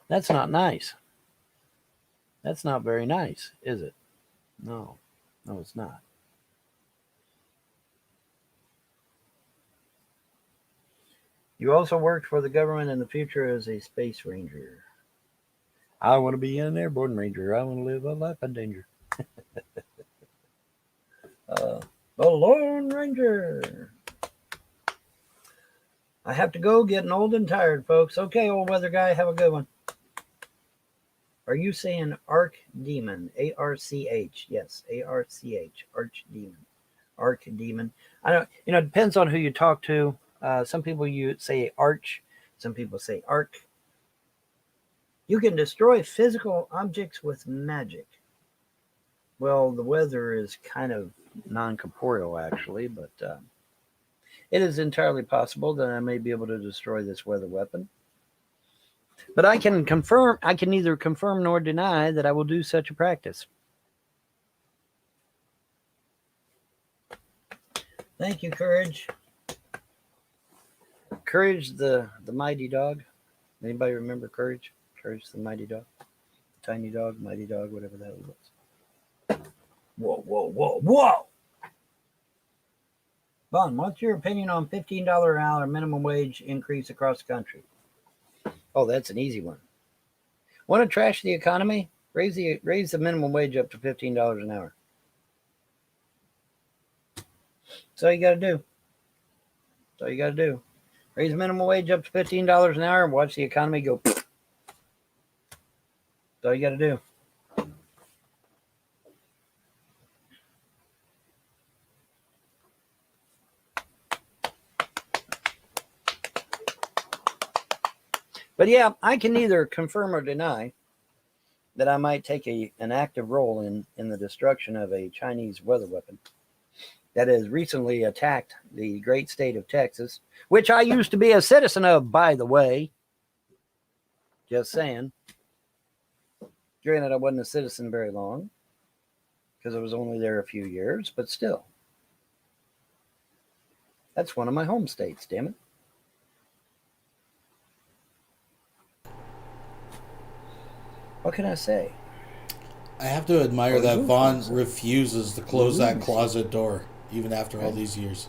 That's not nice. That's not very nice, is it? No, it's not. You also worked for the government in the future as a space ranger. I want to be an airborne ranger. I want to live a life in danger. The Lone Ranger. I have to go, getting old and tired, folks. Okay, old weather guy, have a good one. Are you saying Archdemon? A-R-C-H. Yes, A-R-C-H. Archdemon. Archdemon. I don't, it depends on who you talk to. Some people you say arch, some people say arc. You can destroy physical objects with magic. Well, the weather is kind of non-corporeal, actually, but it is entirely possible that I may be able to destroy this weather weapon. But I can neither confirm nor deny that I will do such a practice. Thank you, Courage. Courage, the mighty dog. Anybody remember Courage? Courage, the mighty dog. Tiny dog, mighty dog, whatever that was. Whoa, whoa, whoa, whoa! Vaughn, what's your opinion on $15 an hour minimum wage increase across the country? Oh, that's an easy one. Want to trash the economy? Raise the minimum wage up to $15 an hour. That's all you got to do. That's all you got to do. Raise the minimum wage up to $15 an hour and watch the economy go. That's all you got to do. But yeah, I can neither confirm or deny that I might take an active role in the destruction of a Chinese weather weapon that has recently attacked the great state of Texas, which I used to be a citizen of, by the way. Just saying. Granted, I wasn't a citizen very long because I was only there a few years, but still. That's one of my home states, damn it. What can I say? I have to admire that Vaughn refuses to close that closet door, even after all these years.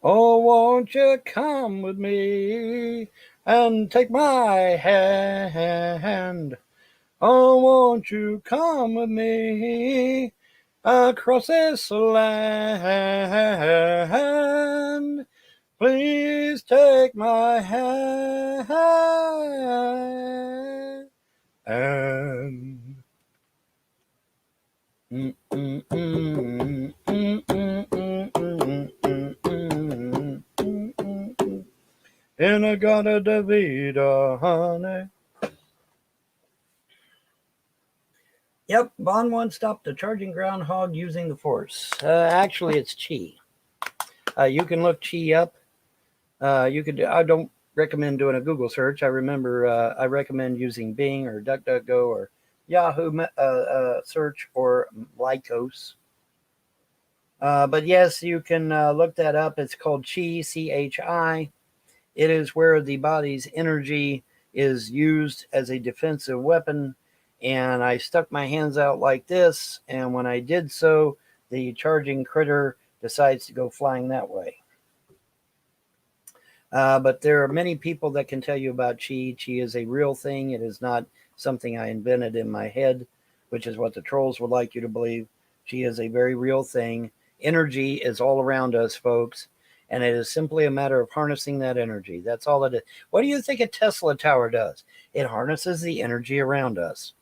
Oh, won't you come with me and take my hand? Oh, won't you come with me across this land? Please take my hand. In a Gata de Vida, honey. Yep, Vaughn once stopped a charging groundhog using the force. Actually, it's Chi. You can look Chi up. I don't recommend doing a Google search. I recommend using Bing or DuckDuckGo or Yahoo search or Lycos. But yes, you can look that up. It's called Chi, C-H-I. It is where the body's energy is used as a defensive weapon. And I stuck my hands out like this. And when I did so, the charging critter decides to go flying that way. But there are many people that can tell you about Chi. Chi is a real thing. It is not something I invented in my head, which is what the trolls would like you to believe. Chi is a very real thing. Energy is all around us, folks. And it is simply a matter of harnessing that energy. That's all it is. What do you think a Tesla tower does? It harnesses the energy around us.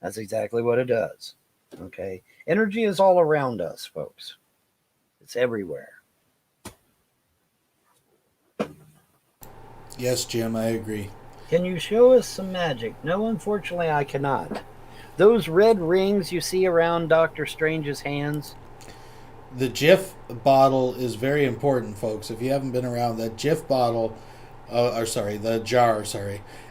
That's exactly what it does. Okay? Energy is all around us, folks. It's everywhere. Yes, Jim, I agree. Can you show us some magic? No, unfortunately, I cannot. Those red rings you see around Doctor Strange's hands. The Jif bottle is very important, folks. If you haven't been around, that Jif bottle, the jar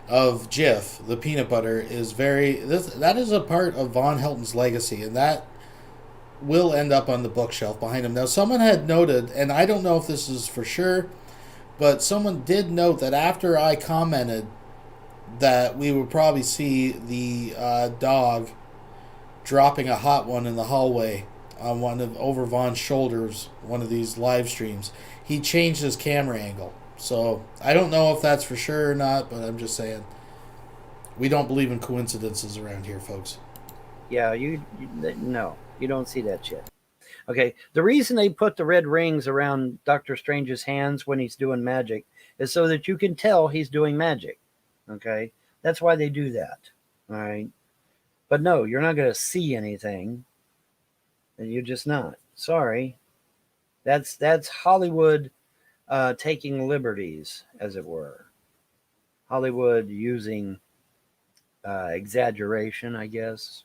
of Jif, the peanut butter, is that is a part of Vaughn Helton's legacy, and that will end up on the bookshelf behind him. Now, someone had noted, and I don't know if this is for sure, but someone did note that after I commented that we would probably see the dog dropping a hot one in the hallway on over Vaughn's shoulders, one of these live streams, he changed his camera angle. So I don't know if that's for sure or not, but I'm just saying we don't believe in coincidences around here, folks. Yeah, no, you don't see that shit. Okay, the reason they put the red rings around Doctor Strange's hands when he's doing magic is so that you can tell he's doing magic. Okay, that's why they do that. All right, but no, you're not going to see anything. You're just not. Sorry, that's Hollywood taking liberties, as it were. Hollywood using exaggeration, I guess.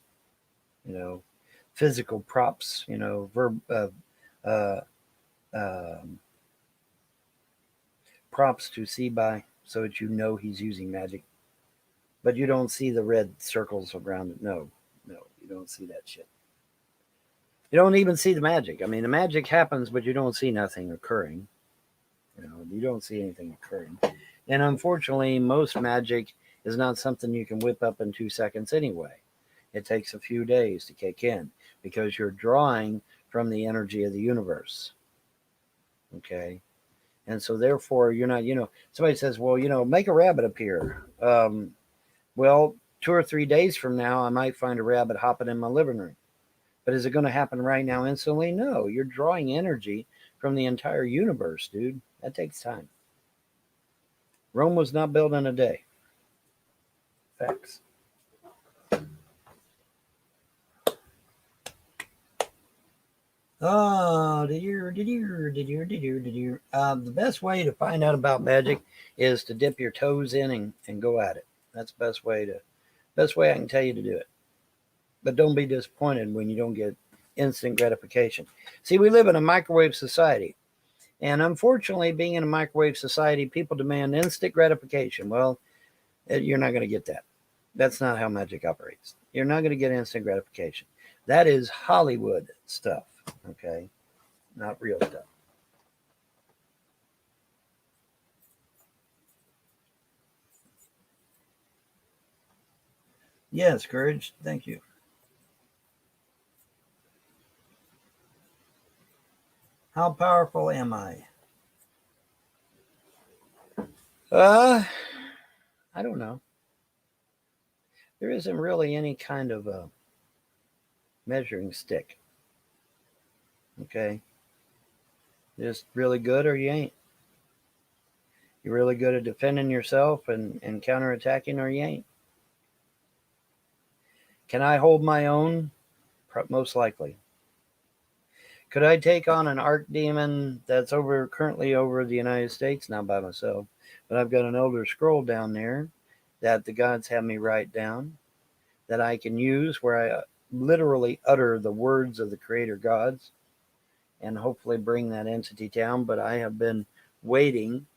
Physical props. Props to see by, so that you know he's using magic, but you don't see the red circles around it. No, you don't see that shit. You don't even see the magic. I mean, the magic happens, but you don't see nothing occurring. You don't see anything occurring. And unfortunately, most magic is not something you can whip up in 2 seconds anyway. It takes a few days to kick in because you're drawing from the energy of the universe. Okay. And so therefore you're not, somebody says, well, make a rabbit appear. Well, 2 or 3 days from now, I might find a rabbit hopping in my living room. But is it going to happen right now instantly? No, you're drawing energy from the entire universe, dude. That takes time. Rome was not built in a day. Facts. Oh, the best way to find out about magic is to dip your toes in and go at it. That's the best way I can tell you to do it. But don't be disappointed when you don't get instant gratification. See, we live in a microwave society. And unfortunately, being in a microwave society, people demand instant gratification. Well, you're not going to get that. That's not how magic operates. You're not going to get instant gratification. That is Hollywood stuff. Okay, not real stuff. Yes, Courage. Thank you. How powerful am I? I don't know. There isn't really any kind of a measuring stick. Okay. Just really good or you ain't. You're really good at defending yourself and counterattacking or you ain't. Can I hold my own? Most likely. Could I take on an archdemon that's currently over the United States? Not by myself. But I've got an Elder Scroll down there that the gods have me write down that I can use where I literally utter the words of the creator gods and hopefully bring that entity down. But I have been waiting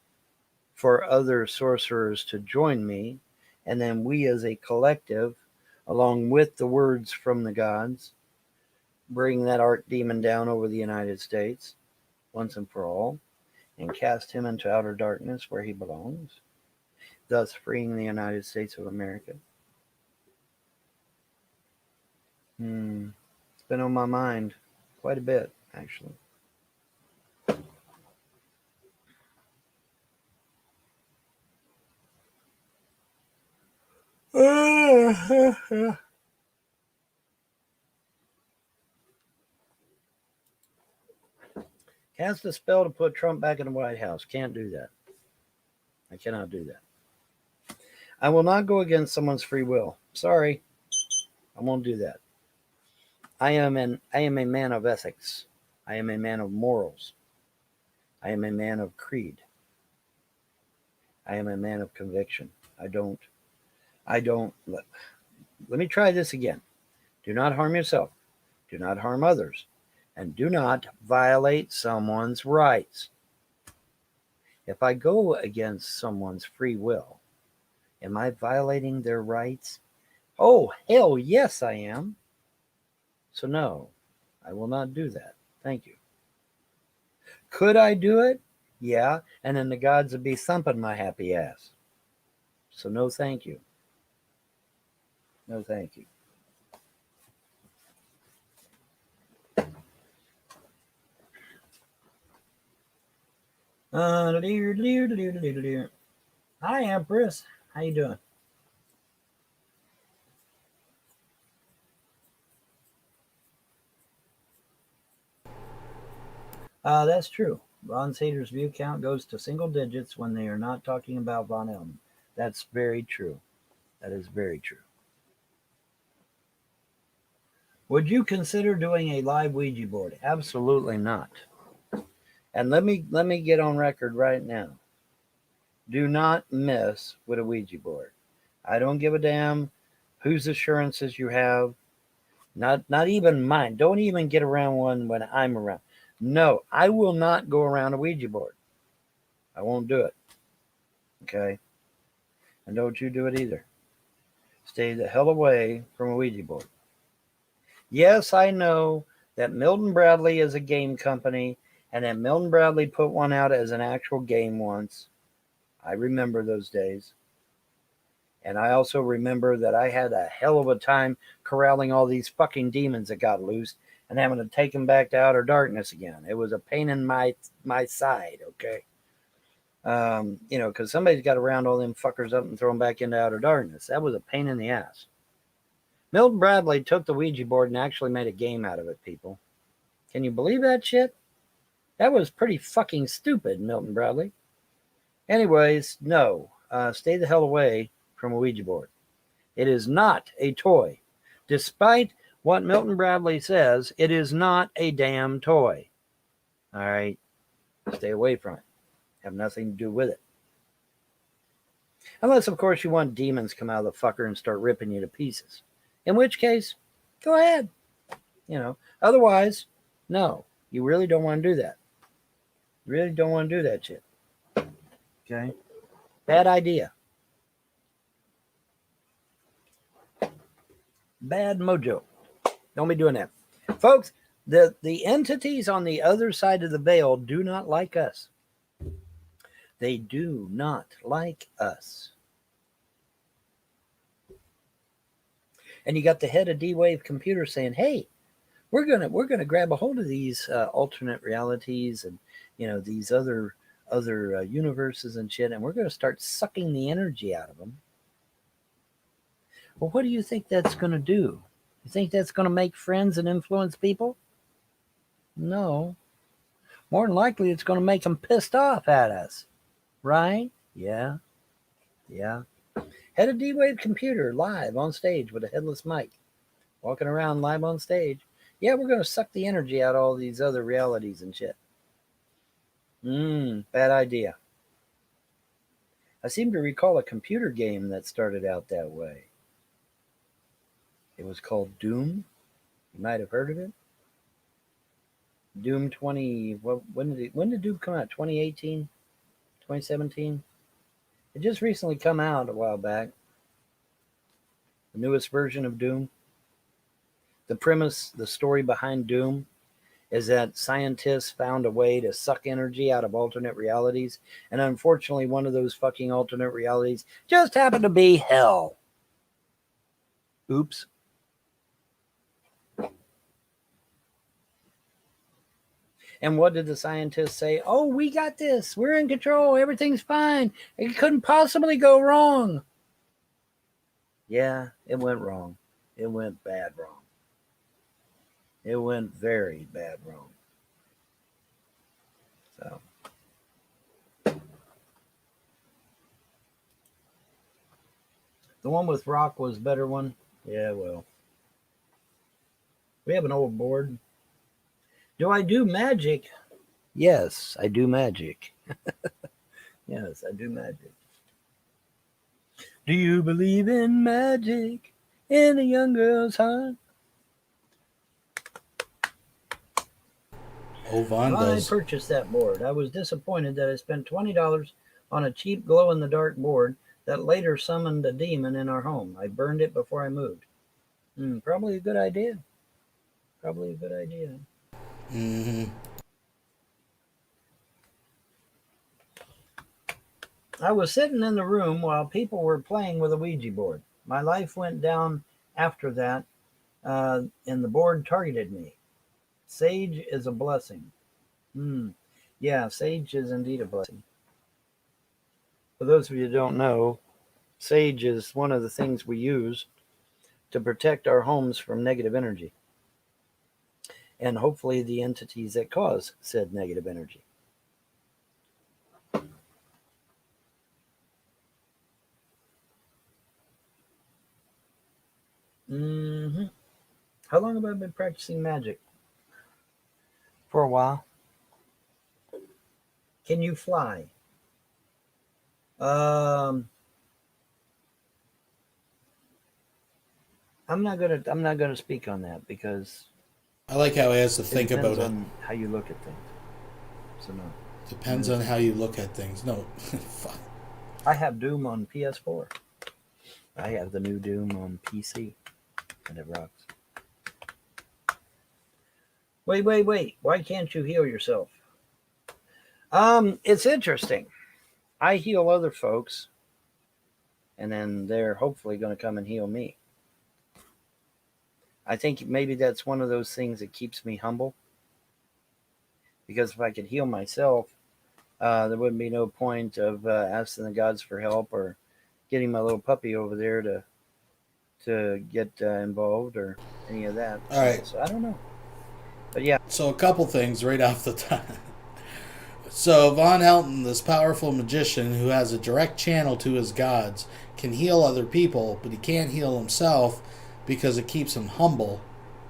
for other sorcerers to join me, and then we as a collective, along with the words from the gods, bring that archdemon down over the United States once and for all and cast him into outer darkness where he belongs, thus freeing the United States of America. It's been on my mind quite a bit, actually. Cast a spell to put Trump back in the White House. Can't do that. I cannot do that. I will not go against someone's free will. Sorry. I won't do that. I am a man of ethics. I am a man of morals. I am a man of creed. I am a man of conviction. Let me try this again. Do not harm yourself. Do not harm others. And do not violate someone's rights. If I go against someone's free will, am I violating their rights? Oh, hell yes, I am. So no, I will not do that. Thank you. Could I do it? Yeah, and then the gods would be thumping my happy ass. So no, thank you. No, thank you. Hi, Empress. How you doing? That's true. Von Sater's view count goes to single digits when they are not talking about Vaughn Helton. That's very true. That is very true. Would you consider doing a live Ouija board? Absolutely not. And let me get on record right now. Do not mess with a Ouija board. I don't give a damn whose assurances you have. Not even mine. Don't even get around one when I'm around. No, I will not go around a Ouija board. I won't do it. Okay? And don't you do it either. Stay the hell away from a Ouija board. Yes, I know that Milton Bradley is a game company and that Milton Bradley put one out as an actual game once. I remember those days. And I also remember that I had a hell of a time corralling all these fucking demons that got loose and having to take them back to outer darkness again. It was a pain in my side, okay? Because somebody's got to round all them fuckers up and throw them back into outer darkness. That was a pain in the ass. Milton Bradley took the Ouija board and actually made a game out of it, people. Can you believe that shit? That was pretty fucking stupid, Milton Bradley. Anyways, no. Stay the hell away from a Ouija board. It is not a toy. Despite what Milton Bradley says, it is not a damn toy. All right? Stay away from it. Have nothing to do with it. Unless, of course, you want demons to come out of the fucker and start ripping you to pieces. In which case, go ahead. Otherwise, no. You really don't want to do that. You really don't want to do that shit. Okay? Bad idea. Bad mojo. Don't be doing that. Folks, the entities on the other side of the veil do not like us. They do not like us. And you got the head of D-Wave Computer saying, hey, we're gonna grab a hold of these alternate realities and these other universes and shit, and we're gonna start sucking the energy out of them. Well, what do you think that's going to do? You think that's going to make friends and influence people? No. More than likely, it's going to make them pissed off at us. Right? Yeah. Yeah. Head of D-Wave Computer live on stage with a headless mic. Walking around live on stage. Yeah, we're going to suck the energy out of all these other realities and shit. Bad idea. I seem to recall a computer game that started out that way. It was called Doom. You might have heard of it. Doom 20. When did Doom come out? 2018? 2017? It just recently come out a while back. The newest version of Doom. The premise, the story behind Doom is that scientists found a way to suck energy out of alternate realities. And unfortunately, one of those fucking alternate realities just happened to be hell. Oops. And what did the scientists say? Oh, we got this. We're in control. Everything's fine. It couldn't possibly go wrong. Yeah, it went wrong. It went bad wrong. It went very bad wrong. So. The one with rock was a better one. Yeah, well. We have an old board. Do I do magic? Yes, I do magic. Yes, I do magic. Do you believe in magic in a young girl's heart? Oh, Vaughn does. I purchased that board. I was disappointed that I spent $20 on a cheap glow-in-the-dark board that later summoned a demon in our home. I burned it before I moved. Probably a good idea. Probably a good idea. Mm-hmm. I was sitting in the room while people were playing with a Ouija board. My life went down after that, and the board targeted me. Sage is a blessing. Yeah, sage is indeed a blessing. For those of you who don't know, sage is one of the things we use to protect our homes from negative energy. and hopefully the entities that cause said negative energy. How long have I been practicing magic? For a while. Can you fly? I'm not gonna speak on that because I like how he has to think about it. Depends on how you look at things. So no. Depends on how you look at things. No, fuck. I have Doom on PS4. I have the new Doom on PC, and it rocks. Wait. Why can't you heal yourself? It's interesting. I heal other folks, and then they're hopefully going to come and heal me. I think maybe that's one of those things that keeps me humble. Because if I could heal myself, there wouldn't be no point of asking the gods for help or getting my little puppy over there to get involved or any of that. All right. So I don't know. But yeah. So a couple things right off the top. So Vaughn Helton, this powerful magician who has a direct channel to his gods, can heal other people, but he can't heal himself because it keeps him humble.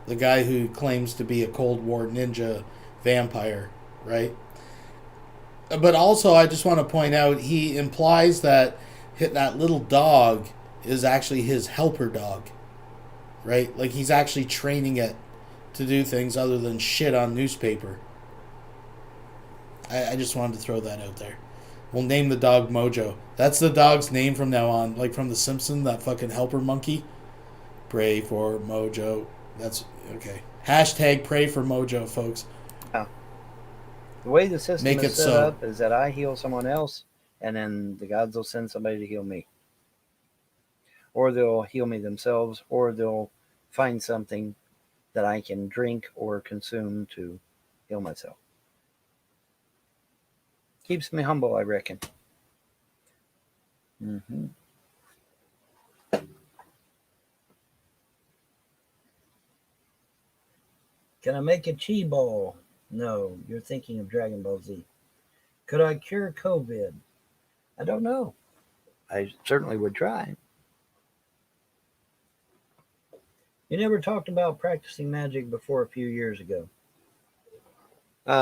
The guy who claims to be a Cold War ninja vampire, right? But also, I just want to point out, he implies that that little dog is actually his helper dog, right? Like he's actually training it to do things other than shit on newspaper. I just wanted to throw that out there. We'll name the dog Mojo. That's the dog's name from now on, like from The Simpsons, that fucking helper monkey. Pray for Mojo. That's okay. Hashtag pray for Mojo, folks. Yeah. The way the system Make is it set so. up is that I heal someone else, and then the gods will send somebody to heal me. Or they'll heal me themselves, or they'll find something that I can drink or consume to heal myself. Keeps me humble, I reckon. Mm-hmm. Can I make a chi ball? No, you're thinking of Dragon Ball Z. Could I cure COVID? I don't know. I certainly would try. You never talked about practicing magic before a few years ago.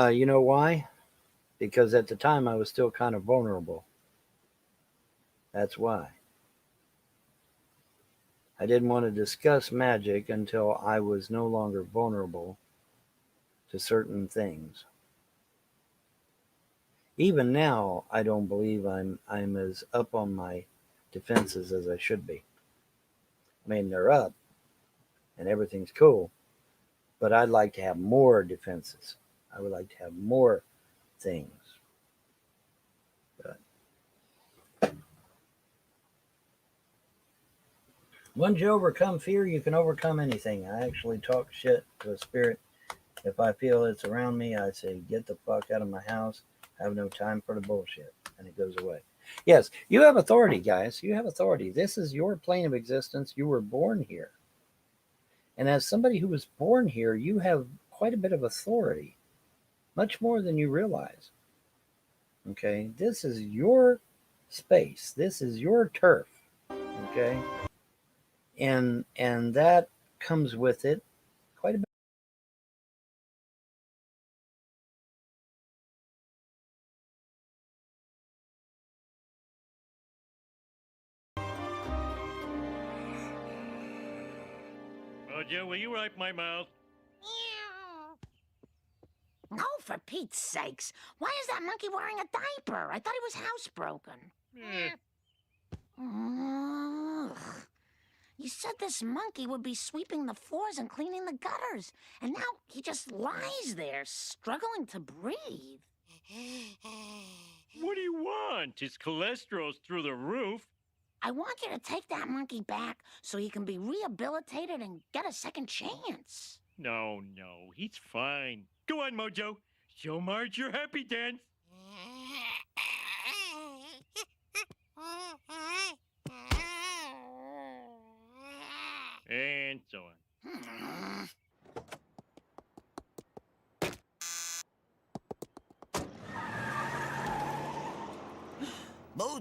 You know why? Because at the time I was still kind of vulnerable. That's why. I didn't want to discuss magic until I was no longer vulnerable to certain things. Even now, I don't believe I'm as up on my defenses as I should be. I mean, they're up and everything's cool, but I'd like to have more defenses. I would like to have more things. But once you overcome fear, you can overcome anything. I actually talk shit to a spirit. If I feel it's around me, I say, get the fuck out of my house. I have no time for the bullshit. And it goes away. Yes, you have authority, guys. You have authority. This is your plane of existence. You were born here. And as somebody who was born here, you have quite a bit of authority. Much more than you realize. Okay? This is your space. This is your turf. Okay? And that comes with it quite a bit. Mojo, will you wipe my mouth? Oh, for Pete's sakes. Why is that monkey wearing a diaper? I thought he was housebroken. Ugh. You said this monkey would be sweeping the floors and cleaning the gutters, and now he just lies there, struggling to breathe. What do you want? His cholesterol's through the roof. I want you to take that monkey back so he can be rehabilitated and get a second chance. No, he's fine. Go on, Mojo. Show Marge your happy dance. And so on.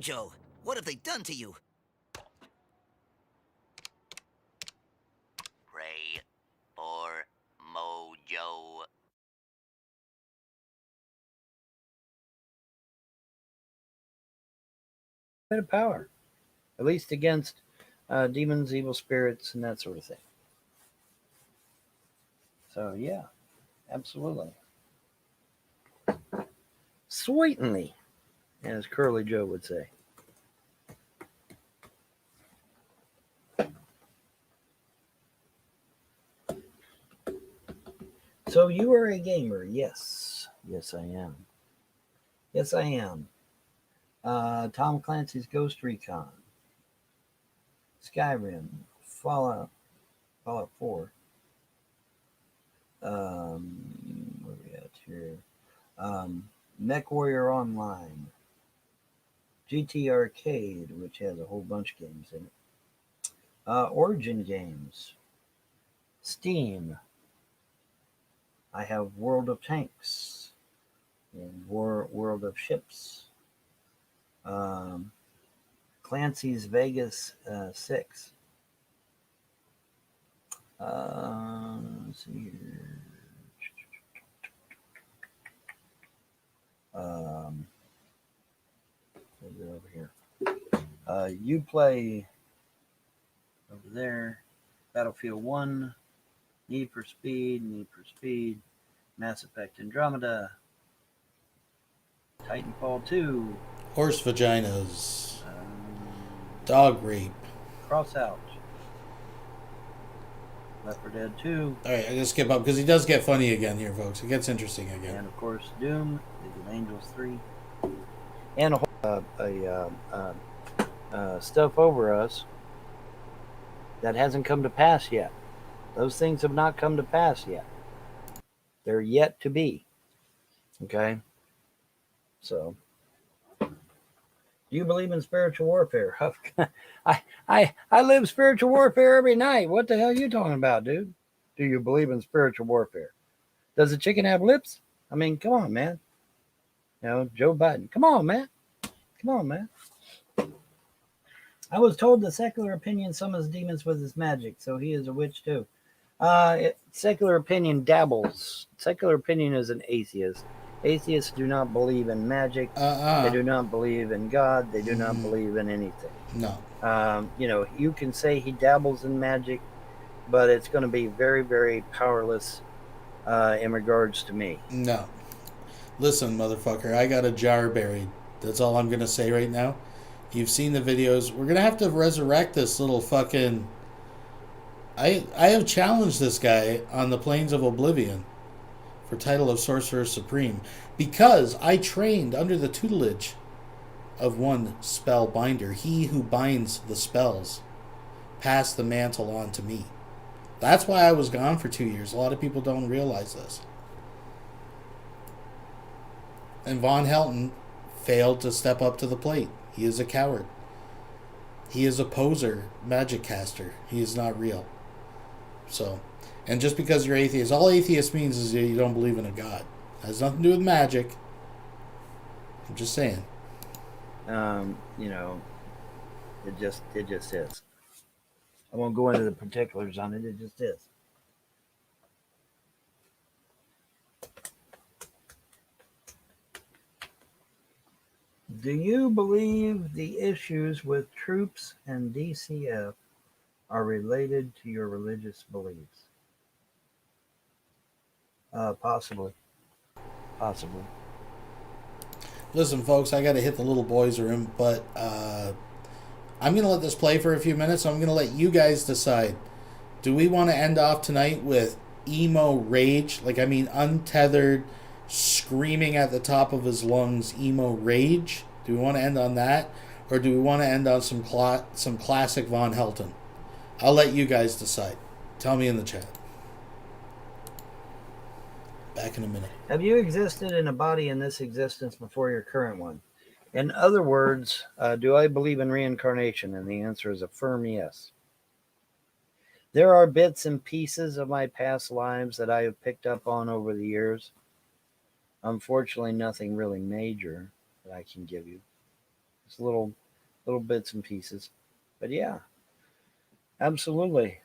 Mojo, what have they done to you? Pray for Mojo. Bit of power, at least against demons, evil spirits, and that sort of thing. So yeah, absolutely. Sweetly, as Curly Joe would say. So you are a gamer? Yes. Yes, I am. Yes, I am. Tom Clancy's Ghost Recon, Skyrim, Fallout 4. What are we at here? Mech Warrior Online, GT Arcade, which has a whole bunch of games in it. Origin Games, Steam. I have World of Tanks and World of Ships. Clancy's Vegas 6. Let's see here. Over here. You play over there. Battlefield 1, Need for Speed, Mass Effect Andromeda, Titanfall 2, Horse vaginas, dog rape, Cross Out, Left 4 Dead 2. All right, I'm gonna skip up because he does get funny again here, folks. It gets interesting again. And of course, Doom, League of Angels 3, and a whole stuff over us that hasn't come to pass yet. Those things have not come to pass yet. They're yet to be. Okay? So, do you believe in spiritual warfare? I live spiritual warfare every night. What the hell are you talking about, dude? Do you believe in spiritual warfare? Does a chicken have lips? I mean, come on, man. You know, Joe Biden. Come on, man. Come on, man. I was told the Secular Opinion summons demons with his magic, so he is a witch too. Secular Opinion dabbles. Secular Opinion is an atheist. Atheists do not believe in magic. They do not believe in God. They do not believe in anything. No. You know, you can say he dabbles in magic, but it's going to be very, very powerless in regards to me. No. Listen, motherfucker, I got a jar buried. That's all I'm going to say right now. You've seen the videos. We're going to have to resurrect this little fucking... I have challenged this guy on the Plains of Oblivion for title of Sorcerer Supreme because I trained under the tutelage of one spellbinder. He who binds the spells passed the mantle on to me. That's why I was gone for 2 years. A lot of people don't realize this. And Vaughn Helton failed to step up to the plate. He is a coward. He is a poser magic caster. He is not real. So, and just because you're atheist, all atheist means is that you don't believe in a God. It has nothing to do with magic. I'm just saying. You know, it just is. I won't go into the particulars on it. It just is. Do you believe the issues with troops and DCF are related to your religious beliefs? Possibly. Possibly. Listen, folks, I got to hit the little boys' room, but I'm going to let this play for a few minutes. I'm going to let you guys decide. Do we want to end off tonight with emo rage? Like, I mean, untethered, screaming at the top of his lungs, emo rage? Do we want to end on that? Or do we want to end on some classic Vaughn Helton? I'll let you guys decide. Tell me in the chat. Back in a minute. Have you existed in a body in this existence before your current one? In other words, do I believe in reincarnation? And the answer is a firm yes. There are bits and pieces of my past lives that I have picked up on over the years. Unfortunately, nothing really major that I can give you. Just little bits and pieces. But yeah, absolutely.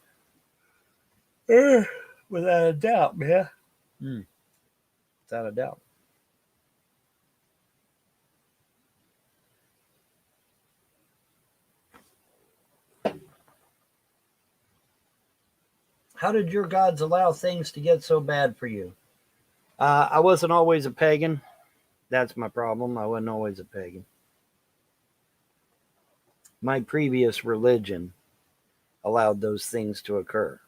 Without a doubt, man. Without a doubt. How did your gods allow things to get so bad for you? I wasn't always a pagan. That's my problem. I wasn't always a pagan. My previous religion allowed those things to occur.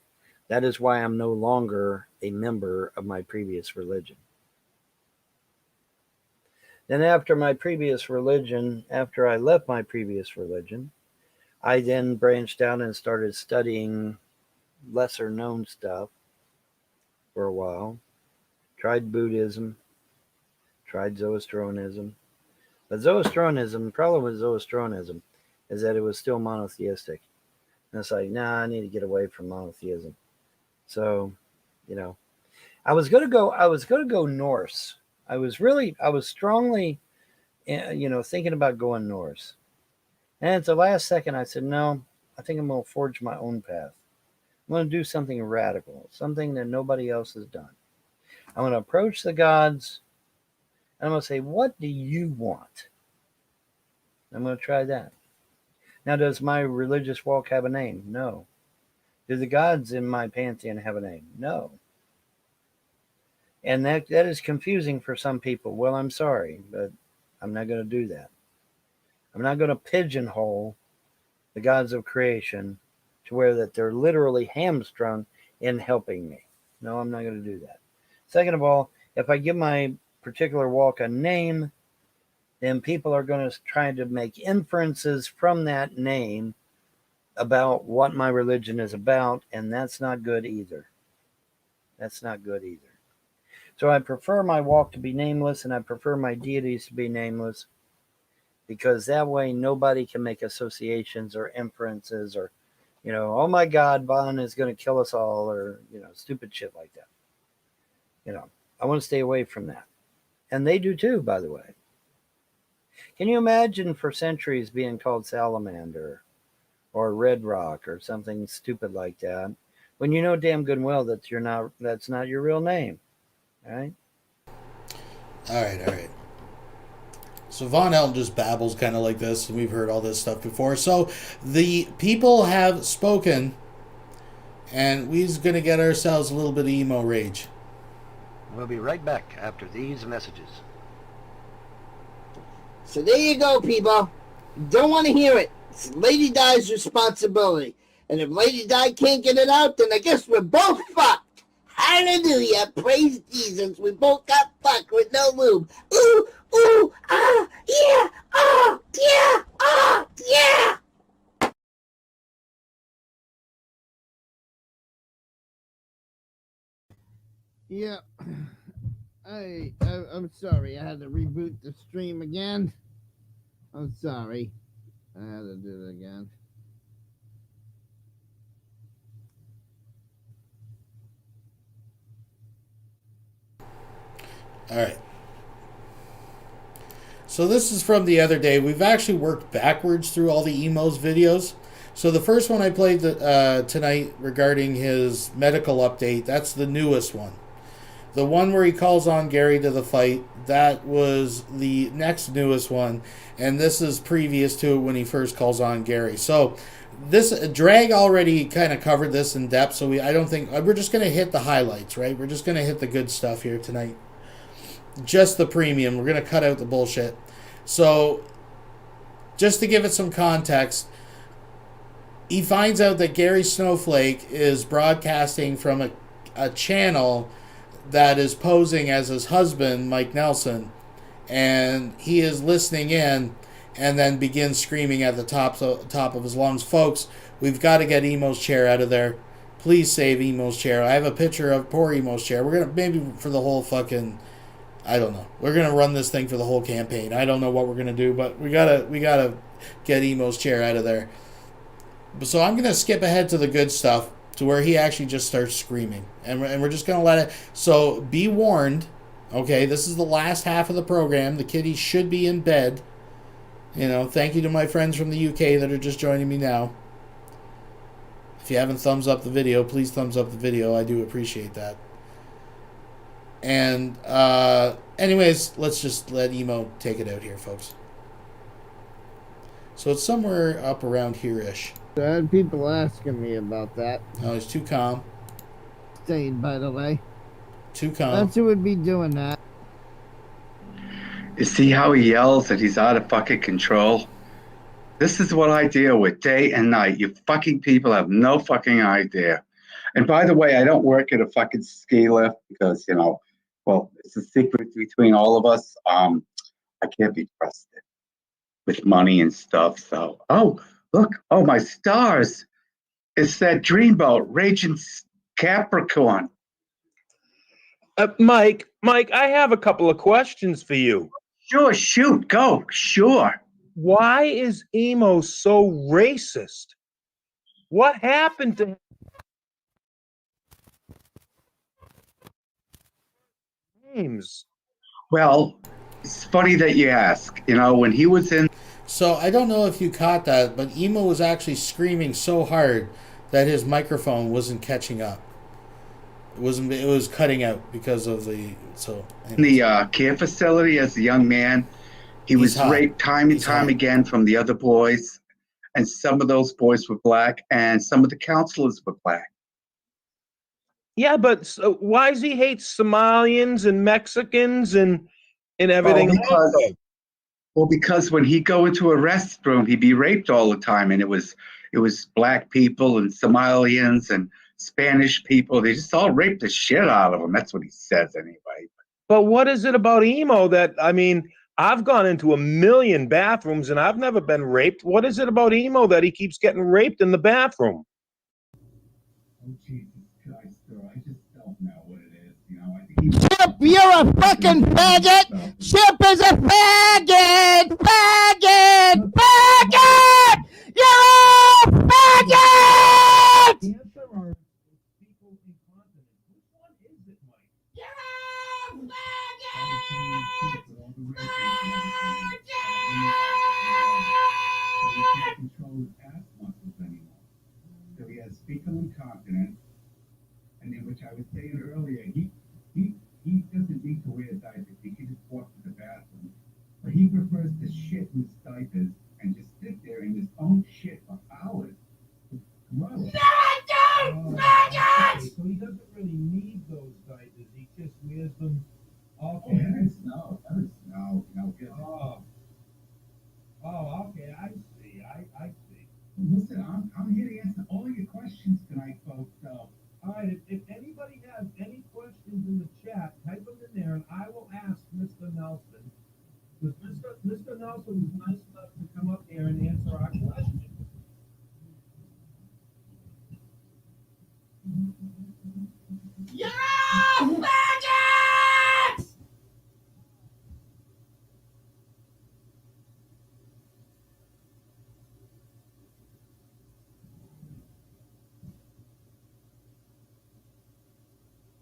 That is why I'm no longer a member of my previous religion. Then after I left my previous religion, I then branched out and started studying lesser known stuff for a while. Tried Buddhism, tried Zoroastrianism. But Zoroastrianism, the problem with Zoroastrianism is that it was still monotheistic. And it's like, nah, I need to get away from monotheism. So, I was going to go Norse. I was strongly, thinking about going Norse. And at the last second, I said, no, I think I'm going to forge my own path. I'm going to do something radical, something that nobody else has done. I'm going to approach the gods, and I'm going to say, what do you want? I'm going to try that. Now, does my religious walk have a name? No. Do the gods in my pantheon have a name? No. And that is confusing for some people. Well, I'm sorry, but I'm not going to do that. I'm not going to pigeonhole the gods of creation to where that they're literally hamstrung in helping me. No, I'm not going to do that. Second of all, if I give my particular walk a name, then people are going to try to make inferences from that name about what my religion is about, and that's not good either. That's not good either. So I prefer my walk to be nameless, and I prefer my deities to be nameless, because that way nobody can make associations or inferences or, oh my God, Vaughn is going to kill us all, or, stupid shit like that. I want to stay away from that. And they do too, by the way. Can you imagine for centuries being called Salamander or Red Rock or something stupid like that, when you know damn good and well that that's not your real name? All right? All right. So Vaughn Helton just babbles kind of like this, and we've heard all this stuff before. So the people have spoken, and we're going to get ourselves a little bit of emo rage. We'll be right back after these messages. So there you go, people. You don't want to hear it. It's Lady Di's responsibility. And if Lady Di can't get it out, then I guess we're both fucked. Hallelujah. Praise Jesus. We both got fucked with no lube. Ooh, ooh, ah, yeah, ah, yeah, ah, yeah. Yeah, I'm sorry. I had to reboot the stream again. I'm sorry. I had to do it again. All right. So this is from the other day. We've actually worked backwards through all the Emo'S videos. So the first one I played tonight regarding his medical update, that's the newest one. The one where he calls on Gary to the fight, that was the next newest one. And this is previous to it when he first calls on Gary. So this Drag already kind of covered this in depth. So I don't think we're just going to hit the highlights, right? We're just going to hit the good stuff here tonight. Just the premium. We're going to cut out the bullshit. So just to give it some context, he finds out that Gary Snowflake is broadcasting from a channel that is posing as his husband, Mike Nelson, and he is listening in and then begins screaming at the top of his lungs, folks, we've got to get Emo's chair out of there. Please save Emo's chair. I have a picture of poor Emo's chair. We're going to, maybe for the whole fucking, I don't know. We're going to run this thing for the whole campaign. I don't know what we're going to do, but we gotta get Emo's chair out of there. So I'm going to skip ahead to the good stuff, to where he actually just starts screaming. And we're just going to let it... So be warned, okay? This is the last half of the program. The kiddies should be in bed. You know, thank you to my friends from the UK that are just joining me now. If you haven't thumbs up the video, please thumbs up the video. I do appreciate that. And anyways, let's just let Emo take it out here, folks. So it's somewhere up around here-ish. I had people asking me about that. Oh, he's too calm. Stayed, by the way. Too calm. That's who would be doing that. You see how he yells that he's out of fucking control? This is what I deal with day and night. You fucking people have no fucking idea. And by the way, I don't work at a fucking ski lift because, you know, well, it's a secret between all of us. I can't be trusted with money and stuff. So, oh, look, oh, my stars. It's that dreamboat, Raging Capricorn. Mike, I have a couple of questions for you. Sure, shoot, go, sure. Why is Emo so racist? What happened to him? Names. Well, it's funny that you ask. You know, when he was in... So, I don't know if you caught that, but Emo was actually screaming so hard that his microphone wasn't catching up. It was cutting out because of the... So, in the care facility as a young man, he was raped time and time again from the other boys. And some of those boys were black, and some of the counselors were black. Yeah, but why does he hate Somalians and Mexicans and everything? Because when he'd go into a restroom, he'd be raped all the time, and it was black people and Somalians and Spanish people. They just all raped the shit out of him. That's what he says anyway. But what is it about Emo that, I mean, I've gone into 1 million bathrooms and I've never been raped. What is it about Emo that he keeps getting raped in the bathroom? Oh, Jesus Christ, girl, I just don't know what it is. You know, I think Chip, you're a fucking faggot! Chip is a faggot! Faggot! Faggot! You're a faggot! So he has fecal incontinence, and then, which I was saying earlier, he doesn't need to wear diapers. He can just walk to the bathroom, but he prefers to shit in his diapers and just sit there in his own shit for hours. Gross. No, I don't! Faggot! So he doesn't really need those diapers. He just wears them. Okay, no. Okay, I see. I see. Listen, I'm here to answer all your questions tonight, folks. So, all right, if anybody has any questions in the chat, type them in there, and I will ask Mr. Nelson. Because Mr. Nelson was nice enough to come up here and answer our questions. You're all faggots!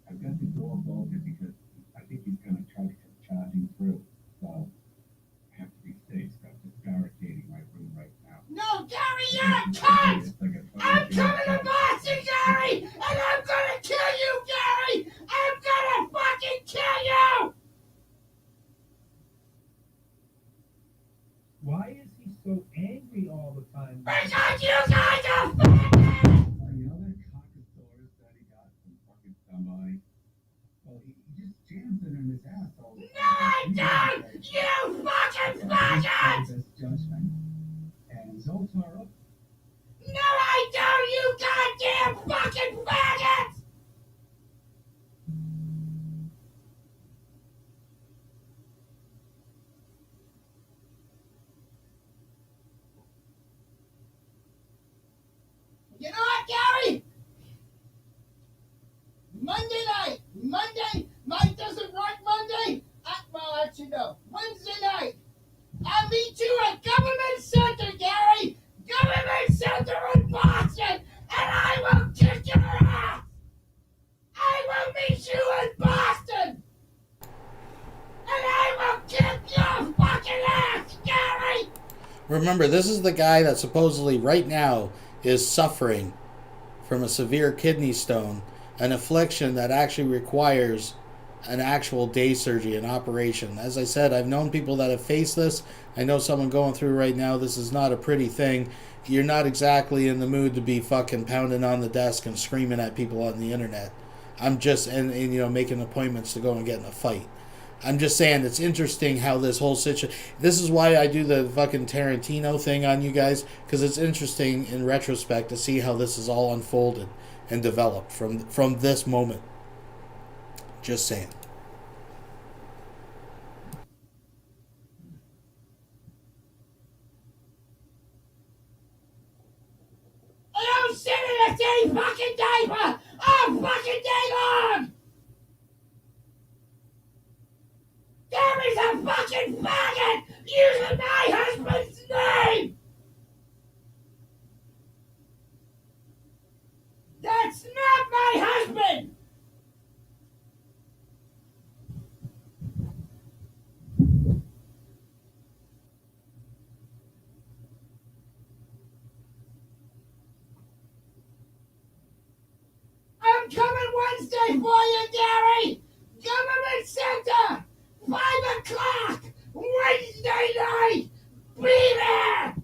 I've got the door bolted because I think he's going to try to come charging through. So I have to be safe. So I'm just barricading my room right now. No, Gary, you're a cunt! I'm coming to Boston, Gary! And I'm gonna kill you, Gary! I'm gonna fucking kill you! Why is he so angry all the time? Because you guys are faggots! You know that cockasaurus that he got from fucking somebody? Well, he just jams it in his asshole. No, I don't! You fucking faggot! This judgment. And Zoltar up. No, I don't, you goddamn fucking faggot! You know what, Gary? Monday, Mike doesn't work Monday. Well, actually, no. Wednesday night, I'll meet you at Government Center, Gary. Government Center in Boston, and I will kick your ass. I will meet you in Boston, and I will kick your fucking ass, Gary. Remember, this is the guy that supposedly right now is suffering from a severe kidney stone, an affliction that actually requires an actual day surgery, an operation. As I said, I've known people that have faced this. I know someone going through right now. This is not a pretty thing. You're not exactly in the mood to be fucking pounding on the desk and screaming at people on the internet. I'm just, and you know, making appointments to go and get in a fight. I'm just saying it's interesting how this whole situation. This is why I do the fucking Tarantino thing on you guys, because it's interesting in retrospect to see how this is all unfolded and developed from this moment. Just saying. I don't sit in a day fucking diaper all fucking day long! Gary's a fucking faggot using my husband's name! That's not my husband! I'm coming Wednesday for you, Gary! Government Center! 5 o'clock! Wednesday night! Be there!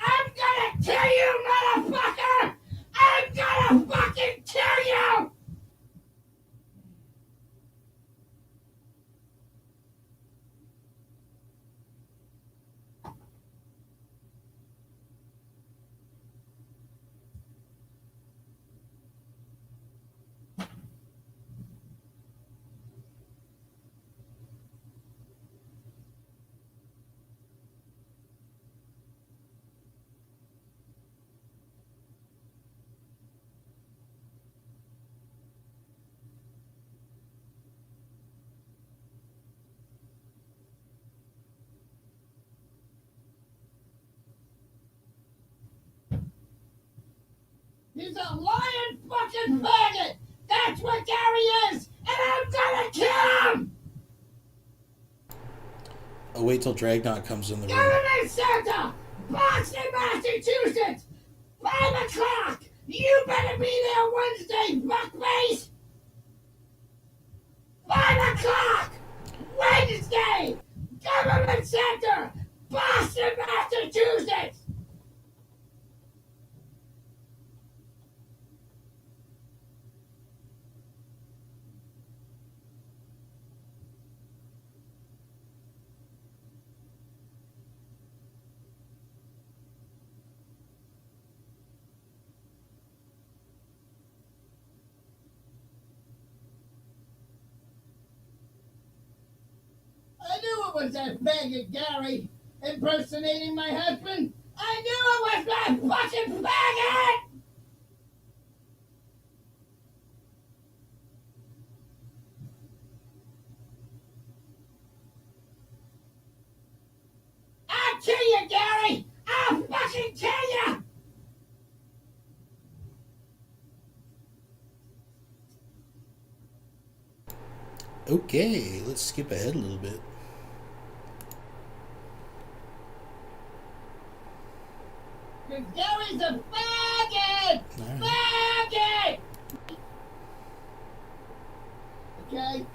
I'm gonna kill you, motherfucker! I'm gonna fucking kill you! He's a lying fucking faggot! That's what Gary is! And I'm gonna kill him! Oh, wait till Dragnot comes in the room. Government Center! Boston, Massachusetts! 5 o'clock! You better be there Wednesday, fuckface! 5 o'clock! Wednesday! Government Center! Boston, Massachusetts! I knew it was that faggot Gary impersonating my husband. I knew it was that fucking faggot! I'll kill you, Gary! I'll fucking kill you! Okay, let's skip ahead a little bit. Cause Gary's a faggot! Faggot! Okay?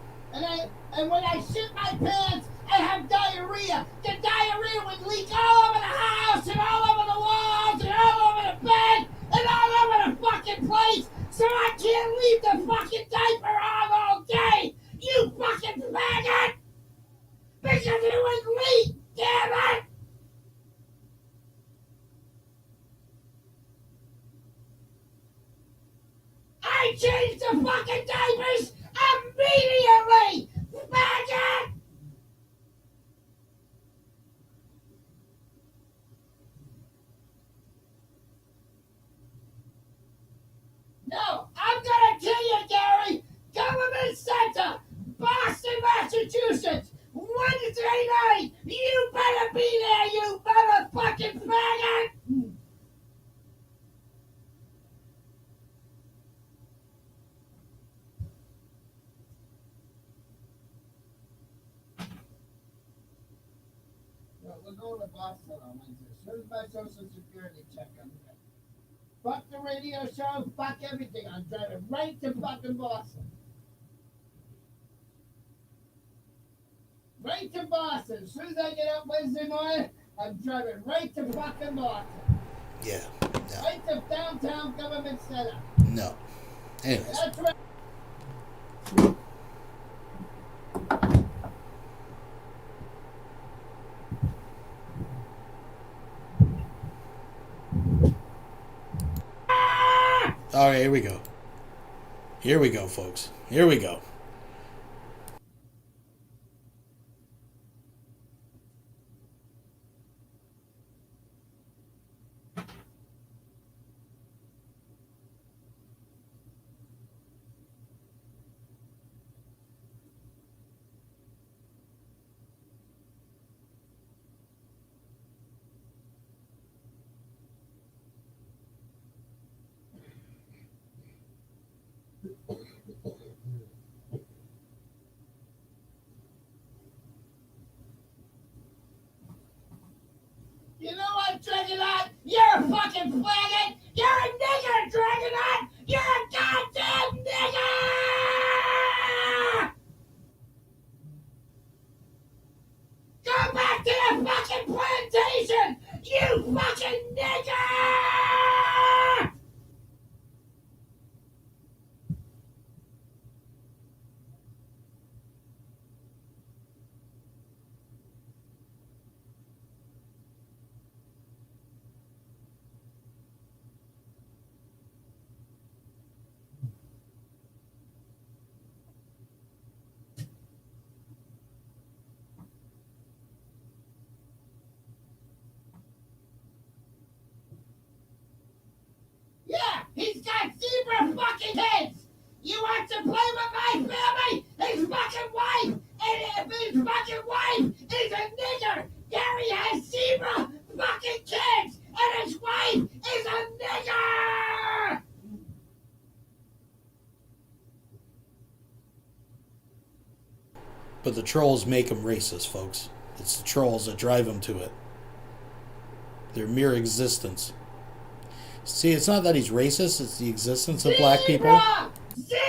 And when I shit my pants, I have diarrhea. The diarrhea would leak all over the house and all over the walls and all over the bed and all over the fucking place, so I can't leave the fucking diaper on all day. You fucking faggot! Because it would leak, damn it! I changed the fucking diapers immediately! Faggot! No, I'm gonna kill you, Gary! Government Center! Boston, Massachusetts! Wednesday night! You better be there, you motherfucking faggot! We're going to Boston on Wednesday. As soon as my social security check comes in. Fuck the radio show, fuck everything. I'm driving right to fucking Boston. Right to Boston. As soon as I get up Wednesday morning, I'm driving right to fucking Boston. Yeah. No. Right to downtown government center. No. Anyways. That's right. All right, here we go. Here we go, folks. Here we go. You know what, Dragonaut? You're a fucking faggot! You're a nigger, Dragonaut! You're a goddamn nigger! Go back to the fucking plantation! You fucking nigger! Yeah, he's got zebra fucking heads! You want to play with my family? His fucking wife! And if his fucking wife is a nigger, Gary has zebra fucking kids! And his wife is a nigger! But the trolls make them racist, folks. It's the trolls that drive them to it. Their mere existence. See, it's not that he's racist, it's the existence of black people. Zebra!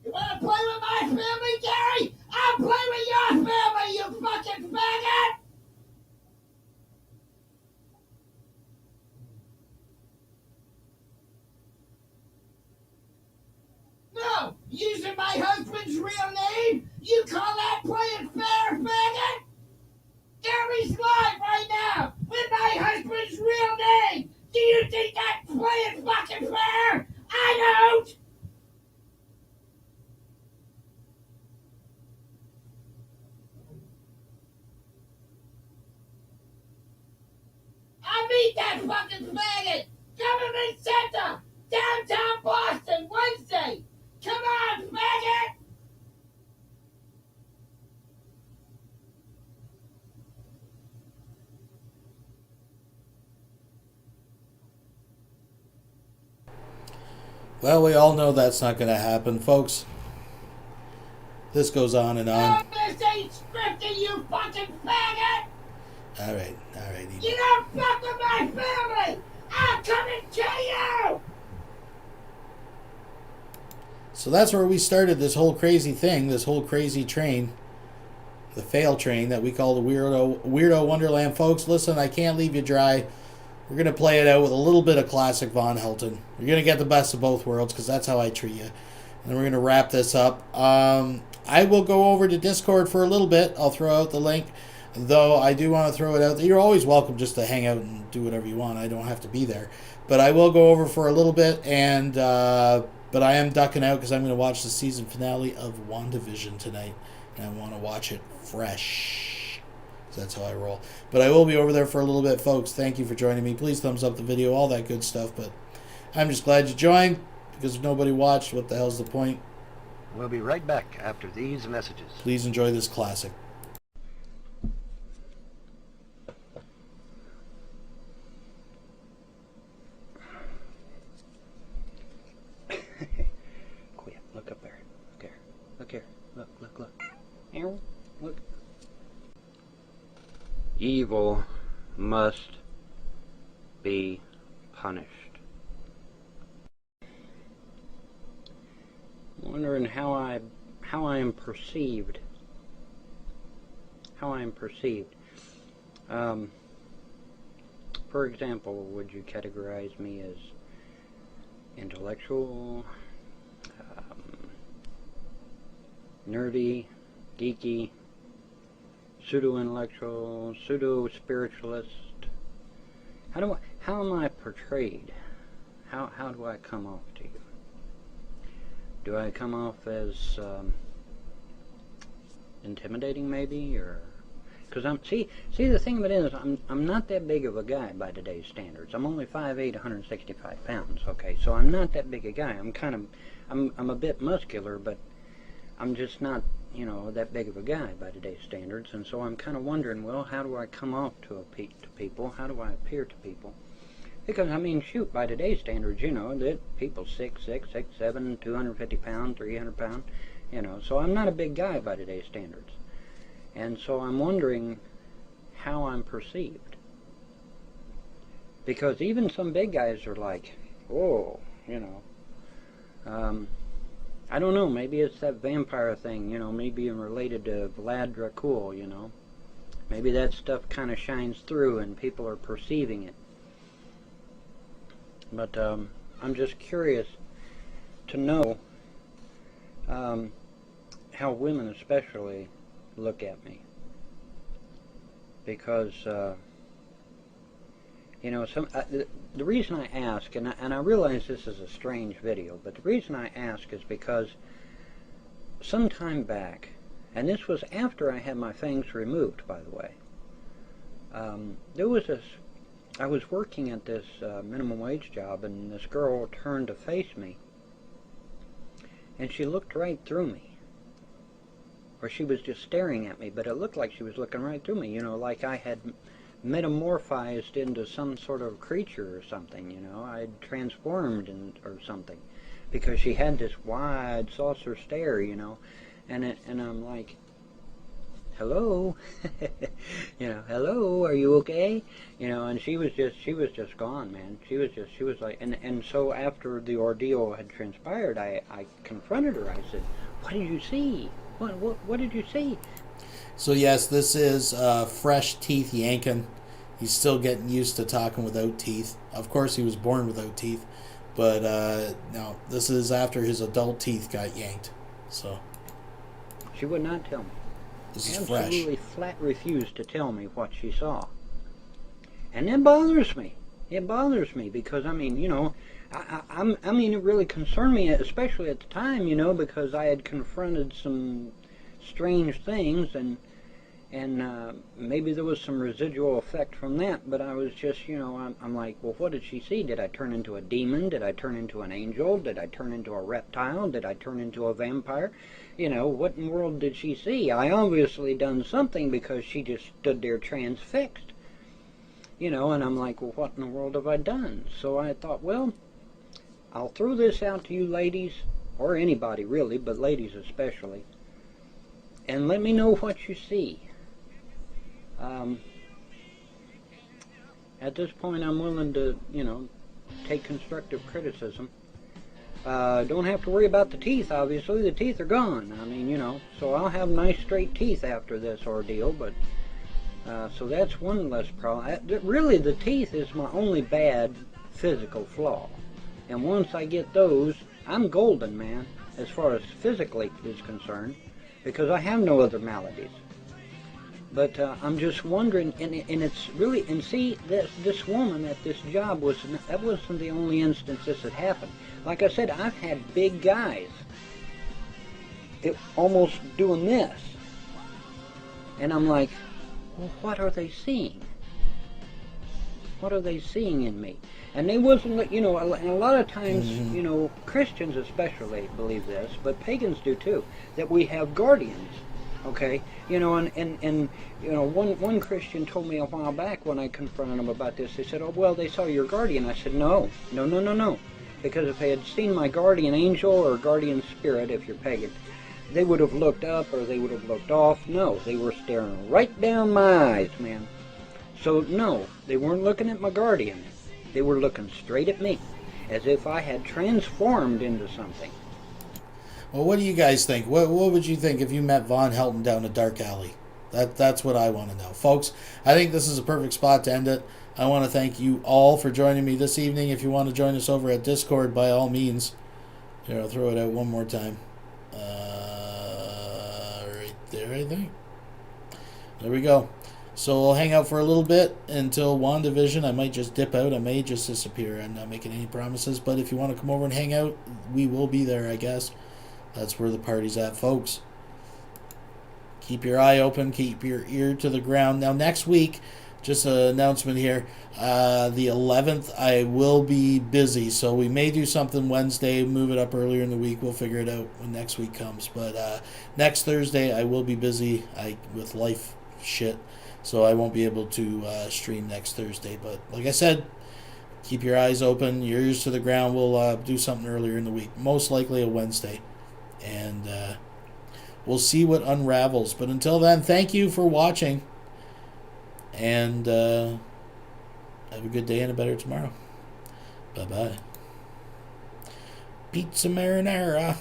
You wanna play with my family, Gary? I'll play with your family, you fucking faggot! No! Using my husband's real name? You call that playing fair, faggot? Gary's live right now with my husband's real name! Do you think that's playing fucking fair? I don't! I meet that fucking faggot! Government Center! Downtown Boston, Wednesday! Come on, faggot! Well, we all know that's not going to happen, folks. This goes on and on. This ain't scripted, you fucking faggot! All right, You don't fuck with my family! I'll come and kill you! So that's where we started this whole crazy thing, this whole crazy train, the fail train that we call the Weirdo Wonderland. Folks, listen, I can't leave you dry. We're going to play it out with a little bit of classic Vaughn Helton. You're going to get the best of both worlds because that's how I treat you. And then we're going to wrap this up. I will go over to Discord for a little bit. I'll throw out the link, though I do want to throw it out. You're always welcome just to hang out and do whatever you want. I don't have to be there. But I will go over for a little bit, and but I am ducking out because I'm going to watch the season finale of WandaVision tonight, and I want to watch it fresh. That's how I roll. But I will be over there for a little bit, folks. Thank you for joining me. Please thumbs up the video, all that good stuff. But I'm just glad you joined, because if nobody watched, what the hell's the point? We'll be right back after these messages. Please enjoy this classic. Evil must be punished. I'm wondering how I am perceived. How I am perceived. For example, would you categorize me as intellectual, nerdy, geeky, pseudo-intellectual, pseudo-spiritualist? How am I portrayed? How do I come off to you? Do I come off as intimidating, maybe, or because see the thing of it is I'm not that big of a guy by today's standards. I'm only 5'8", 165 pounds. Okay, so I'm not that big a guy. I'm a bit muscular, but I'm just not, you know, that big of a guy by today's standards. And so I'm kind of wondering, well, how do I come off to people? How do I appear to people? Because, I mean, shoot, by today's standards, you know, that people 6'6", 6'7", 250 pounds, 300 pounds, you know. So I'm not a big guy by today's standards. And so I'm wondering how I'm perceived. Because even some big guys are like, oh, you know. I don't know, maybe it's that vampire thing, you know, maybe I'm related to Vlad Dracul, you know. Maybe that stuff kind of shines through and people are perceiving it. But I'm just curious to know how women especially look at me. Because, you know, the reason I ask, and I realize this is a strange video, but the reason I ask is because some time back, and this was after I had my fangs removed, by the way, there was this, I was working at this minimum wage job, and this girl turned to face me, and she looked right through me. Or she was just staring at me, but it looked like she was looking right through me, you know, like I had metamorphized into some sort of creature or something, you know. I'd transformed or something, because she had this wide saucer stare, you know, and I'm like, hello, you know, hello, are you okay? You know, and she was just gone, man. She was like, and so after the ordeal had transpired, I confronted her. I said, what did you see? What did you see? So yes, this is fresh teeth yanking. He's still getting used to talking without teeth. Of course, he was born without teeth, but no, this is after his adult teeth got yanked. So she would not tell me. This is absolutely fresh. Flat refused to tell me what she saw, and it bothers me. It bothers me because, I mean, you know, I mean, it really concerned me, especially at the time, you know, because I had confronted some strange things, and maybe there was some residual effect from that, but I was just, you know, I'm like, well, what did she see? Did I turn into a demon? Did I turn into an angel? Did I turn into a reptile? Did I turn into a vampire? You know, what in the world did she see? I obviously done something, because she just stood there transfixed. You know, and I'm like, well, what in the world have I done? So I thought, well, I'll throw this out to you ladies, or anybody really, but ladies especially, and let me know what you see. At this point, I'm willing to, you know, take constructive criticism. Don't have to worry about the teeth, obviously. The teeth are gone. I mean, you know, so I'll have nice straight teeth after this ordeal, but so that's one less problem. Really, the teeth is my only bad physical flaw. And once I get those, I'm golden, man, as far as physically is concerned, because I have no other maladies. But I'm just wondering, and it's really, and see, this woman at this job, that wasn't the only instance this had happened. Like I said, I've had big guys almost doing this. And I'm like, well, what are they seeing? What are they seeing in me? And they wasn't, you know, and a lot of times, you know, Christians especially believe this, but pagans do too, that we have guardians, okay? You know, and you know, one Christian told me a while back when I confronted him about this, they said, oh, well, they saw your guardian. I said, no. Because if they had seen my guardian angel or guardian spirit, if you're pagan, they would have looked up or they would have looked off. No, they were staring right down my eyes, man. So no, they weren't looking at my guardian. They were looking straight at me, as if I had transformed into something. Well, what do you guys think? What would you think if you met Vaughn Helton down a dark alley? That's what I want to know. Folks, I think this is a perfect spot to end it. I want to thank you all for joining me this evening. If you want to join us over at Discord, by all means. Here, I'll throw it out one more time. Right there, I think. There we go. So we'll hang out for a little bit until WandaVision. I might just dip out. I may just disappear. I'm not making any promises. But if you want to come over and hang out, we will be there, I guess. That's where the party's at, folks. Keep your eye open. Keep your ear to the ground. Now, next week, just an announcement here. The 11th, I will be busy. So we may do something Wednesday, move it up earlier in the week. We'll figure it out when next week comes. But next Thursday, I will be busy with life shit. So I won't be able to stream next Thursday. But like I said, keep your eyes open, your ears to the ground. We'll do something earlier in the week. Most likely a Wednesday. And we'll see what unravels. But until then, thank you for watching. And have a good day and a better tomorrow. Bye-bye. Pizza marinara.